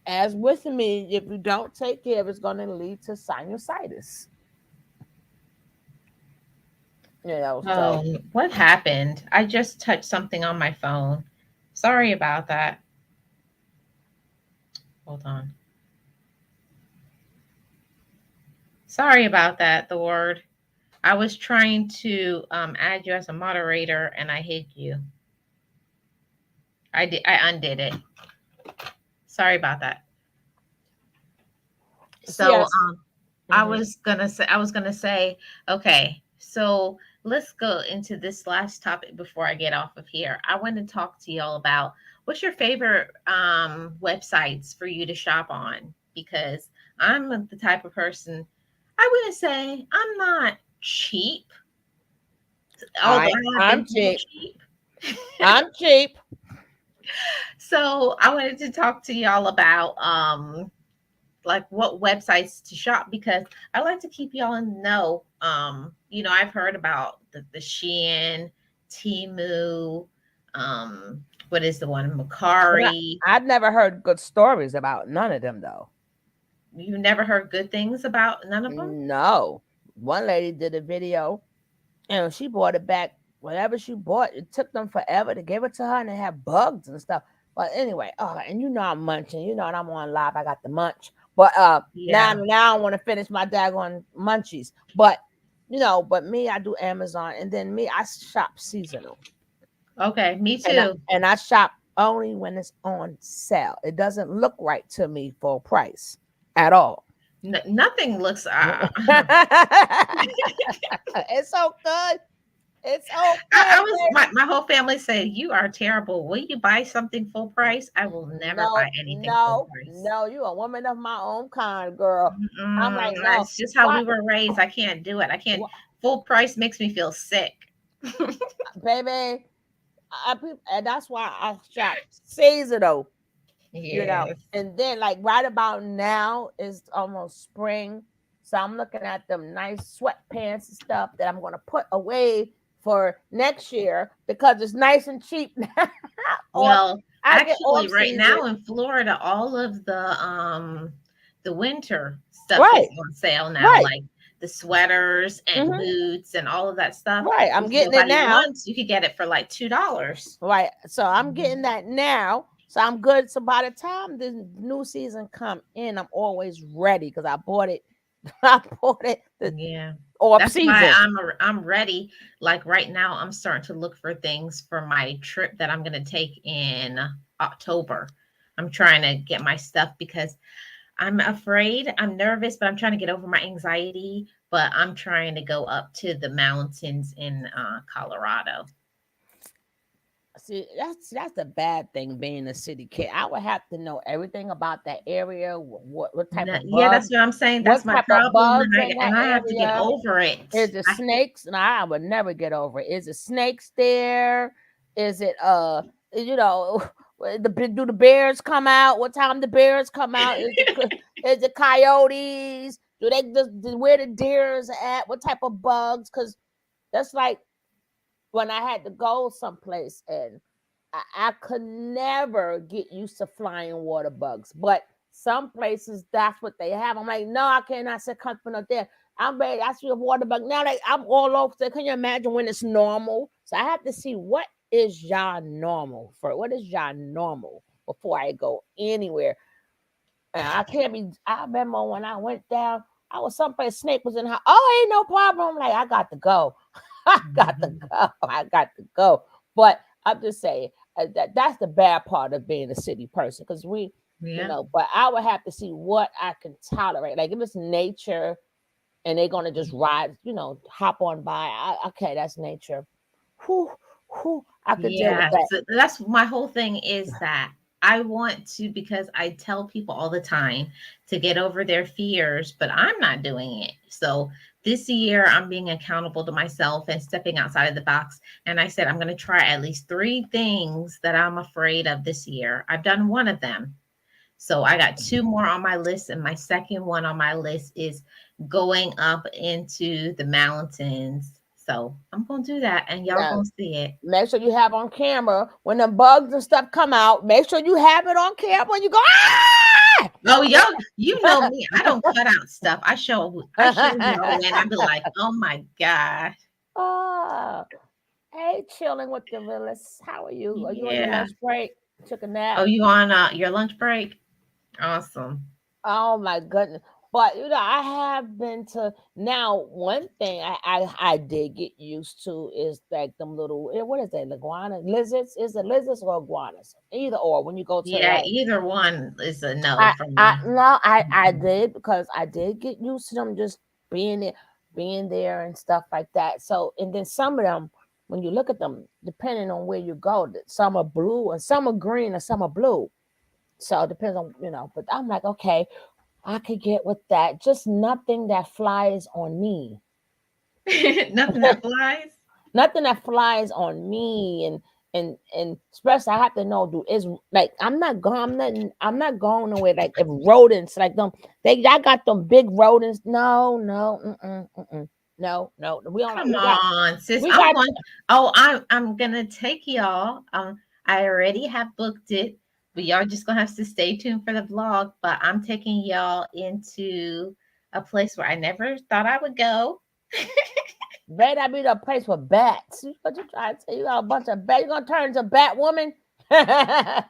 as with me, if you don't take care of it, it's going to lead to sinusitis. So What happened? I just touched something on my phone. Sorry about that. Hold on. Sorry about that, the word. I was trying to add you as a moderator and I hid you. I undid it. Sorry about that. So yes. Mhm. I was gonna say, okay, so let's go into this last topic before I get off of here. I want to talk to y'all about what's your favorite websites for you to shop on, because I'm the type of person, I wouldn't say I'm not cheap, Although I have I'm been told cheap. cheap. I'm cheap. So I wanted to talk to y'all about like what websites to shop because I like to keep y'all in the know. I've heard about the Shein, Temu, what is the one, And Macari. I've never heard good stories about none of them though. You never heard good things about none of them? No. One lady did a video and she bought it back. Whatever she bought, it took them forever to give it to her, and it had bugs and stuff. But anyway, and I'm munching. You know, and I'm on live. I got the munch. But Yeah. now I want to finish my daggone munchies. But but me, I do Amazon, and then me, I shop seasonal, Okay, me and too. I shop only when it's on sale. It doesn't look right to me full price at all. Nothing looks. It's so good. It's so I good, was baby. my whole family said you are terrible. Will you buy something full price? I will never buy No, anything full no, price. no. You a woman of my own kind, girl. I'm Mm-mm, like, no. it's just how we What, were raised. I can't do it. I can't. what Full price makes me feel sick. baby? And that's why I shop seasonal, Yes. And then, like, right about now is almost spring. So I'm looking at them nice sweatpants and stuff that I'm going to put away for next year because it's nice and cheap now. Or Well, I get actually, off right season. now in Florida, all of the winter stuff is Right, on sale now, right. like the sweaters and Hmm. boots and all of that stuff. Right. I'm If getting it nobody now. wants, you could get it for like $2. Right. So I'm Mhm. getting that now. So I'm good. So by the time the new season come in, I'm always ready because I bought it. I bought it the Yeah. off That's why season. I'm ready. Like right now, I'm starting to look for things for my trip that I'm gonna take in October. I'm trying to get my stuff because I'm afraid, I'm nervous, but I'm trying to get over my anxiety. But I'm trying to go up to the mountains in Colorado. See, that's the bad thing being a city kid. I would have to know everything about that area. What type of Yeah, that's bugs? what I'm saying. That's What my type of problem, bugs in that and I have to get area? over it. Is it snakes? And I would never get over it. Is it snakes there? Is it you know do the bears come out? What time the bears come out? Is it coyotes? Do they just where the deers at? What type of bugs? Because that's like when I had to go someplace and I could never get used to flying water bugs. But some places that's what they have. I'm like, no, I cannot say comfort up there. I'm ready. I see a water bug. Now like I'm all over there. Can you imagine when it's normal? So I have to see what is y'all normal for what is y'all normal before I go anywhere. And I can't be I remember when I went down, I was someplace snake was in the house. Oh, ain't no problem. I'm like, I got to go. I got to Mhm. go. I got to go. But I'm just saying that's the bad part of being a city person because Yeah. but I would have to see what I can tolerate. Like if it's nature and they're gonna just ride, hop on by. Okay, that's nature. Whew, whew, I could deal with Yeah, that. so that's my whole thing is that I want to because I tell people all the time to get over their fears, but I'm not doing it. So this year I'm being accountable to myself and stepping outside of the box. And I said I'm going to try at least three things that I'm afraid of this year. I've done one of them. So I got two more on my list, and my second one on my list is going up into the mountains. So I'm gonna do that, and y'all Now, gonna see it. make sure you have on camera when the bugs and stuff come out. Make sure you have it on camera when you go. Ah! Oh, y'all, you know me. I don't cut out stuff. I show y'all when I be like, oh my God. Oh, hey, chilling with the Willis. How are you? Are you on your Yeah. lunch break? Took a Oh, nap. you on your lunch break? Awesome. Oh my goodness. But I have been to now one thing I did get used to is like them little what is that, iguana lizards? Is it lizards or iguanas? Either or when you go to Yeah, like either one is a no I for I me. no, I Mm-mm. did because I did get used to them just being there and stuff like that. So and then some of them, when you look at them, depending on where you go, some are blue and some are green and some are blue. So it depends on But I'm like, okay, I could get with that. Just nothing that flies on me. Nothing that flies. Nothing that flies on me, and especially I have to know, do is like I'm not going, going nowhere. Like if rodents, like them, I got them big rodents. No, no, no, no. Come on, sis. We I'm got. going. Oh, I'm gonna take y'all. I already have booked it, but y'all just gonna have to stay tuned for the vlog. But I'm taking y'all into a place where I never thought I would go. Better not be the place for bats. What you trying to say? You got a bunch of bats. You gonna turn into a bat woman? You gonna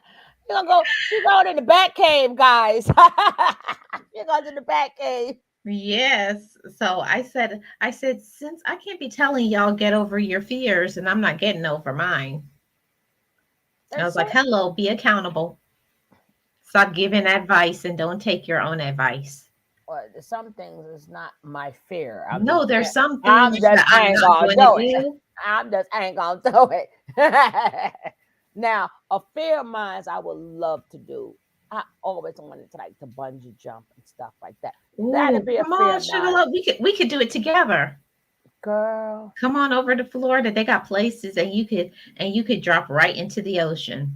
go? She going in the bat cave, guys. You going to the bat cave? Yes. So I said, since I can't be telling y'all get over your fears, and I'm not getting over mine. I was That's like, it. hello, be accountable. Stop giving advice and don't take your own advice. Well, some things is not my fear. I'm No, just there's saying. some I'm things just that I'm ain't not gonna going to do it. do. I'm just ain't gonna do it. Now, a fear of mine I would love to do. I always wanted to like to bungee jump and stuff like that. That'd Ooh, be a come fear on, of sugar mine, love. We could do it together. girl. Come on over to Florida. They got places and you could drop right into the ocean.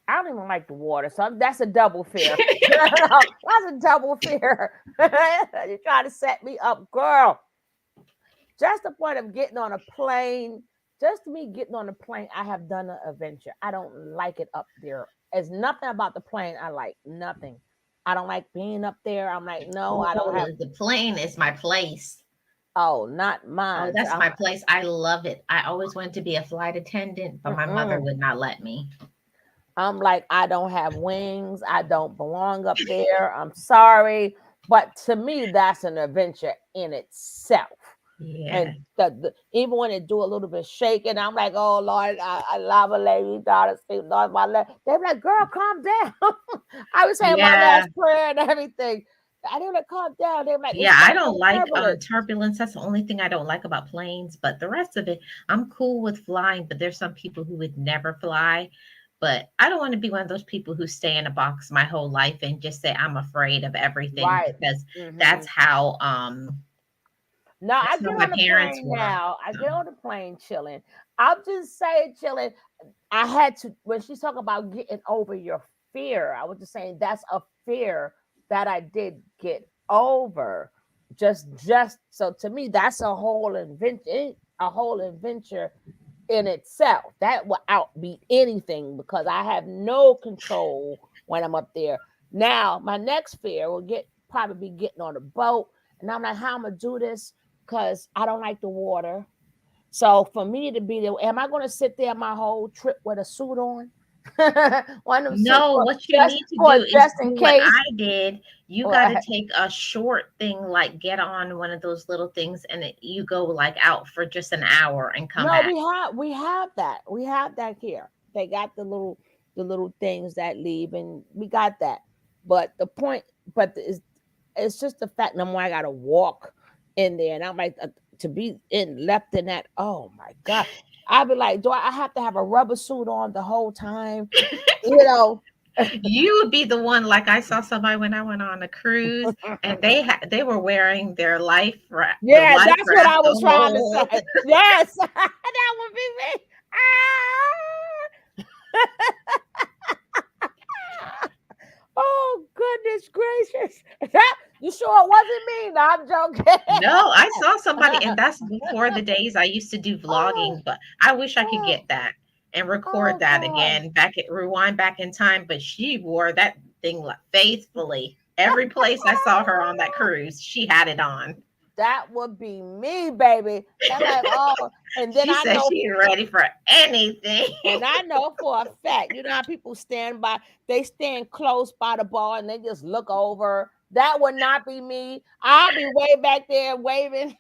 I don't even like the water, so that's a double fear. That's a double fear. You're trying to set me up, girl. Just the point of getting on a plane, just me getting on a plane, I have done an adventure. I don't like it up there. There's nothing about the plane I like. Nothing. I don't like being up there. I'm like, no, I don't Oh, have. the plane is my place. Oh, not Oh, mine. So that's my place. I love it. I always wanted to be a flight attendant, but my mother mm-mm. would not let me. I'm like, I don't have wings. I don't belong up there. I'm sorry. But to me, that's an adventure in itself. Yeah. And even when they do a little bit shaking, I'm like, oh Lord, I love a lady, daughter, speak, Lord, my leg. They be like, girl, calm down. I was saying my Yeah. last prayer and everything. I didn't like, calm down. They be like, it's Yeah, I got don't some like turbulence. turbulence. That's the only thing I don't like about planes. But the rest of it, I'm cool with flying. But there's some people who would never fly. But I don't want to be one of those people who stay in a box my whole life and just say I'm afraid of everything Right. because hmm that's how No, I that's how get my on the parents plane were. now. I So, get on the plane chilling. I'm just saying chilling. I had to when she's talking about getting over your fear. I was just saying that's a fear that I did get over. Just so to me, that's a whole adventure in itself. That will outbeat anything because I have no control when I'm up there. Now, my next fear will get probably be getting on a boat, and I'm like, how am I gonna do this? Because I don't like the water. So for me to be there, am I going to sit there my whole trip with a suit on? One of them suits no, for what you need to do is just do in what case. I did. You got to Or, take a short thing, like get on one of those little things, and you go like out for just an hour and come no, back. we have that here. They got the little things that leave, and we got that. But the point, but it's just the fact. No more, I got to walk in there, and I'm like to be in left in that. Oh my god. I'd be like, do I have to have a rubber suit on the whole time? You know, You would be the one, like I saw somebody when I went on a cruise, and they were wearing their the yeah, life that's what raft I the was trying to whole. say. Yes, that would be me. Ah! Oh goodness gracious! You sure it wasn't me? No, I'm No, I joking. saw somebody, and that's before the days I used to do Oh, vlogging, but I wish I could oh, get that and record oh that God! again, rewind back in time. But she wore that thing like faithfully. Every place I saw her on that cruise, she had it on. That would be me, baby. I'm like, oh, and then She I said know she ready for anything. And I know for a fact, you know how people they stand close by the bar and they just look over. That would not be me. I'll be way back there waving.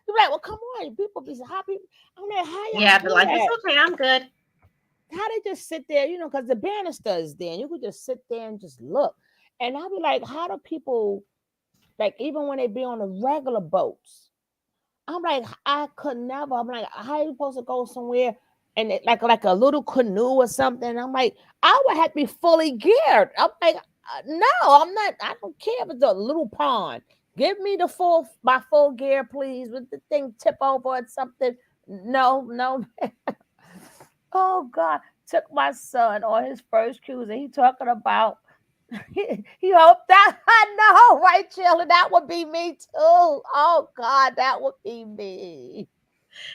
You're like, well, come on. People be happy. I'm like, how y'all Yeah, but do like it's that? okay, I'm good. How they just sit there, because the banister is there and you could just sit there and just look. And I'll be like, how do people, like, even when they be on the regular boats, I'm like, I could never. I'm like, how you supposed to go somewhere and like a little canoe or something? I'm like, I would have to be fully geared. I'm like, no, I'm not. I don't care if it's a little pond. Give me my full gear, please. With the thing tip over or something. No. Oh God, took my son on his first cruise, and he talking about he hoped that I know, right, Chilla? That would be me too. Oh God, that would be me.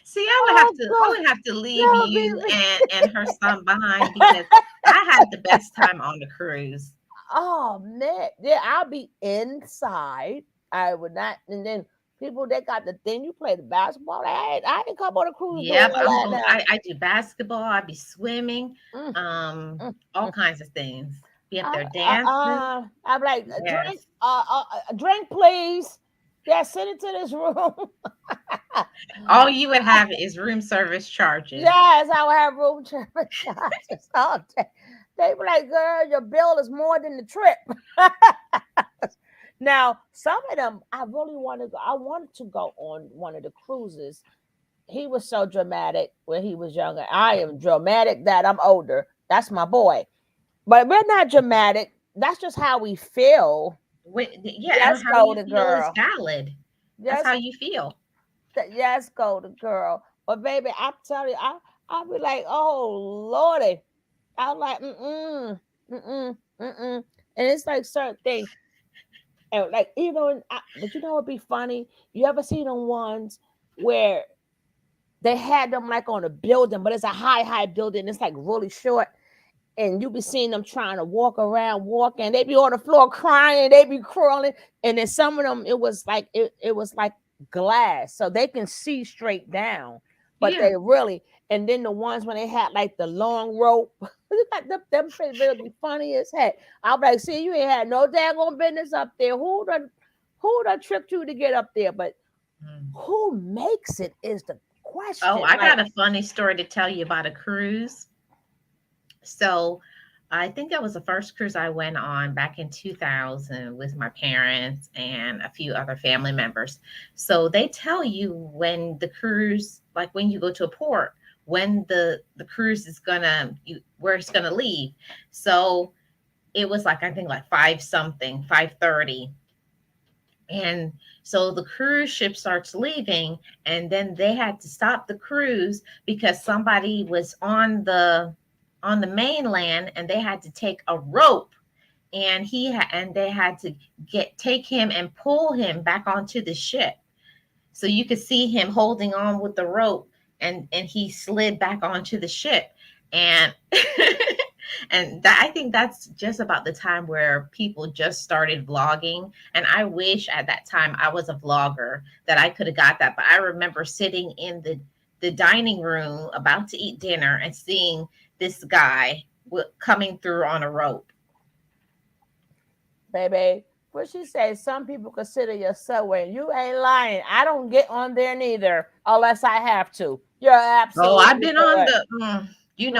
See, I Oh God, would have to leave that would be you me. and her son behind because I had the best time on the cruise. Oh man, yeah, I'll be inside. I would not, and then people they got the thing. You play the basketball. I ain't come on a cruise doing Yep, all that now. I do basketball, I be swimming, Mm, mm, all mm. kinds of things. Be up there dancing. I'm like, Yes. drink, please. Yeah, send it to this room. All you would have is room service charges. Yes, I will have room service charges all day. They be like, girl, your bill is more than the trip. Now, some of them, I really want to go. I wanted to go on one of the cruises. He was so dramatic when he was younger. I am dramatic that I'm older. That's my boy. But we're not dramatic. That's just how we feel. Yeah, Yes, and how go you to feel is girl. valid. That's Yes, how you feel. yes, go to girl. But baby, I'm telling you, I'll be like, oh Lordy. I'm like, mm-mm. And it's like certain things. And like even but you know what'd be funny? You ever seen them ones where they had them like on a building, but it's a high building. It's like really short. And you be seeing them trying to walk around, walking. They be on the floor crying. They be crawling. And then some of them, it was like glass, so they can see straight down. But Yeah. they really, and then the ones when they had like the long rope, them shit really funny as heck. I'm like, see, you ain't had no daggone business up there. Who done tricked you to get up there? But Mm. who makes it is the Oh, question. I Like, got a funny story to tell you about a cruise. So I think that was the first cruise I went on back in 2000 with my parents and a few other family members. So they tell you when the cruise, like when you go to a port, when the cruise is where it's gonna leave. So it was like I think like 5:30. And so the cruise ship starts leaving, and then they had to stop the cruise because somebody was on the mainland, and they had to take a rope, and and they had to take him and pull him back onto the ship. So you could see him holding on with the rope, and he slid back onto the ship. And I think that's just about the time where people just started vlogging. And I wish at that time I was a vlogger that I could have got that. But I remember sitting in the dining room about to eat dinner and seeing this guy coming through on a rope. baby, what she says, some people consider your subway. You ain't lying. I don't get on there neither unless I have to. You're Oh, I've absolutely been on correct.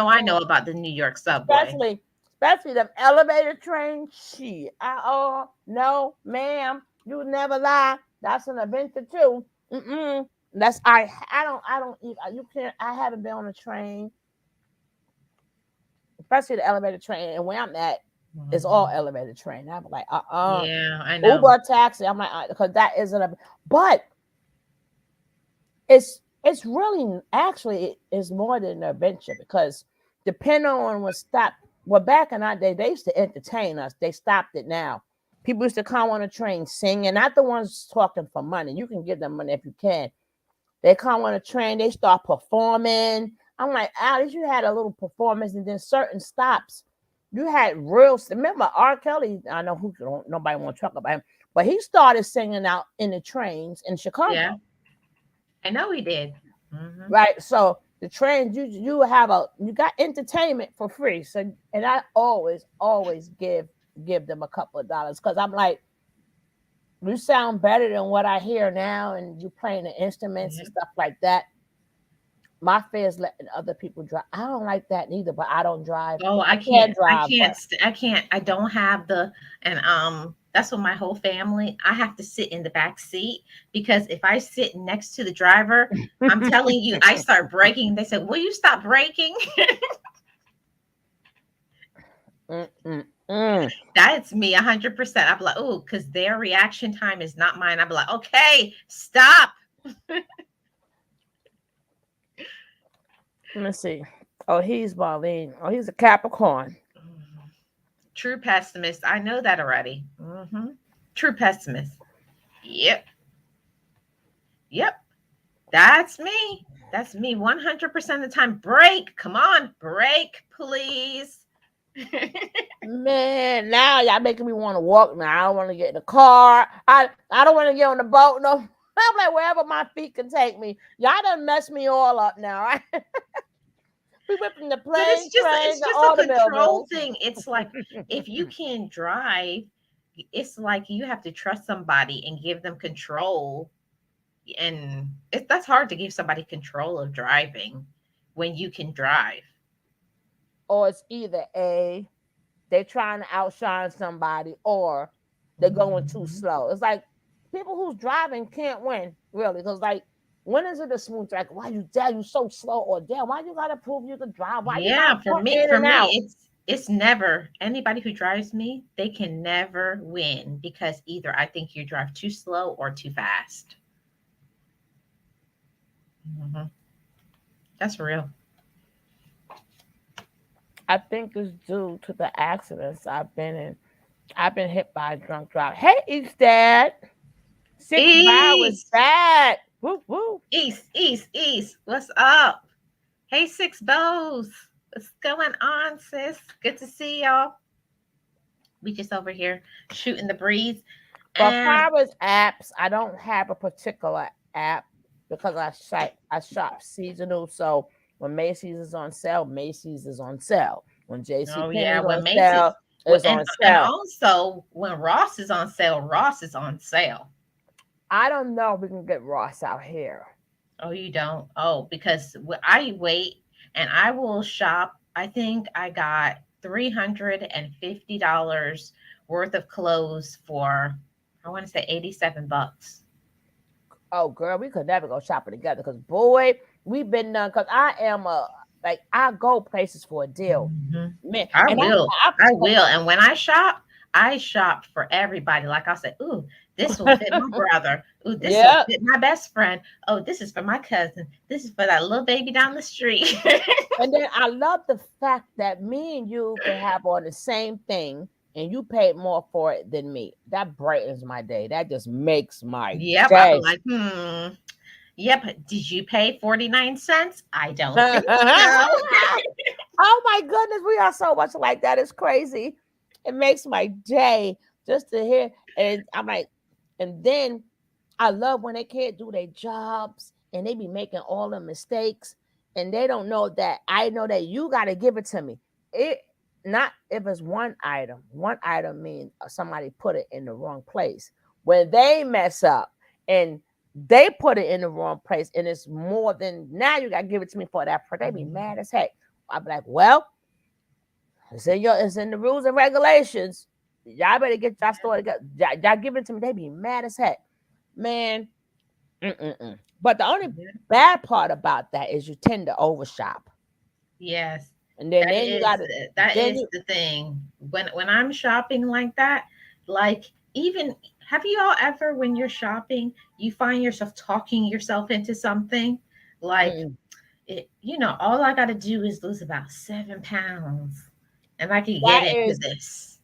I know about the New York subway. Especially the elevator train. Shit. Oh no, ma'am. You never lie. That's an adventure too. Mm-mm. That's I don't you can't I haven't been on a train, especially the elevator train. And where I'm at, it's all Mhm. elevator train. I'm like, Yeah, I know. Uber, taxi. I'm like, because that isn't a, but it's really actually it is more than an adventure because depending on what stop, well, back in our day, they used to entertain us. They stopped it now. People used to come on a train singing, not the ones talking for money. You can give them money if you can. They come on a train, they start performing. I'm like, Alice, you had a little performance, and then certain stops, you had real. Remember R. Kelly? I know who don't nobody want to talk about him, but he started singing out in the trains in Yeah, Chicago, I know he did. Hmm. right? So the trains, you got entertainment for free. So and I always give them a couple of dollars because I'm like, you sound better than what I hear now, and you playing the instruments and Yeah. stuff like that. My fear is letting other people drive. I don't like that neither, but I don't drive. Oh, I can I drive, can't, but I can't, I don't have and that's what my whole family, I have to sit in the back seat because if I sit next to the driver, I'm telling you, I start braking. They said, will you stop braking? mm, mm, mm. That's me 100%. I'm like, oh, because their reaction time is not mine. I'm like, okay, stop. Let me see. Oh, he's Marlene. Oh, he's a Capricorn. True pessimist. I know that already. True pessimist. Yep. Yep. That's me. That's me 100% of the time. Break. Come on. Break, please. Man, now y'all making me want to walk now. I don't want to get in the car. I don't want to get on the boat. No, I'm like wherever my feet can take me. Y'all done messed me all up now, right? We went from the But plane, train, it's the just a control automobile. thing. It's like if you can't drive, it's like you have to trust somebody and give them control. And that's hard to give somebody control of driving when you can drive. Or it's either A, they're trying to outshine somebody, or they're going too slow. It's like people who's driving can't win, really. Because like, when is it a smooth track? Why you so slow? Or damn, why you gotta prove you can drive? Why you gotta Yeah, put in for and out? me, it's never anybody who drives me, they can never win because either I think you drive too slow or too fast. hmm That's real. I think it's due to the accidents I've been in. I've been hit by a drunk driver. Hey, East Dad. 6 is East, bad. Woo woo. East. What's up? Hey, Six Bows. What's going on, sis? Good to see y'all. We just over here shooting the breeze. For And far as apps, I don't have a particular app because I shop seasonal. So when Macy's is on sale, Macy's is on sale. When JC oh yeah, Penney's when on sale, Macy's it's and on and sale. also when Ross is on sale, Ross is on sale. I don't know if we can get Ross out here. Oh, you don't? Oh, because I wait and I will shop. I think I got $350 worth of clothes for I want to say 87 bucks. Oh, girl, we could never go shopping together because boy, we've been done. Because I am a like I go places for a deal, Mhm. man. I And will. I I will. And when I shop for everybody. Like I said, ooh, this will fit my brother. Ooh, this will yeah. fit my best friend. Oh, this is for my cousin. This is for that little baby down the street. And then I love the fact that me and you can have on the same thing and you paid more for it than me. That brightens my day. That just makes my Yep. I'll be day. like, Yep. Did you pay 49 cents? I don't think so. Oh my goodness, we are so much like that. It's crazy. It makes my day just to hear. And I'm like, and then I love when they can't do their jobs and they be making all the mistakes and they don't know that I know that you got to give it to me. It not if it's one item. One item means somebody put it in the wrong place. When they mess up and they put it in the wrong place and it's more than now you got to give it to me for that. They be mad as heck. I'll be like, well, it's in the rules and regulations. Y'all better get y'all store together. Y'all give it to me. They be mad as heck, man. Mm-mm-mm. But the only bad part about that is you tend to overshop, Yes. and then you got to That then is you. the thing. When I'm shopping like that, like even have you all ever when you're shopping, you find yourself talking yourself into something like Mm-mm. all I got to do is lose about 7 pounds and I can get That into is this.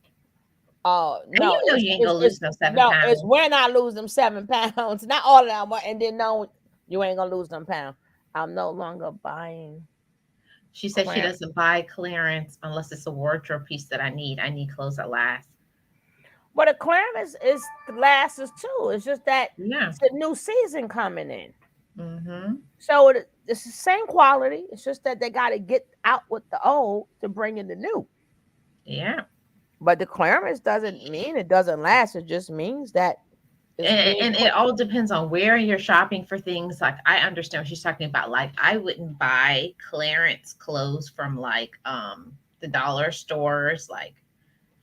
And no, you ain't gonna lose no seven no, it's pounds. when I lose them 7 pounds, not all of them, and then no, you ain't gonna lose them pounds. I'm no longer buying She said she cramp. doesn't buy clearance unless it's a wardrobe piece that I need. I need clothes that last. But a cramp is lasts too. It's just that Yeah. it's a new season coming in. Mm-hmm. So it's the same quality. It's just that they got to get out with the old to bring in the new. Yeah. But the clearance doesn't mean it doesn't last. It just means that it's being And it put. all depends on where you're shopping for things. Like I understand what she's talking about. Like I wouldn't buy clearance clothes from like the dollar stores like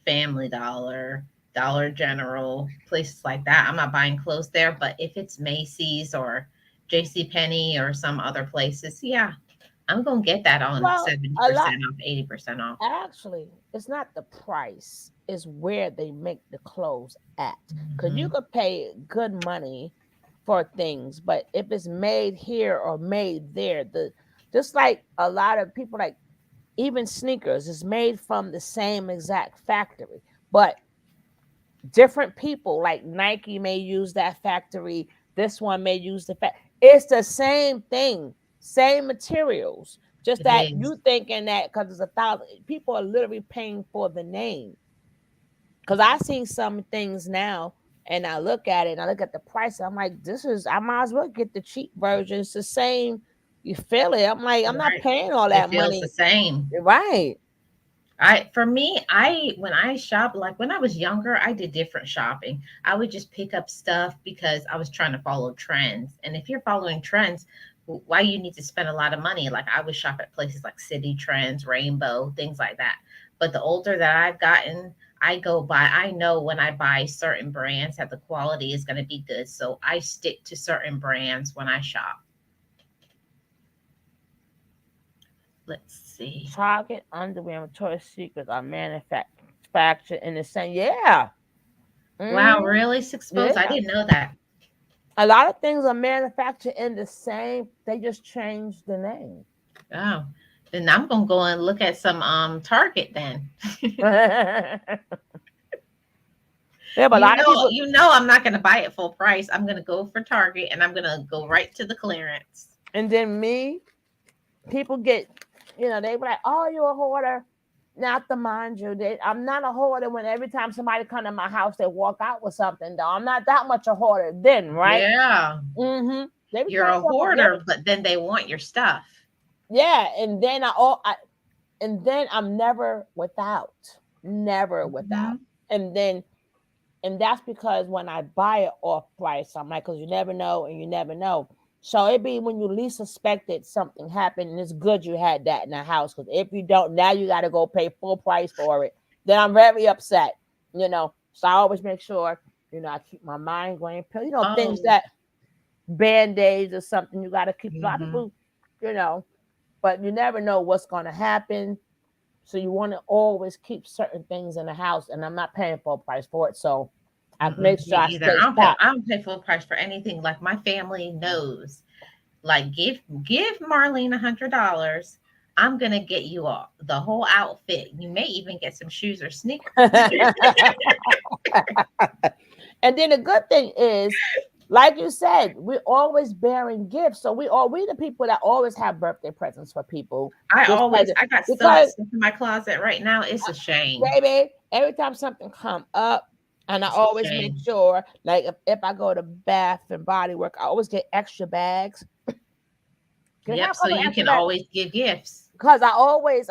Family Dollar, Dollar General, places like that. I'm not buying clothes there. But if it's Macy's or JC Penney or some other places, yeah, I'm gonna get that on Well, a lot 70% off, 80% off. actually, it's not the price. It's where they make the clothes at. Because you Mhm. could pay good money for things, but if it's made here or made there, Just like a lot of people, like even sneakers is made from the same exact factory, but different people like Nike may use that factory. This one may use the fact. It's the same thing, same materials. Just It that is. you thinking that because it's 1,000 people are literally paying for the name. Because I see some things now and I look at it and I look at the price. I'm like, I might as well get the cheap version. It's the same. You feel it. I'm like, I'm not Right. paying all It that feels the money. same. Right. For me, when I shop, like when I was younger, I did different shopping. I would just pick up stuff because I was trying to follow trends. And if you're following trends, why you need to spend a lot of money? Like I would shop at places like City Trends, Rainbow, things like that. But the older that I've gotten, I know when I buy certain brands that the quality is going to be good. So I stick to certain brands when I shop. Let's see. Target underwear and Victoria's Secret are manufactured in the same. Yeah. Wow, Mhm. really? Exposed? I Yeah. didn't know that. A lot of things are manufactured in the same. They just changed the name. Oh, then I'm gonna go and look at some Target then. Yeah, but a lot of people. I'm not gonna buy it full price. I'm gonna go for Target and I'm gonna go right to the clearance. And then people get, they be like, "Oh, you're a hoarder." Not to mind you, I'm not a hoarder. When every time somebody come to my house, they walk out with something. Though I'm not that much a hoarder. Then, right? Yeah, Mm-hmm. They be you're trying a to sell for yeah, hoarder, but then they want your stuff. yeah. And then I'm never without, never without. Mhm. And then, and that's because when I buy it off price, I'm like, because you never know and you never know. So it be when you least suspect it, something happened, and it's good you had that in the house. Because if you don't, now you got to go pay full price for it. Then I'm very upset, So I always make sure, I keep my mind going. Things Oh, that band-aids or something you got to keep. A lot of mhm. people, you know, but you never know what's going to happen. So you want to always keep certain things in the house, and I'm not paying full price for it. So I Mm-mm, make me sure I either. stay stocked. I don't pay full price for anything. Like my family knows. Like give Marlene $100. I'm gonna get you all the whole outfit. You may even get some shoes or sneakers. And then the good thing is, like you said, we're always bearing gifts. So we the people that always have birthday presents for people. I got so much Because stuff in my closet right now. It's a shame. baby, every time something come up, and I It's a always make shame. sure, like if I go to Bath and Body Work, I always get extra bags. Can I have Yep. a So couple you extra can bags? always give gifts. Because I always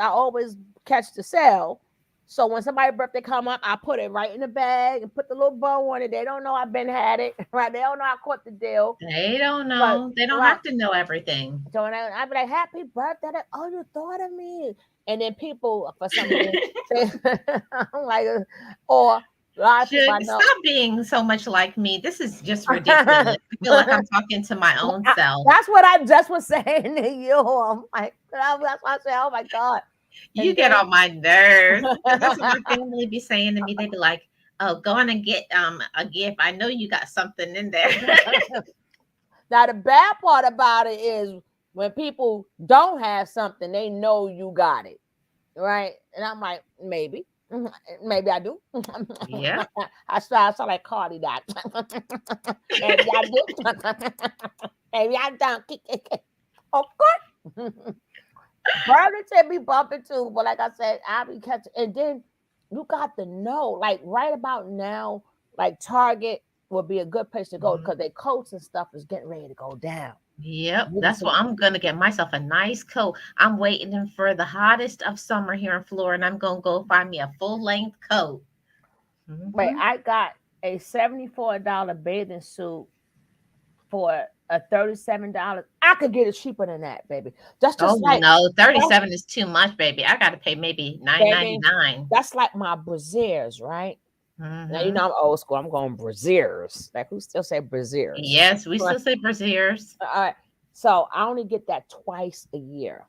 catch the sale. So when somebody's birthday come up, I put it right in the bag and put the little bow on it. They don't know I've been had it, right? They don't know I caught the deal. They don't But know. They don't right. have to know everything. So when I be like, "Happy birthday!" Like, "Oh, you thought of me," and then people for some reason say, "I'm like," or a lot of people Should I know. stop being so much like me. This is just ridiculous. I feel like I'm talking to my own self. That's what I just was saying to you. I'm like, that's why I say, "Oh my god!" You And get then on my nerves because that's what my family be saying to me. They be like, "Oh, go on and get a gift. I know you got something in there." now the bad part about it is when people don't have something, they know you got it, right? And I'm like, maybe. Maybe I do. Yeah. I sound like Cardi that. Maybe I do. Maybe I don't. Of course. Burlington be bumping too, but like I said, I be catching. And then you got to know, like right about now, like Target would be a good place to go Mhm. because their coats and stuff is getting ready to go down. Yep. You That's what I'm gonna get myself a nice coat. I'm waiting for the hottest of summer here in Florida, and I'm gonna go find me a full length coat. Wait, Hmm. I got a $74 bathing suit for a $37. I could get it cheaper than that, baby. That's Oh just like no, that's 37 is too much, baby. I gotta pay maybe nine ninety baby. nine. That's like my brassieres, right? Now you know Mm-hmm. I'm old school. I'm going brassieres. Like who still say brassieres? Yes, we still say brassieres. All right. So I only get that twice a year.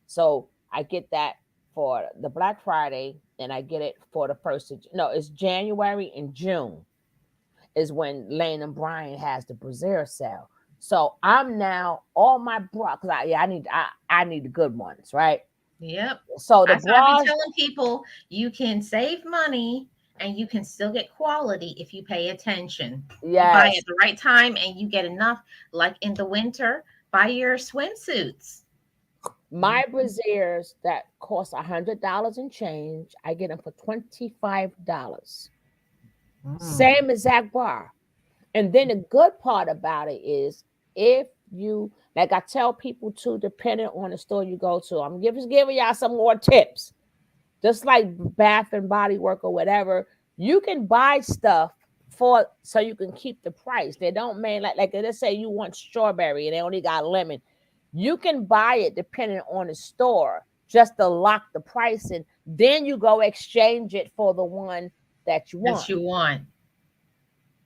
So I get that for the Black Friday, and I get it for the first of no, it's January and June is when Lane and Brian has the brassiere sale. So I'm now all my bra because I need the good ones, right? Yep. So the That's why I be bras, telling people you can save money and you can still get quality if you pay attention. You buy at yes, the right time and you get enough. Like in the winter, buy your swimsuits. my brassieres that cost $100 and change, I get them for $25. Mm. Same exact bra. And then the good part about it is if you like I tell people too, depending on the store you go to, I'm just giving y'all some more tips. Just like Bath and Body Work or whatever, you can buy stuff for so you can keep the price. They don't mean like let's say you want strawberry and they only got lemon. You can buy it depending on the store just to lock the price and then you go exchange it for the one that you That want. you want.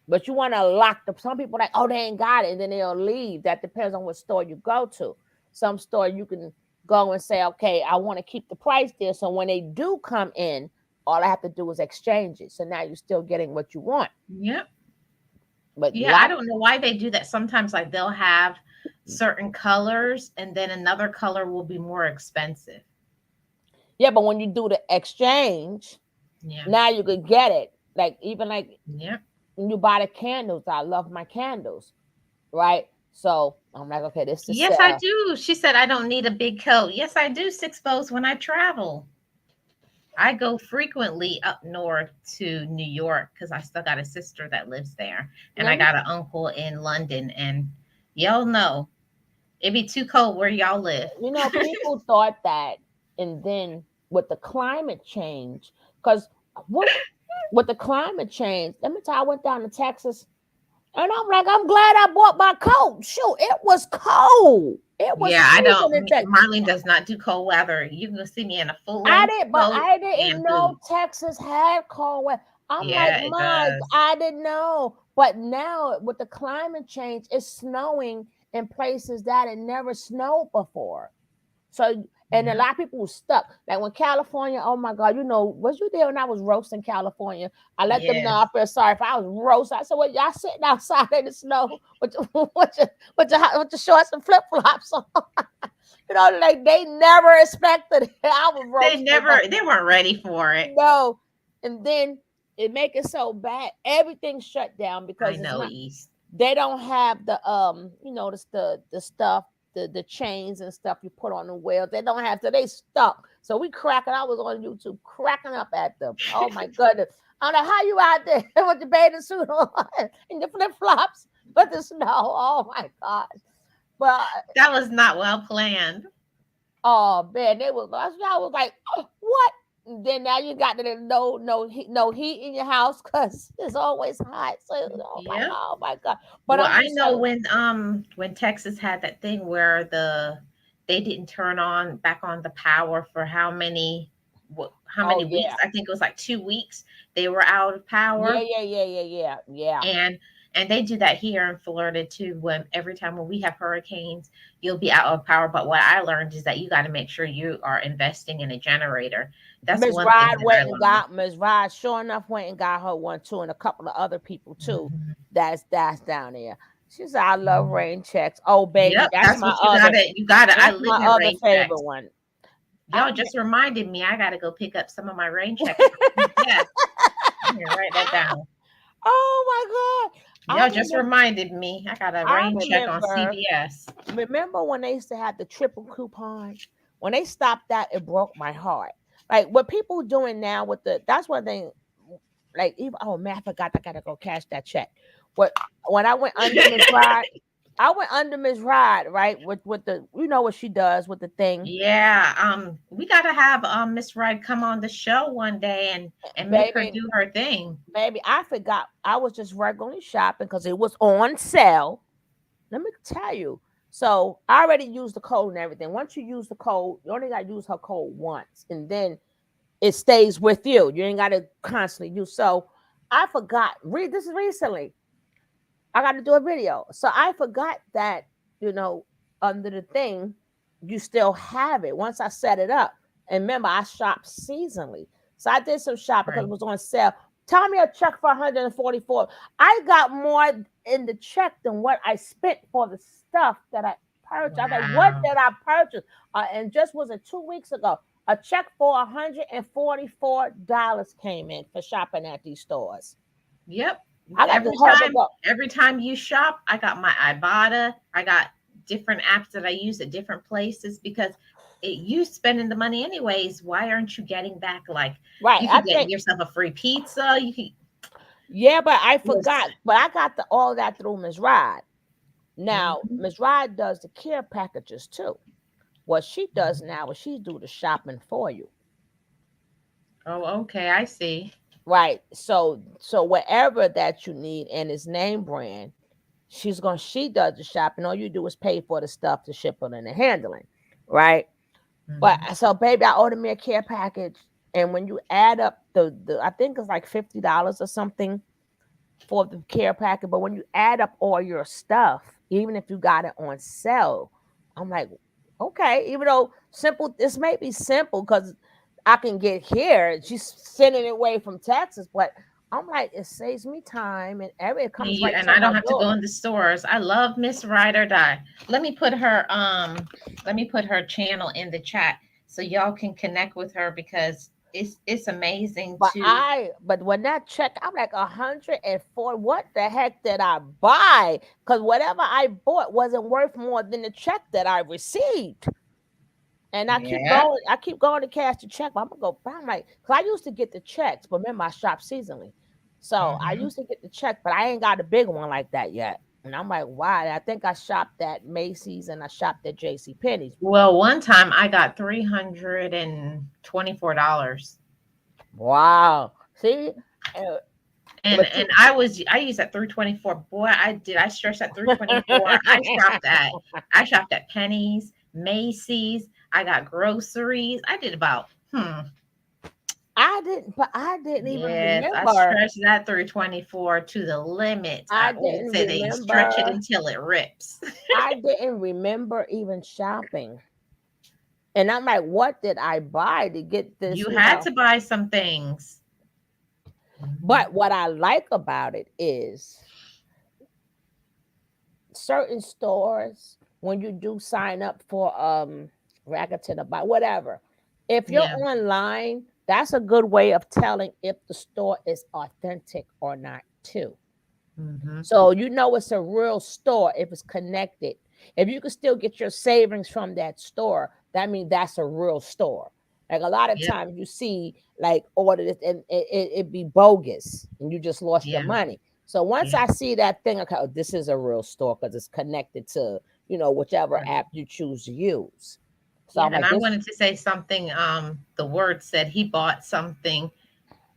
But you want to lock the some people like, oh, they ain't got it, and then they'll leave. That depends on what store you go to. Some store you can go and say, okay, I want to keep the price there. So when they do come in, all I have to do is exchange it. So now you're still getting what you want. Yep. But Yeah, I lock, don't know why they do that. Sometimes like they'll have certain colors and then another color will be more expensive. yeah, but when you do the exchange, Yeah. now you could get it. Like even like Yep. when you buy the candles, I love my candles, right? So I'm like, okay, this is Yes, I sale. do. She said I don't need a big coat. Yes, I do. Six bows when I travel. I go frequently up north to New York because I still got a sister that lives there, and I Let me, got an uncle in London. And y'all know it'd be too cold where y'all live. people thought that, and then with the climate change, because what with the climate change, let me tell you, I went down to Texas, and I'm like, I'm glad I bought my coat. Shoot, it was cold. It was Yeah, I freezing don't. in Texas. Marlene does not do cold weather. You can see me in a full I length did, but coat I didn't and know boots. Texas had cold weather. I'm like, Yeah, it my, does. I didn't know. But now with the climate change, it's snowing in places that it never snowed before. So, and a Yeah. lot of people were stuck. Like when California, oh my God, was you there when I was roasting California? I let them know I Yes. feel sorry if I was roasting. I said, well, y'all sitting outside in the snow with your shorts and flip flops on. Like they never expected it. I was They roasting. never. They weren't ready for it. No. And then it make it so bad. Everything shut down I because it's know, not East. they don't have the stuff, the chains and stuff you put on the wheels. They don't have, so they stuck. So we cracking. I was on YouTube cracking up at them. Oh my goodness. I'm like, how you out there with the bathing suit on and the flip flops with the snow? Oh my God. But That was not well planned. oh man, I was like, oh, what? And then now you got the no heat in your house because it's always hot. So like, Yep. oh my God. But Well, I'm I just know saying, when Texas had that thing where they didn't turn on back on the power for how oh many weeks? yeah. I think it was like 2 weeks they were out of Yeah, power. yeah, yeah, yeah, yeah, yeah. And they do that here in Florida too. When every time when we have hurricanes, you'll be out of power. But what I learned is that you got to make sure you are investing in a generator. That's Miss one thing Rod that I went and learned. got Miss Rod. Sure enough, went and got her one too, and a couple of other people too. Mhm. That's down there. She said, "I love rain checks." Oh baby, Yep, that's what you got to. You got to. I that's live my in other rain favorite checks. one. I Y'all just reminded me. I got to go pick up some of my rain checks from CVS. I'm gonna write that down. oh my God, Y'all just reminded me. I got a I rain check on remember. CVS. Remember when they used to have the triple coupon? When they stopped that, it broke my heart. Like what people doing now with that's one thing. Like even oh man, I forgot I gotta go cash that check. What when I went under Miss Rod, I went under Miss Rod, right? With the what she does with the thing. Yeah, we gotta have Miss Wright come on the show one day and make her Baby, do her thing. baby, I forgot I was just regularly shopping because it was on sale. Let me tell you. So I already used the code and everything. Once you use the code, you only gotta use her code once, and then it stays with you. You ain't gotta constantly use. So I forgot. Read this recently. I got to do a video. So I forgot that, you know, under the thing, you still have it once I set it up. And remember, I shop seasonally. So I did some shopping because it Right. was on sale. Tell me a check for 144. I got more in the check than what I spent for the stuff that I purchased. I was like, what Wow. did I purchase? And just was it 2 weeks ago? A check for $144 came in for shopping at these stores. Yep. I got Every this hard to time, go. every time you shop, I got my Ibotta. I got different apps that I use at different places because you spending the money anyways. Why aren't you getting back? Like Right. you I could get think, yourself a free pizza. You could. yeah, but I Yes. forgot. But I got all that through Ms. Rod. Now, Mhm. Ms. Rod does the care packages too. What she does now is she do the shopping for you. Oh, okay. I see. Right. So whatever that you need and it's name brand, she does the shopping. All you do is pay for the stuff, the shipping and the handling. Right. But Mhm. so baby, I ordered me a care package. And when you add up the I think it's like $50 or something for the care package. But when you add up all your stuff, even if you got it on sale, I'm like, okay, even though simple, this may be simple because I can get here. She's sending it away from Texas, but I'm like, it saves me time and it comes right And to I my don't have to go door. in the stores. I love Miss Ride or Die. Let me put her channel in the chat so y'all can connect with her because it's amazing to. But when that check, I'm like 104. What the heck did I buy? Because whatever I bought wasn't worth more than the check that I received. And Yeah. I keep going to cash the check, but I'm gonna go buy my because I used to get the checks, but remember I shop seasonally. So I Mhm. used to get the check, but I ain't got a big one like that yet. And I'm like, why? I think I shopped at Macy's and I shopped at JC Penney's. Well, one time I got $324. Wow. See? Uh, but And I used that 324. Boy, I stretched that 324. I shopped at Penny's, Macy's. I got groceries. I did about I didn't even yes, I remember. stretched that 324 to the limit. I What they didn't say they stretch it remember. until it rips. I didn't remember even shopping. And I'm like, what did I buy to get this, You you had know? to buy some things. Mhm. But what I like about it is certain stores, when you do sign up for Rakuten or buy whatever, if you're Yeah. online, that's a good way of telling if the store is authentic or not too. Hmm. So you know it's a real store if it's connected. If you can still get your savings from that store, that means that's a real store. Like a lot of Yep. times you see like ordered it and it be bogus and you just lost your Yeah. money. So once Yeah. I see that thing, okay, oh, this is a real store because it's connected to, whichever Right. app you choose to use. So Yeah. I'm And like, I this, wanted to say something. The word said he bought something.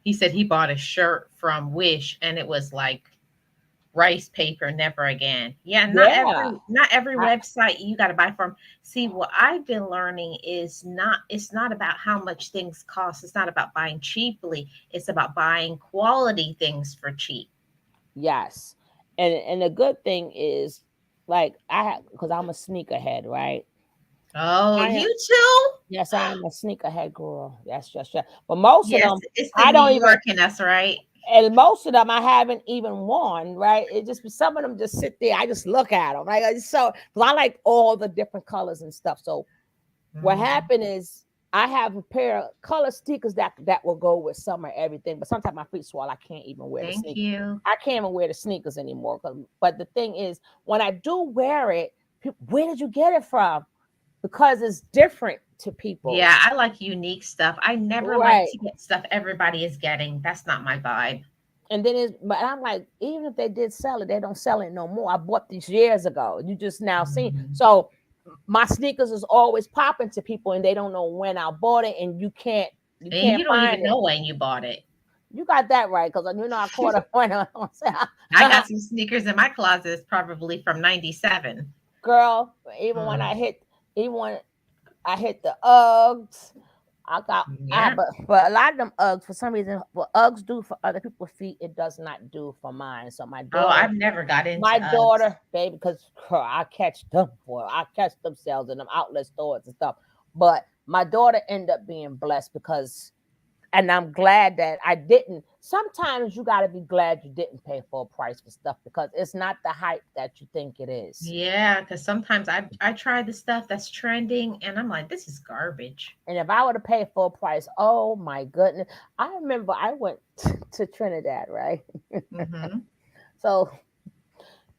He said he bought a shirt from Wish and it was like rice paper never again. Yeah, yeah. not every I, website you got to buy from. See, what I've been learning is it's not about how much things cost. It's not about buying cheaply. It's about buying quality things for cheap. yes. And the good thing is like because I'm a sneakerhead, right? Oh, I am. you too? Yes, I am a sneakerhead girl. Yes, yes, yes. But most of Yes, them, it's the I New don't even, York in us, right? and most of them I haven't even worn. Right? It just some of them just sit there. I just look at them. Like so, because I like all the different colors and stuff. So what Mhm. happened is I have a pair of color sneakers that will go with some or everything. But sometimes my feet swell. I can't even wear the Thank sneakers. you. I can't even wear the sneakers anymore. But the thing is, when I do wear it, people, where did you get it from? Because it's different to people. Yeah, I like unique stuff. I never like Right. to get stuff everybody is getting. That's not my vibe. And then but I'm like, even if they did sell it, they don't sell it no more. I bought these years ago. You just now see. Mhm. So my sneakers is always popping to people and they don't know when I bought it and you And can't you don't find even it. know when you bought it. You got that right, because I caught a point on I got some sneakers in my closet. It's probably from 97. girl, even when Mm. even when I hit the Uggs, Yeah. but a lot of them Uggs for some reason what Uggs do for other people's feet, it does not do for mine. So Oh, I've never got into my Uggs. daughter, baby, because I catch them sales in them outlet stores and stuff. But my daughter ended up being blessed because And I'm glad that I didn't. Sometimes you got to be glad you didn't pay full price for stuff because it's not the hype that you think it is. Yeah, because sometimes I try the stuff that's trending and I'm like, this is garbage. And if I were to pay full price, oh my goodness. I remember I went to Trinidad, right? Mm-hmm. So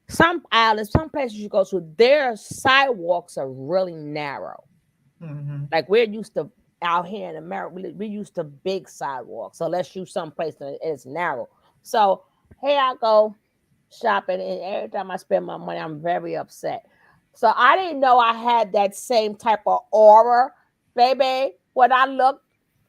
some islands, some places you go to, their sidewalks are really narrow. Mm-hmm. Like we're used to out here in America, we used to big sidewalks. So let's use someplace that is narrow. So here I go shopping, and every time I spend my money, I'm very upset. So I didn't know I had that same type of aura, baby. When I looked,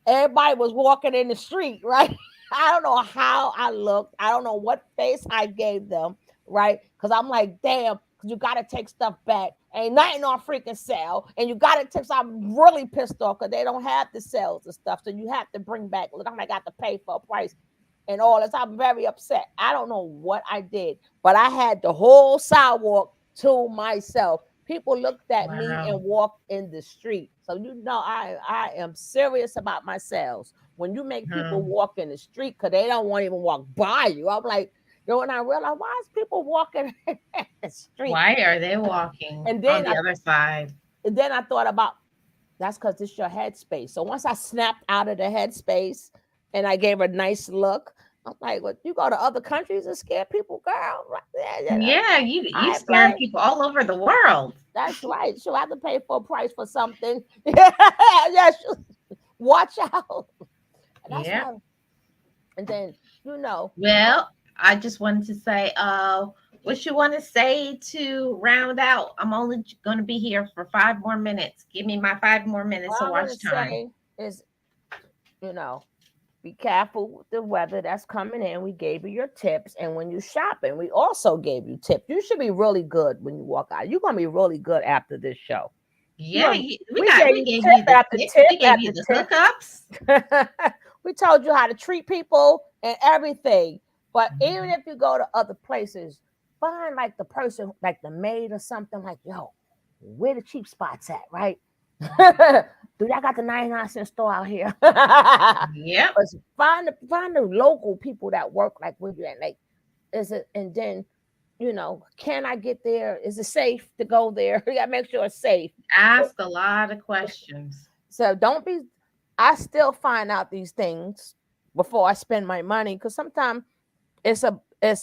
everybody was walking in the street, right? I don't know how I looked. I don't know what face I gave them, right? Because I'm like, damn, because you got to take stuff back. Ain't nothing on freaking sale. And you got to take, so I'm really pissed off because they don't have the sales and stuff. So you have to bring back, look, I'm like, I got to pay for a price and all this. I'm very upset. I don't know what I did, but I had the whole sidewalk to myself. People looked at me Wow. and walked in the street. So you know I am serious about my sales. When you make people walk in the street because they don't want to even walk by you, I'm like, you know, and I realized why is people walking in the street? Why are they walking And on then the other side? I thought about that's because it's your headspace. So once I snapped out of the headspace and I gave a nice look, I'm like, well, you go to other countries and scare people, girl. Right there, you know. Yeah, you I scaring play. people all over the world. That's right. So I have to pay full price for something. Yes, watch out. And that's Yeah. why. And then, you know, Well, I just wanted to say, what you want to say to round out? I'm only going to be here for 5 more minutes. Give me my 5 more minutes what of I'm going to watch time. say is, you know, be careful with the weather that's coming in. We gave you your tips. And when you're shopping, we also gave you tips. You should be really good when you walk out. You're going to be really good after this show. You're Yeah, gonna, we we gave tip you the after tips. tip We gave you after the tip. hookups. We told you how to treat people and everything. But even Mhm. if you go to other places, find like the person, like the maid or something, like, yo, where the cheap spots at, right? Dude, I got the 99-cent store out here. Yep. But find the local people that work like with you and like is it and then you know, can I get there? Is it safe to go there? You gotta make sure it's safe. Ask a lot of questions. So don't be. I still find out these things before I spend my money because sometimes it's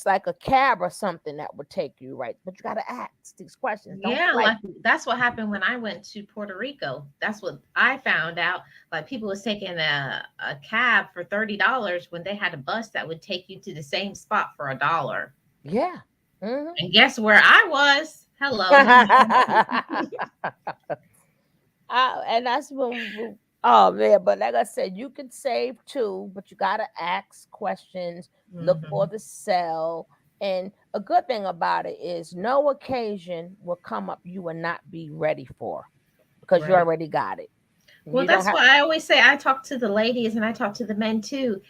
like a cab or something that would take you right, but you got to ask these questions. Don't Yeah, like like that's what happened when I went to Puerto Rico. That's what I found out. Like people was taking a cab for $30 when they had a bus that would take you to the same spot for $1. yeah. Mhm. And guess where I was? Hello. And that's when oh man, but like I said, you can save too, but you gotta ask questions, look for Mhm. the sell. And a good thing about it is no occasion will come up you will not be ready for because you Right. already got it. Well, You don't that's have why I always say I talk to the ladies and I talk to the men too.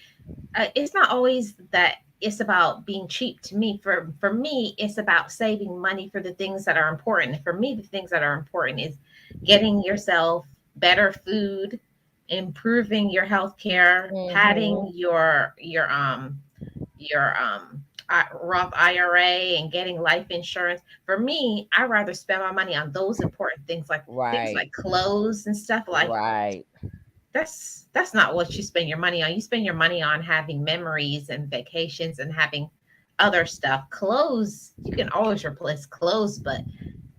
It's not always that it's about being cheap to me. For me, it's about saving money for the things that are important. For me, the things that are important is getting yourself better food, improving your health care, padding hmm your Roth IRA and getting life insurance. For me, I rather spend my money on those important things right, like clothes and stuff like right. that's not what you spend your money on. You spend your money on having memories and vacations and having other stuff. Clothes, you can always replace clothes, but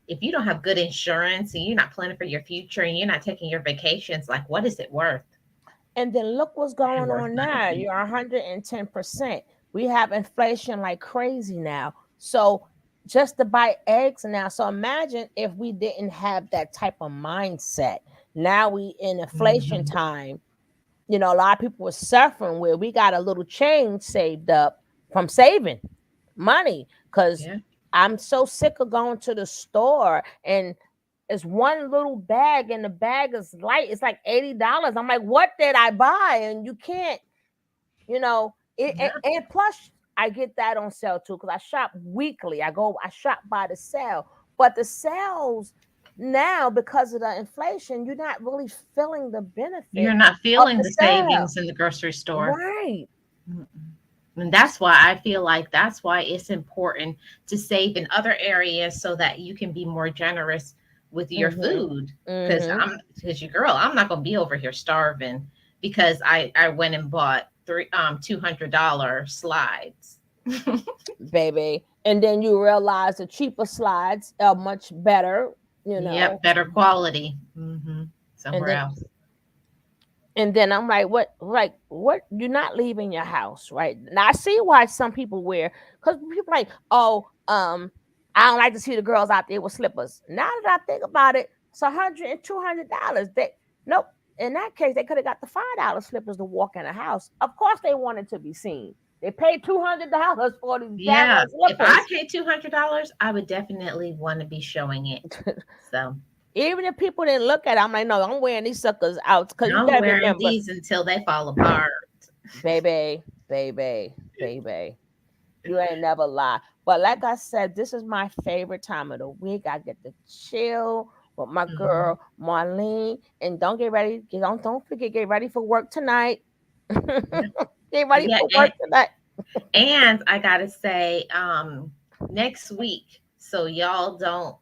if you don't have good insurance and you're not planning for your future and you're not taking your vacations, like what is it worth? And then look what's It going worth on now. nothing. You're 110%. We have inflation like crazy now. So just to buy eggs now. So imagine if we didn't have that type of mindset. Now we in inflation Mhm. time. You know, a lot of people were suffering where we got a little change saved up from saving money because Yeah. I'm so sick of going to the store and it's one little bag and the bag is light. It's like $80. I'm like, what did I buy? And you can't, you know, Yeah. and plus I get that on sale too because I shop weekly. I shop by the sale, but the sales now because of the inflation, you're not really feeling the You're benefit not of feeling the the sale. savings in the grocery store. Right. Mm-mm. And that's why I feel like that's why it's important to save in other areas so that you can be more generous with your Mm-hmm. food. Mm-hmm. Because your girl, I'm not gonna be over here starving because I went and bought $200 slides. Baby. And then you realize the cheaper slides are much better, you know. Yep, better quality. And Somewhere then else. I'm like, what you're not leaving your house, right? Now I see why some people wear, because people like, oh, I don't like to see the girls out there with slippers. Now that I think about it, it's $100 and $200. They nope. In that case, they could have got the $5 slippers to walk in the house. Of course, they wanted to be seen. They paid $200 for these Yeah, daggone if I slippers. paid $200, I would definitely want to be showing it. So Even if people didn't look at it, I'm like, no, I'm wearing these suckers out because you I'm gotta wearing remember, these until they fall apart. baby, baby, baby. You ain't never lie. But like I said, this is my favorite time of the week. I get to chill with my Mhm. girl Marlene, and don't forget, get ready for work tonight. Yeah, Get ready yeah, for work tonight. and I gotta say, next week, so y'all don't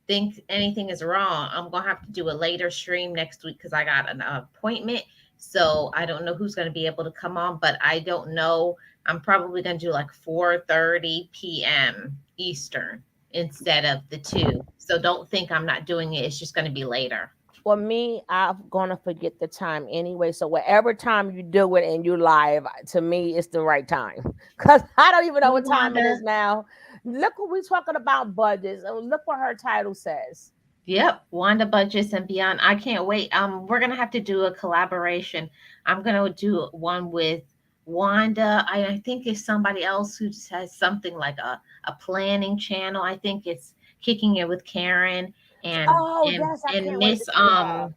think anything is wrong. I'm gonna have to do a later stream next week because I got an appointment. So I don't know who's gonna be able to come on, but I don't know. I'm probably gonna do like 4:30 p.m. Eastern instead of the 2. So don't think I'm not doing it. It's just gonna be later. For me, I'm gonna forget the time anyway. So whatever time you do it and you live, to me, it's the right time. Cause I don't even know Oh, what time it is Wanda. now. Look what we're talking about budgets. And look what her title says. Yep, Wanda Budgets and Beyond. I can't wait. We're gonna have to do a collaboration. I'm gonna do one with Wanda. I think it's somebody else who has something like a planning channel. I think it's Kicking It with Karen and Oh and yes, I and can't wait to Miss see her.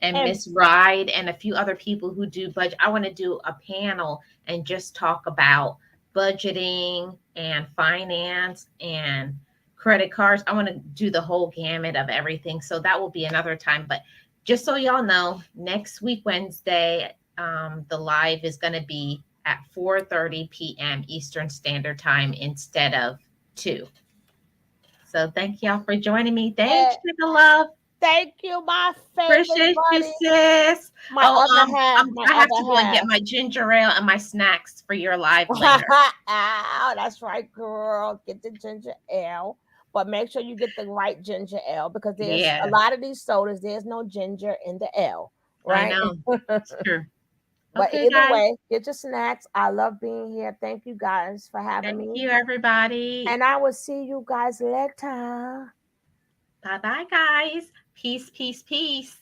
And Miss Ride and a few other people who do budget. I want to do a panel and just talk about budgeting and finance and credit cards. I want to do the whole gamut of everything. So that will be another time. But just so y'all know, next week, Wednesday, the live is going to be at 4:30 p.m. Eastern Standard Time instead of 2. So thank y'all for joining me. Thanks, uh, Sugar Love. thank you, my favorite Appreciate you, buddy. sis. My Oh, other half, my I have to other go and get half. my ginger ale and my snacks for your live later. Oh, that's right, girl. Get the ginger ale. But make sure you get the right ginger ale because there's a Yeah, lot of these sodas, there's no ginger in the ale, I right? know. It's true. But Okay, either guys. way, get your snacks. I love being here. Thank you guys for having Thank me. you, everybody. And I will see you guys later. Bye bye, guys. Peace, peace, peace.